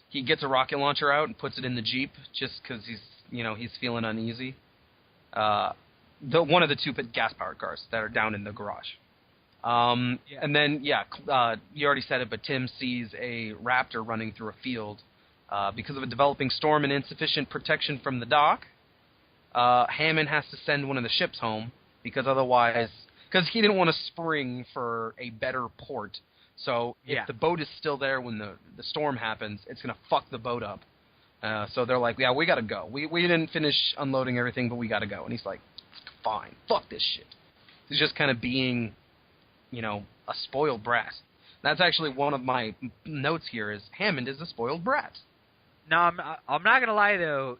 he gets a rocket launcher out and puts it in the Jeep just because he's feeling uneasy. One of the 2 gas-powered cars that are down in the garage. And then, you already said it, but Tim sees a raptor running through a field. Because of a developing storm and insufficient protection from the dock, Hammond has to send one of the ships home because he didn't want to spring for a better port. So if the boat is still there when the storm happens, it's going to fuck the boat up. So they're like, yeah, we got to go. We didn't finish unloading everything, but we got to go. And he's like, fine, fuck this shit. He's just kind of being, a spoiled brat. That's actually one of my notes here is Hammond is a spoiled brat. No, I'm not gonna lie though.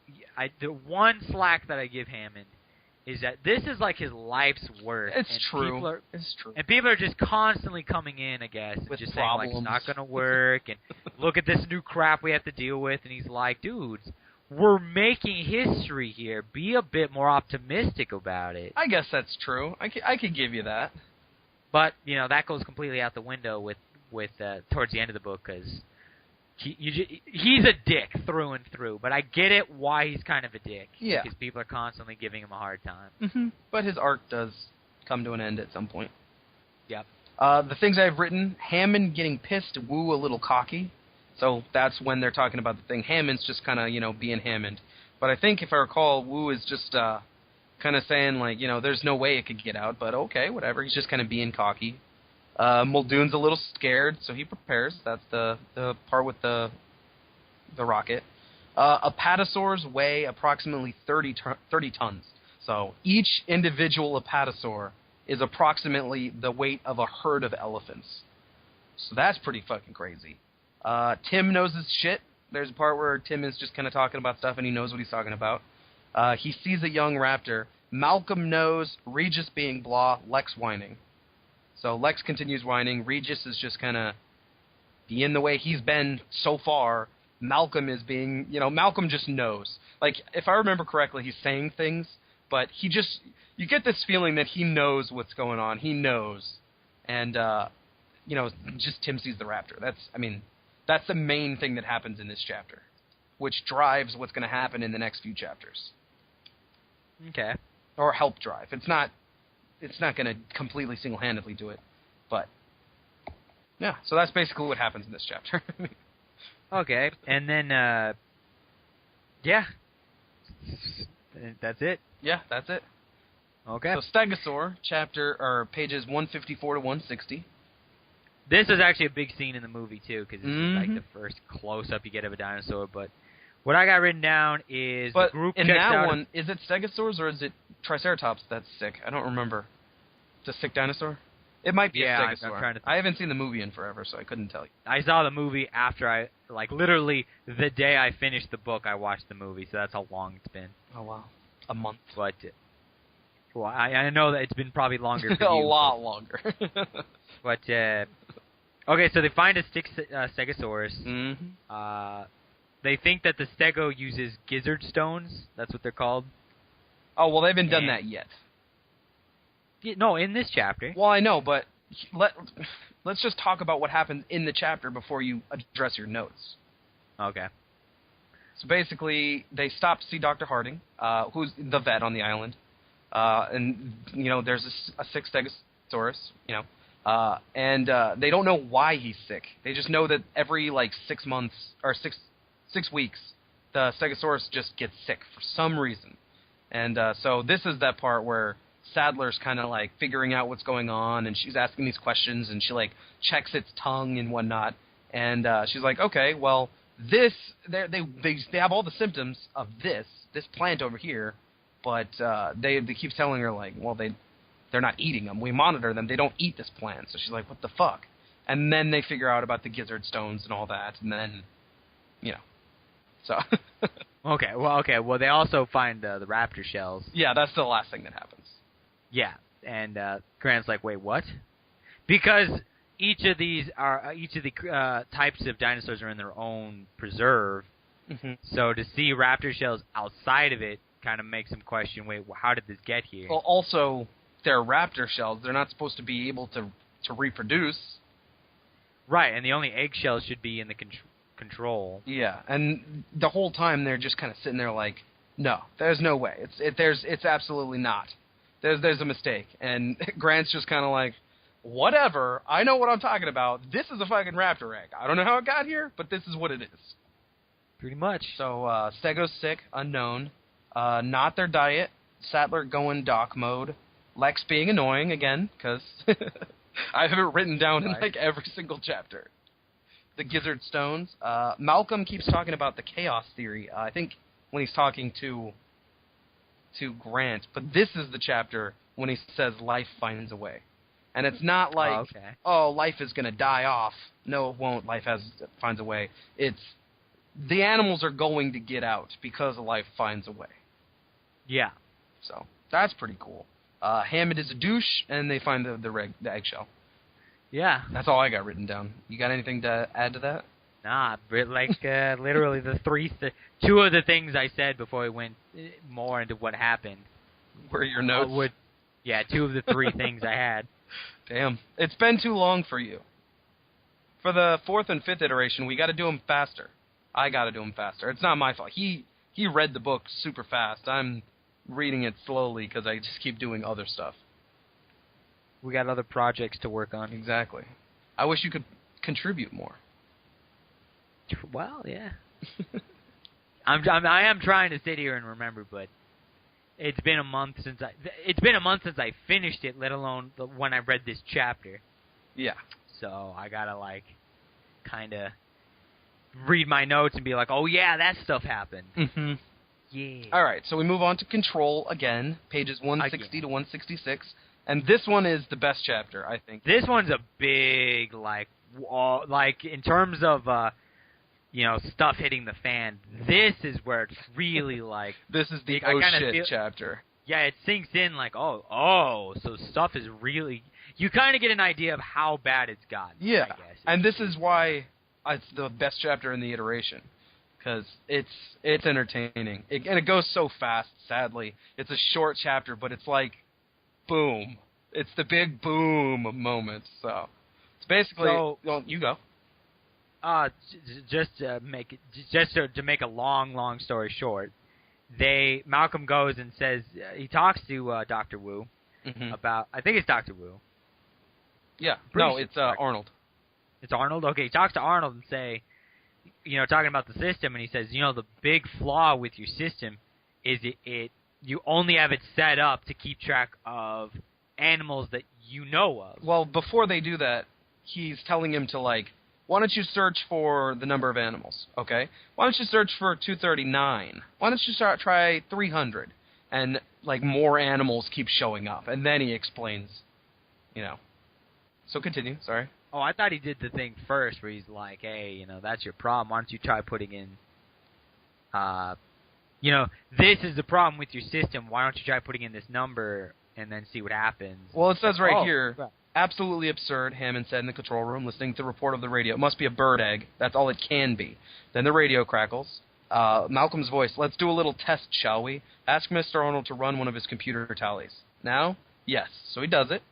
The one slack that I give Hammond is that this is his life's work. It's true. It's true. And people are just constantly coming in, I guess, and with just problems. saying it's not gonna work, and look at this new crap we have to deal with. And he's like, dudes, we're making history here. Be a bit more optimistic about it. I guess that's true. I could give you that. But that goes completely out the window with towards the end of the book because. He's a dick through and through, but I get it why he's kind of a dick. Yeah. Because people are constantly giving him a hard time. Mm-hmm. But his arc does come to an end at some point. Yep. The things I've written, Hammond getting pissed, Woo a little cocky. So that's when they're talking about the thing. Hammond's just kind of, being Hammond. But I think if I recall, Woo is just kind of saying, there's no way it could get out, but okay, whatever. He's just kind of being cocky. Muldoon's a little scared, so he prepares. That's the part with the rocket. Apatosaurs weigh approximately 30 tons. So each individual apatosaur is approximately the weight of a herd of elephants. So that's pretty fucking crazy. Tim knows his shit. There's a part where Tim is just kind of talking about stuff, and he knows what he's talking about. He sees a young raptor. Malcolm knows, Regis being blah, Lex whining. So Lex continues whining. Regis is just kind of being the way he's been so far. Malcolm is being, Malcolm just knows. If I remember correctly, he's saying things, but you get this feeling that he knows what's going on. He knows. And just Tim sees the raptor. That's the main thing that happens in this chapter, which drives what's going to happen in the next few chapters. Okay. Or help drive. It's not going to completely single-handedly do it, but yeah. So that's basically what happens in this chapter. Okay, and then yeah, that's it. Yeah, that's it. Okay. So Stegosaur, pages 154 to 160. This is actually a big scene in the movie too, because this is like Mhm. the first close-up you get of a dinosaur. But what I got written down is But the group in checks that out. one, is it Stegosaurs or is it Triceratops that's sick? I don't remember. It's a sick dinosaur? It might be Yeah, a I'm Stegosaur. trying to think. I haven't seen the movie in forever, so I couldn't tell you. I saw the movie after I literally the day I finished the book, I watched the movie. So that's how long it's been. Oh, wow. A month. But well, I know that it's been probably longer for A you. lot longer. But okay, so they find a Stegosaurus. Mm-hmm. They think that the Stego uses gizzard stones. That's what they're called. Oh, well, they haven't done And- that yet. Yeah, no, in this chapter. Well, I know, but let's just talk about what happens in the chapter before you address your notes. Okay. So basically, they stop to see Dr. Harding, who's the vet on the island. And, there's a sick Stegosaurus, and they don't know why he's sick. They just know that every, 6 months, or six weeks, the Stegosaurus just gets sick for some reason. And so this is that part where Sadler's kind of, figuring out what's going on, and she's asking these questions, and she, checks its tongue and whatnot. And she's like, okay, well, they have all the symptoms of this plant over here, but they keep telling her, well, they're not eating them. We monitor them. They don't eat this plant. So she's like, what the fuck? And then they figure out about the gizzard stones and all that, and then, so... Okay, well, they also find the raptor shells. Yeah, that's the last thing that happens. Yeah, and Grant's like, wait, what? Because each of the types of dinosaurs are in their own preserve. Mm-hmm. So to see raptor shells outside of it kind of makes him question, wait, how did this get here? Well, also, they're raptor shells. They're not supposed to be able to reproduce. Right, and the only eggshells should be in the control. Yeah, and the whole time they're just kind of sitting there like, no, there's no way. It's absolutely not. There's a mistake. And Grant's just kind of like, whatever, I know what I'm talking about. This is a fucking raptor egg. I don't know how it got here, but this is what it is. Pretty much. So, Stego's sick, unknown. Not their diet. Sattler going doc mode. Lex being annoying again, because I have it written down in every single chapter. The gizzard stones. Malcolm keeps talking about the chaos theory. I think when he's talking to Grant, but this is the chapter when he says life finds a way, and it's not like life is going to die off. No, it won't. Life finds a way. It's the animals are going to get out because life finds a way. Yeah. So that's pretty cool. Hammond is a douche, and they find the eggshell. Yeah. That's all I got written down. You got anything to add to that? Nah, literally two of the things I said before we went more into what happened. Were your notes? Two of the three things I had. Damn. It's been too long for you. For the 4th and 5th iteration, we got to do them faster. I got to do them faster. It's not my fault. He read the book super fast. I'm reading it slowly because I just keep doing other stuff. We got other projects to work on. Exactly. I wish you could contribute more. Well, yeah. I am trying to sit here and remember, but it's been a month since I finished it, let alone when I read this chapter. Yeah. So I gotta kind of read my notes and be like, oh yeah, that stuff happened. Mm-hmm. Yeah. All right, so we move on to Control again, pages 160 to 166, and this one is the best chapter, I think. This one's a big in terms of stuff hitting the fan. This is where it's really this is the chapter. Yeah, it sinks in so stuff is really. You kind of get an idea of how bad it's gotten. Yeah, I guess. And this is why it's the best chapter in the iteration, because it's entertaining and it goes so fast. Sadly, it's a short chapter, but it's boom. It's the big boom moment. So it's basically, So- well, you go. Just to make a long story short, Malcolm goes and says he talks to Dr. Wu Hmm. about, I think it's Dr. Wu. Yeah. Pretty No, sure it's it's Dr. Arnold. It's Arnold. Okay, he talks to Arnold and talking about the system, and he says, the big flaw with your system is you only have it set up to keep track of animals that you know of. Well, before they do that, he's telling him to, like, why don't you search for the number of animals, okay? Why don't you search for 239? Why don't you try 300? And, like, more animals keep showing up. And then he explains, So continue, sorry. Oh, I thought he did the thing first where he's like, hey, that's your problem. Why don't you try putting in, this is the problem with your system. Why don't you try putting in this number and then see what happens? Well, it says right here, right. absolutely absurd, Hammond said in the control room, listening to the report of the radio. It must be a bird egg. That's all it can be. Then the radio crackles. Malcolm's voice, let's do a little test, shall we? Ask Mr. Arnold to run one of his computer tallies. Now? Yes. So he does it.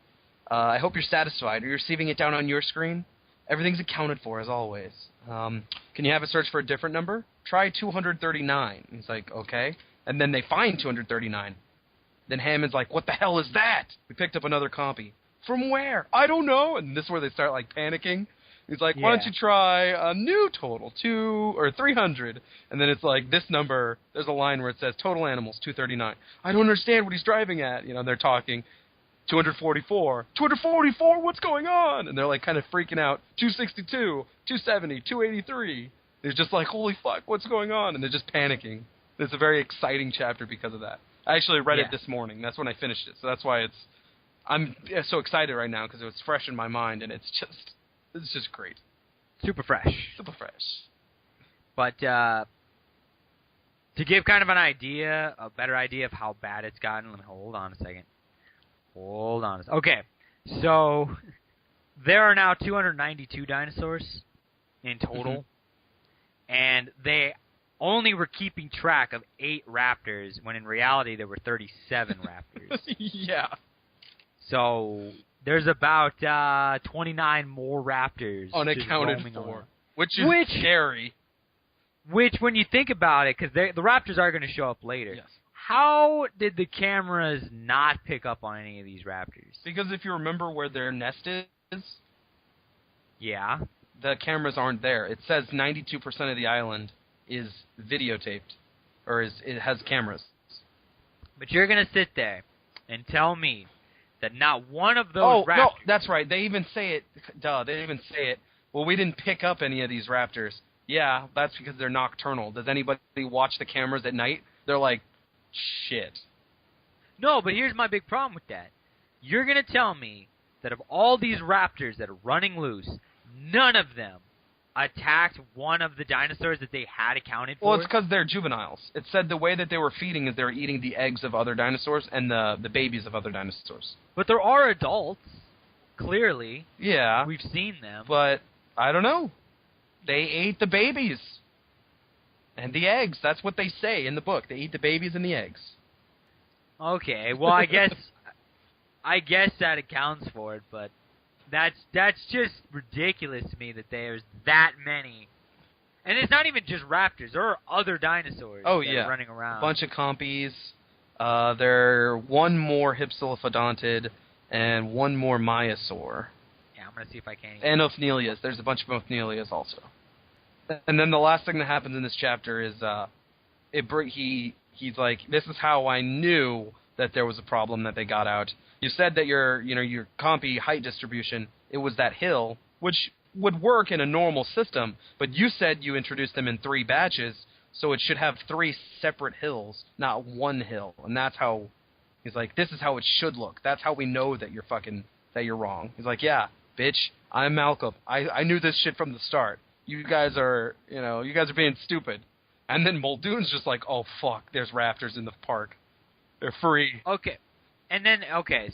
I hope you're satisfied. Are you receiving it down on your screen? Everything's accounted for, as always. Can you have a search for a different number? Try 239. He's like, okay. And then they find 239. Then Hammond's like, what the hell is that? We picked up another copy. From where? I don't know. And this is where they start, like, panicking. He's like, why don't you try a new total, 300? And then it's like, this number, there's a line where it says, total animals, 239. I don't understand what he's driving at. They're talking. 244. 244? What's going on? And they're, like, kind of freaking out. 262, 270, 283. They're just like, holy fuck, what's going on? And they're just panicking. It's a very exciting chapter because of that. I actually read it this morning. That's when I finished it. So that's why I'm so excited right now because it was fresh in my mind, and it's just great. Super fresh. Super fresh. But to give kind of a better idea of how bad it's gotten, let me hold on a second. Okay, so there are now 292 dinosaurs in total, and they only were keeping track of 8 raptors, when in reality there were 37 raptors. Yeah. So there's about 29 more raptors unaccounted just for, around. which is scary. Which, when you think about it, because the raptors are going to show up later. Yes. How did the cameras not pick up on any of these raptors? Because if you remember where their nest is, yeah, the cameras aren't there. It says 92% of the island is videotaped, or it has cameras. But you're going to sit there and tell me that not one of those raptors... no, that's right. They even say it. Duh, they even say it. Well, we didn't pick up any of these raptors. Yeah, that's because they're nocturnal. Does anybody watch the cameras at night? They're like, shit. No, but here's my big problem with that. You're going to tell me that of all these raptors that are running loose, none of them attacked one of the dinosaurs that they had accounted for? Well, it's because they're juveniles. It said the way that they were feeding is they were eating the eggs of other dinosaurs and the babies of other dinosaurs. But there are adults, clearly. Yeah. We've seen them. But, I don't know. They ate the babies. And the eggs. That's what they say in the book. They eat the babies and the eggs. Okay, well, I guess that accounts for it, but that's just ridiculous to me that there's that many. And it's not even just raptors. There are other dinosaurs that are running around. A bunch of compies. There are one more hypsilophodontid and one more myosaur. Yeah, I'm going to see if I can. And ophnelias. There's a bunch of ophnelias also. And then the last thing that happens in this chapter is he's like, this is how I knew that there was a problem that they got out. You said that your compy height distribution, it was that hill, which would work in a normal system, but you said you introduced them in 3 batches, so it should have 3 separate hills, not one hill. And that's how he's like, this is how it should look. That's how we know that you're wrong. He's like, yeah, bitch, I'm Malcolm. I knew this shit from the start. You guys are being stupid. And then Muldoon's just like, oh, fuck, there's raptors in the park. They're free. Okay. And then,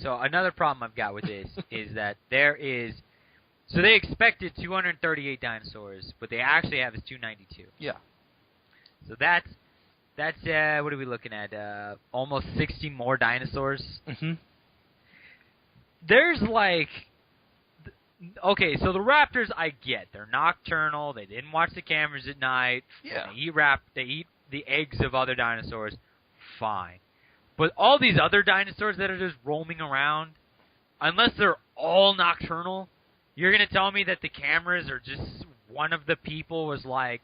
so another problem I've got with this is that so they expected 238 dinosaurs, but they actually have is 292. Yeah. So that's what are we looking at? Almost 60 more dinosaurs. Mm-hmm. There's like, okay, so the raptors, I get. They're nocturnal. They didn't watch the cameras at night. Yeah. They eat the eggs of other dinosaurs. Fine. But all these other dinosaurs that are just roaming around, unless they're all nocturnal, you're going to tell me that the cameras are just one of the people was like,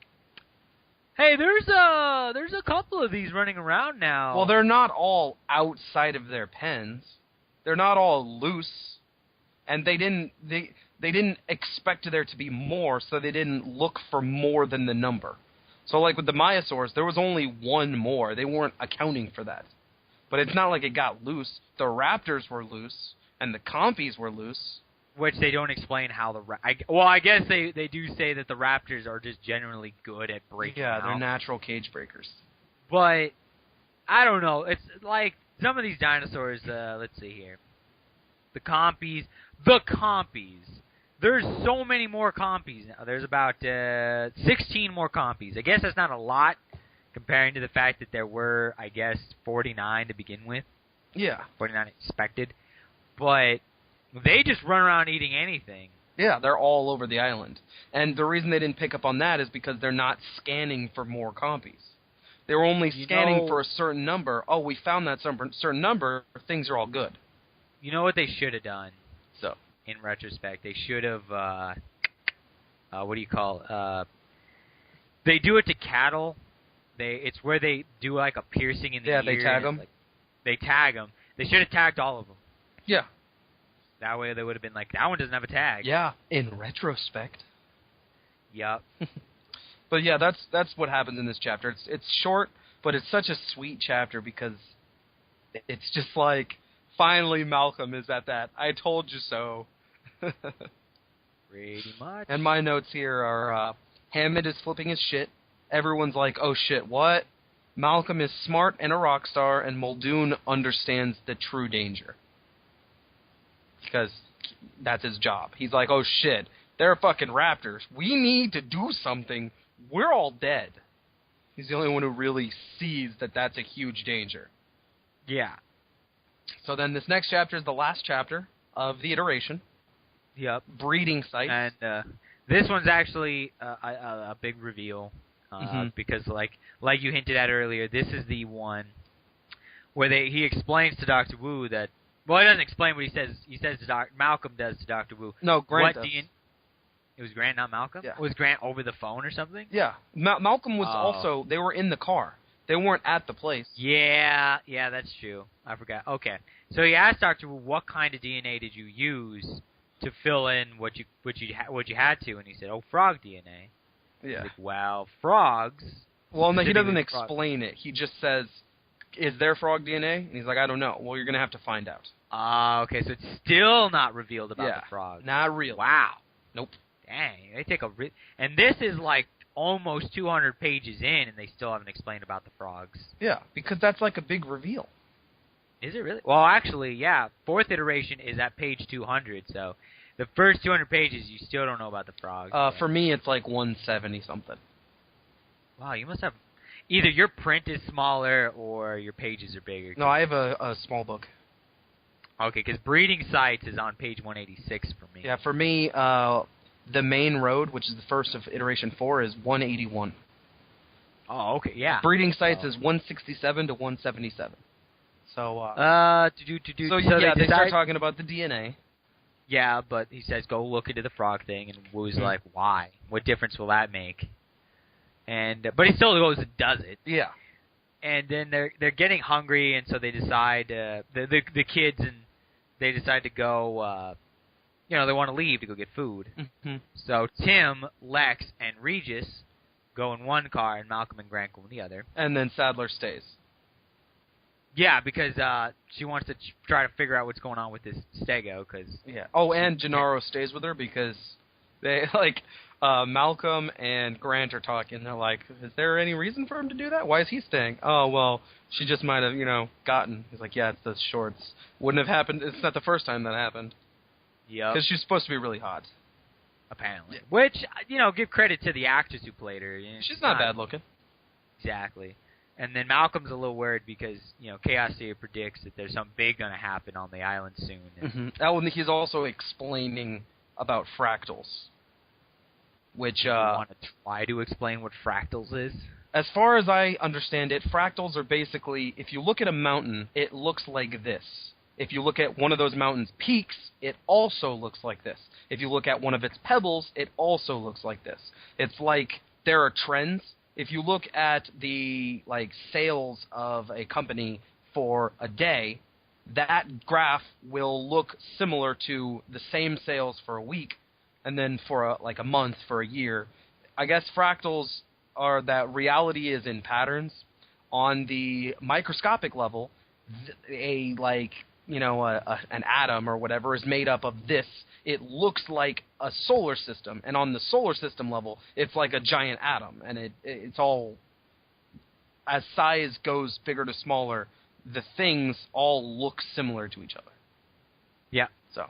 hey, there's a couple of these running around now. Well, they're not all outside of their pens. They're not all loose, and they didn't expect there to be more, so they didn't look for more than the number. So, like with the Myosaurs, there was only one more. They weren't accounting for that. But it's not like it got loose. The raptors were loose, and the compies were loose. Which they don't explain how I guess they do say that the raptors are just generally good at breaking out. Yeah, they're natural cage breakers. But, I don't know. It's like, some of these dinosaurs, let's see here. The compies. There's so many more compies now. There's about 16 more compies. I guess that's not a lot, comparing to the fact that there were, I guess, 49 to begin with. Yeah. 49 expected. But they just run around eating anything. Yeah, they're all over the island. And the reason they didn't pick up on that is because they're not scanning for more compies. They were only scanning for a certain number. Oh, we found that certain number. Things are all good. You know what they should have done? So, in retrospect, they should have, what do you call it? They do it to cattle. It's where they do like a piercing in the ear. Yeah, they tag them. Like, they tag them. They should have tagged all of them. Yeah. That way they would have been like, that one doesn't have a tag. Yeah, in retrospect. Yep. But yeah, that's what happens in this chapter. It's short, but it's such a sweet chapter because it's just like, finally Malcolm is at that I told you so. Pretty much. And my notes here are, Hammond is flipping his shit. Everyone's like, oh shit, what? Malcolm is smart and a rock star, and Muldoon understands the true danger. Because that's his job. He's like, oh shit, they're fucking raptors. We need to do something. We're all dead. He's the only one who really sees that that's a huge danger. Yeah. So then this next chapter is the last chapter of the iteration. Yep. Breeding sites. And this one's actually a big reveal. Because like you hinted at earlier, this is the one where he explains to Dr. Wu that, well, he doesn't explain what he says. He says to Malcolm does to Dr. Wu. No, Grant does. It was Grant, not Malcolm? Yeah. Was Grant over the phone or something? Yeah. Malcolm was also, they were in the car. They weren't at the place. Yeah, that's true. I forgot. Okay. So he asked Dr. Wu, what kind of DNA did you use to fill in what you had to? And he said, oh, frog DNA. Yeah. Like, well, frogs. Well, no, he doesn't explain it. He just says, is there frog DNA? And he's like, I don't know. Well, you're going to have to find out. Okay, so it's still not revealed about the frogs. Not real. Wow. Nope. Dang, they take and this is like almost 200 pages in, and they still haven't explained about the frogs. Yeah, because that's like a big reveal. Is it really? Well, actually, yeah. Fourth iteration is at page 200, so the first 200 pages, you still don't know about the frogs. For me, it's like 170-something. Wow, you must have... Either your print is smaller or your pages are bigger. No, I have a small book. Okay, because Breeding Sites is on page 186 for me. Yeah, for me, the main road, which is the first of iteration 4, is 181. Oh, okay, yeah. Breeding Sites is 167 to 177. So, they start talking about the DNA. Yeah, but he says, go look into the frog thing, and Wu's like, why? What difference will that make? But he still goes and does it. Yeah. And then they're getting hungry, and so they decide, the kids, and they decide to go, they want to leave to go get food. Mm-hmm. So Tim, Lex, and Regis go in one car, and Malcolm and Grant go in the other. And then Sadler stays. Yeah, because she wants to try to figure out what's going on with this Stego. Yeah. Oh, and Gennaro stays with her because they Malcolm and Grant are talking. They're like, "Is there any reason for him to do that? Why is he staying?" Oh, well, she just might have, gotten. He's like, "Yeah, it's the shorts. Wouldn't have happened. It's not the first time that happened." Yeah. Because she's supposed to be really hot. Apparently. Yeah. Which, give credit to the actress who played her. She's not bad looking. Exactly. And then Malcolm's a little worried because, Chaos Theory predicts that there's something big going to happen on the island soon. Mm-hmm. Oh, and he's also explaining about fractals. Which, you want to try to explain what fractals is? As far as I understand it, fractals are basically, if you look at a mountain, it looks like this. If you look at one of those mountain's peaks, it also looks like this. If you look at one of its pebbles, it also looks like this. It's like there are trends. If you look at the sales of a company for a day, that graph will look similar to the same sales for a week, and then for a month, for a year. I guess fractals are that reality is in patterns. On the microscopic level, an atom or whatever is made up of this. It looks like a solar system, and on the solar system level, it's like a giant atom, and it's all, as size goes bigger to smaller, the things all look similar to each other. Yeah. So.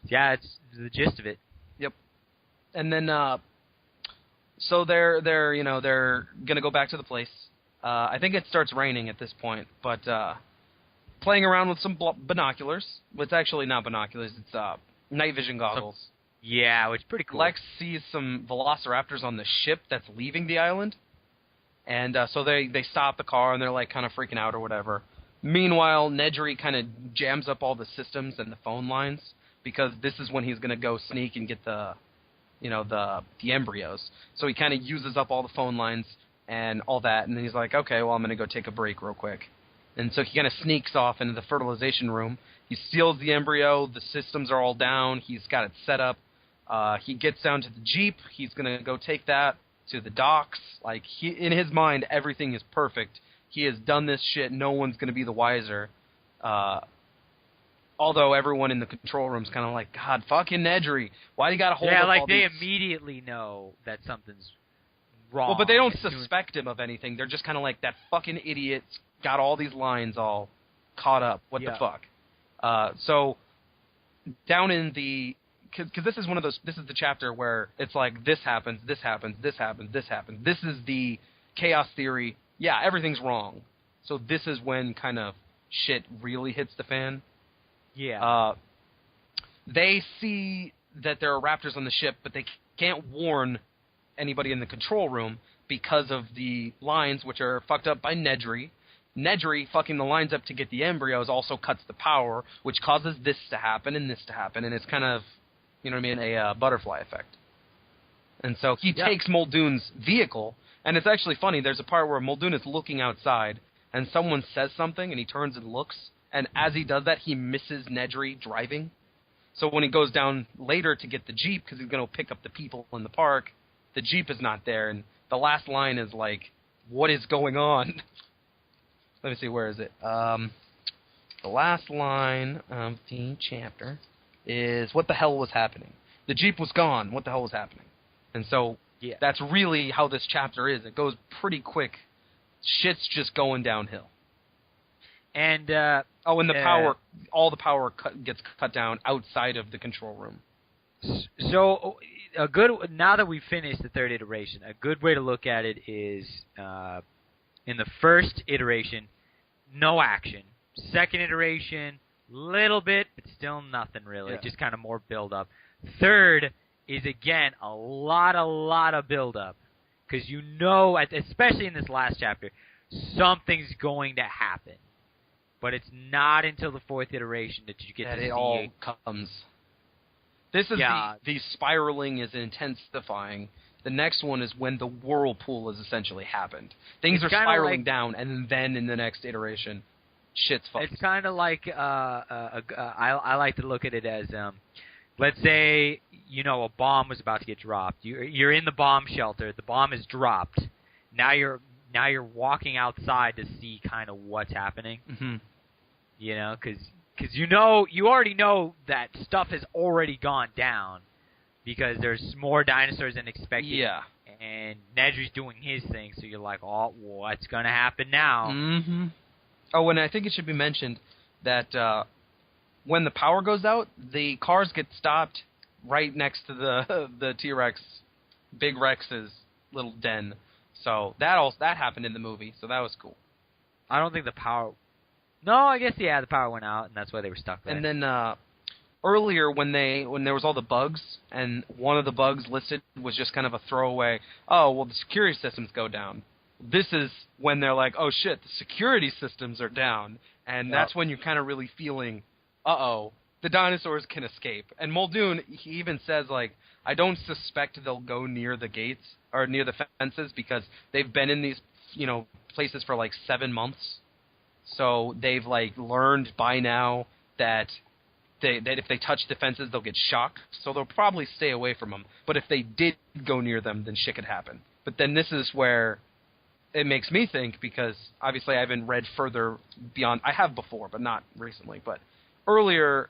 Yeah, it's the gist of it. Yep. And then, so they're gonna go back to the place. I think it starts raining at this point, but playing around with some binoculars. Well, it's actually not binoculars. It's night vision goggles. Yeah, which is pretty cool. Lex sees some velociraptors on the ship that's leaving the island, and so they stop the car and they're kind of freaking out or whatever. Meanwhile, Nedry kind of jams up all the systems and the phone lines because this is when he's going to go sneak and get the embryos. So he kind of uses up all the phone lines and all that, and then he's like, okay, well, I'm going to go take a break real quick. And so he kind of sneaks off into the fertilization room. He steals the embryo. The systems are all down. He's got it set up. He gets down to the Jeep. He's going to go take that to the docks. In his mind, everything is perfect. He has done this shit. No one's going to be the wiser. Although everyone in the control room is kind of like, God, fucking Nedry. Why do you got to hold up all they these... immediately know that something's wrong. Well, but they don't suspect him of anything. They're just kind of like, that fucking idiot's got all these lines all caught up. What the fuck? So down in the... Because this is one of those... This is the chapter where it's like, this happens, this happens, this happens, this happens. This is the chaos theory. Yeah, everything's wrong. So this is when kind of shit really hits the fan. Yeah. They see that there are raptors on the ship, but they can't warn anybody in the control room because of the lines, which are fucked up by Nedry. Nedry fucking the lines up to get the embryos also cuts the power, which causes this to happen and this to happen, and it's kind of, a butterfly effect. And so he takes Muldoon's vehicle, and it's actually funny, there's a part where Muldoon is looking outside, and someone says something, and he turns and looks, and as he does that, he misses Nedry driving. So when he goes down later to get the Jeep, because he's going to pick up the people in the park, the Jeep is not there, and the last line is like, what is going on? Let me see, where is it? The last line of the chapter is, what the hell was happening? The Jeep was gone. What the hell was happening? And so that's really how this chapter is. It goes pretty quick. Shit's just going downhill. And and the power, all the power gets cut down outside of the control room. So now that we've finished the third iteration, a good way to look at it is in the first iteration, no action. Second iteration, little bit, but still nothing really. Just kind of more build up. Third is again a lot of build up because especially in this last chapter, something's going to happen. But it's not until the fourth iteration that you get to see it all comes. This is the spiraling is intensifying. The next one is when the whirlpool has essentially happened. Things are spiraling down, and then in the next iteration, shit's fucked. It's kind of like I like to look at it as, let's say a bomb was about to get dropped. You're in the bomb shelter. The bomb is dropped. Now you're walking outside to see kind of what's happening. Mm-hmm. Because you already know that stuff has already gone down because there's more dinosaurs than expected. Yeah. And Nedry's doing his thing, so you're like, oh, what's going to happen now? Mm-hmm. Oh, and I think it should be mentioned that when the power goes out, the cars get stopped right next to the T-Rex, Big Rex's little den. So that happened in the movie, so that was cool. I don't think the power... No, I guess, the power went out, and that's why they were stuck there. And then earlier when there was all the bugs, and one of the bugs listed was just kind of a throwaway, oh, well, the security systems go down. This is when they're like, oh, shit, the security systems are down, and that's when you're kind of really feeling, uh-oh, the dinosaurs can escape. And Muldoon, he even says, like, I don't suspect they'll go near the gates, or near the fences, because they've been in these, places for, like, 7 months. So they've, like, learned by now that if they touch the fences, they'll get shocked. So they'll probably stay away from them. But if they did go near them, then shit could happen. But then this is where it makes me think, because obviously I haven't read further beyond. I have before, but not recently. But earlier,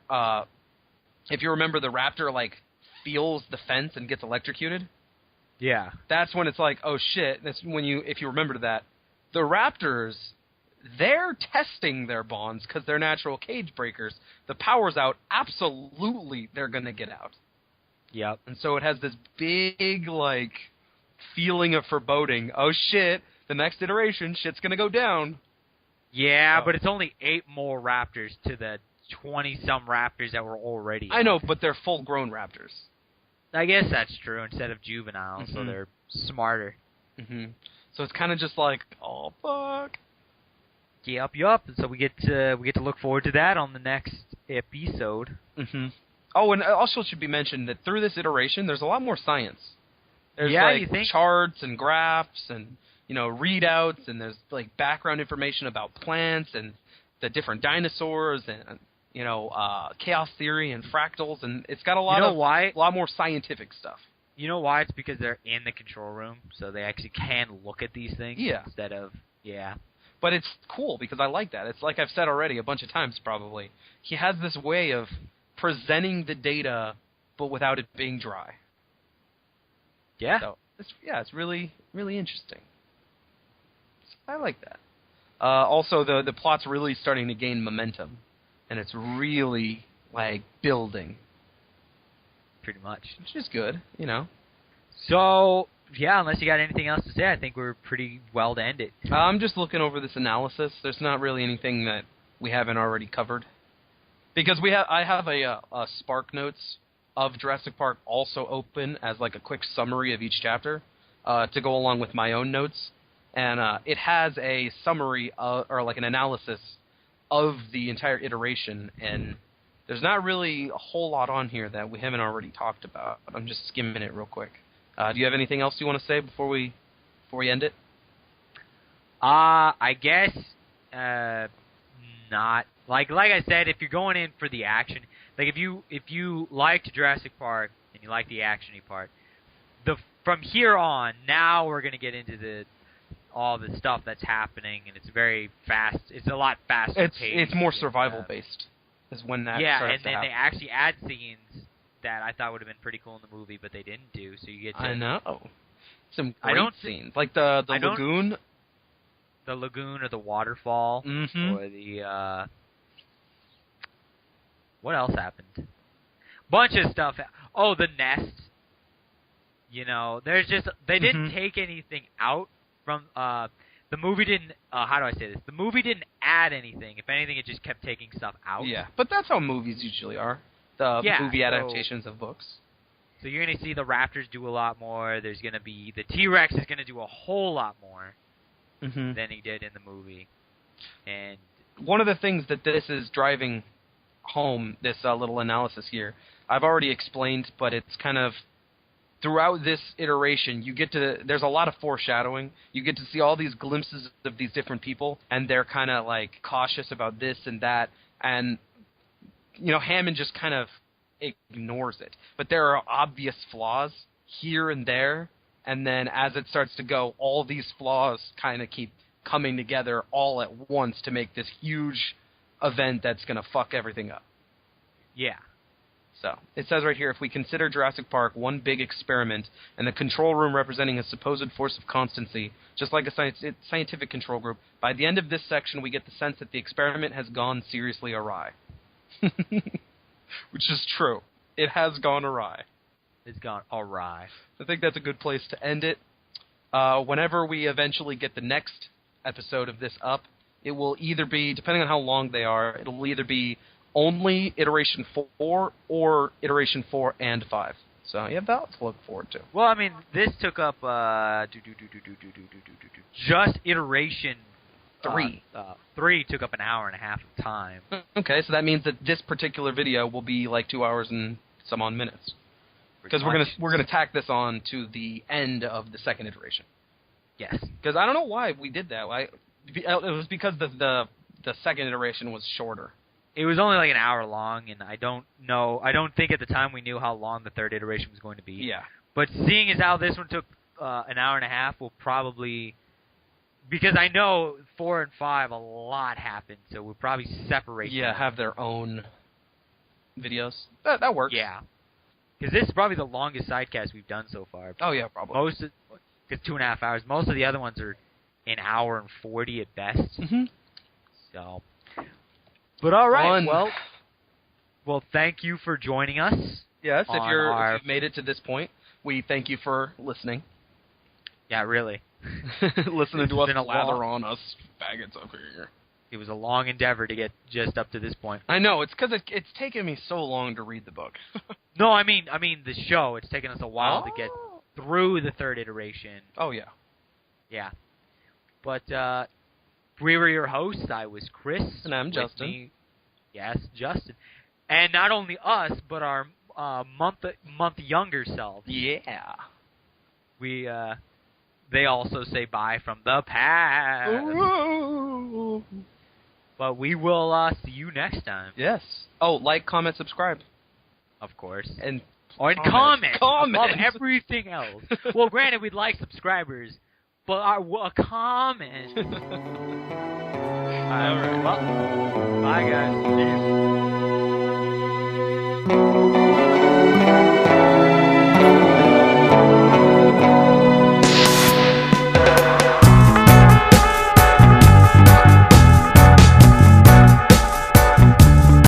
if you remember, the raptor, like, feels the fence and gets electrocuted. Yeah. That's when it's like, oh, shit. That's when if you remember that. The raptors, they're testing their bonds because they're natural cage breakers. The power's out. Absolutely, they're going to get out. Yep. And so it has this big, like, feeling of foreboding. Oh, shit. The next iteration, shit's going to go down. Yeah, but it's only 8 more raptors to the 20-some raptors that were already I know, but they're full-grown raptors. I guess that's true, instead of juveniles, so they're smarter. Mm-hmm. So it's kind of just like, oh, fuck. Yup. So we get to look forward to that on the next episode. Mm-hmm. Oh, and also it should be mentioned that through this iteration, there's a lot more science. There's you think? Charts and graphs and readouts, and there's like background information about plants and the different dinosaurs and chaos theory and fractals, and it's got a lot more scientific stuff. You know why? It's because they're in the control room, so they actually can look at these things instead of But it's cool because I like that. It's like I've said already a bunch of times probably. He has this way of presenting the data, but without it being dry. Yeah. So it's really, really interesting. I like that. Also, the plot's really starting to gain momentum, and it's really, like, building. Pretty much. Which is good, So, yeah, unless you got anything else to say, I think we're pretty well to end it. I'm just looking over this analysis. There's not really anything that we haven't already covered. Because I have a Spark Notes of Jurassic Park also open as, like, a quick summary of each chapter to go along with my own notes. And it has a summary or like an analysis of the entire iteration, and there's not really a whole lot on here that we haven't already talked about. I'm just skimming it real quick. Do you have anything else you want to say before we end it? I guess not. Like I said, if you're going in for the action, like if you liked Jurassic Park and you like the actiony part, from here on, now we're gonna get into all the stuff that's happening, and it's very fast. It's a lot faster paced. It's more survival based. Is when that starts to happen. Yeah, and then they actually add scenes that I thought would have been pretty cool in the movie, but they didn't do. So you get to I know some great scenes, like the lagoon, or the waterfall, mm-hmm. or the what else happened? Bunch of stuff. Oh, the nest. There's just they didn't take anything out. From the movie didn't. How do I say this? The movie didn't add anything. If anything, it just kept taking stuff out. Yeah, but that's how movies usually are. The movie adaptations of books. So you're going to see the raptors do a lot more. There's going to be the T-Rex is going to do a whole lot more than he did in the movie. And one of the things that this is driving home, this little analysis here, I've already explained, but it's kind of. Throughout this iteration, there's a lot of foreshadowing. You get to see all these glimpses of these different people, and they're kind of like cautious about this and that. And, Hammond just kind of ignores it. But there are obvious flaws here and there. And then as it starts to go, all these flaws kind of keep coming together all at once to make this huge event that's going to fuck everything up. Yeah. So, it says right here, if we consider Jurassic Park one big experiment and the control room representing a supposed force of constancy, just like a scientific control group, by the end of this section we get the sense that the experiment has gone seriously awry. Which is true. It has gone awry. It's gone awry. I think that's a good place to end it. Whenever we eventually get the next episode of this up, it will either be, depending on how long they are, it'll either be only iteration 4 or iteration 4 and 5. So you have that to look forward to. Well, I mean, this took up just iteration 3. 3 took up an hour and a half of time. Okay, so that means that this particular video will be like 2 hours and some odd minutes. Because we're gonna tack this on to the end of the second iteration. Yes. Because I don't know why we did that. It was because the second iteration was shorter. It was only like an hour long, and I don't think at the time we knew how long the third iteration was going to be. Yeah. But seeing as how this one took an hour and a half, we'll probably, because I know 4 and 5 a lot happened, so we'll probably separate. Yeah, them. have their own videos. That works. Yeah. Because this is probably the longest sidecast we've done so far. Oh yeah, probably. Because 2.5 hours. Most of the other ones are an hour and 40 at best. Mm-hmm. So, but all right. Fun. Well, thank you for joining us. Yes, if you've made it to this point, we thank you for listening. Yeah, really. Listening to us lather on us faggots over here. It was a long endeavor to get just up to this point. I know, it's because it's taken me so long to read the book. No, I mean the show. It's taken us a while to get through the third iteration. Oh, yeah. Yeah. But we were your hosts. I was Chris. And I'm Justin. Yes, Justin. And not only us, but our month younger selves. Yeah. They also say bye from the past. Ooh. But we will see you next time. Yes. Oh, like, comment, subscribe. Of course. And comment. Comment. Above everything else. Well, granted, we'd like subscribers, but a comment. All right. Well, bye, guys. Peace.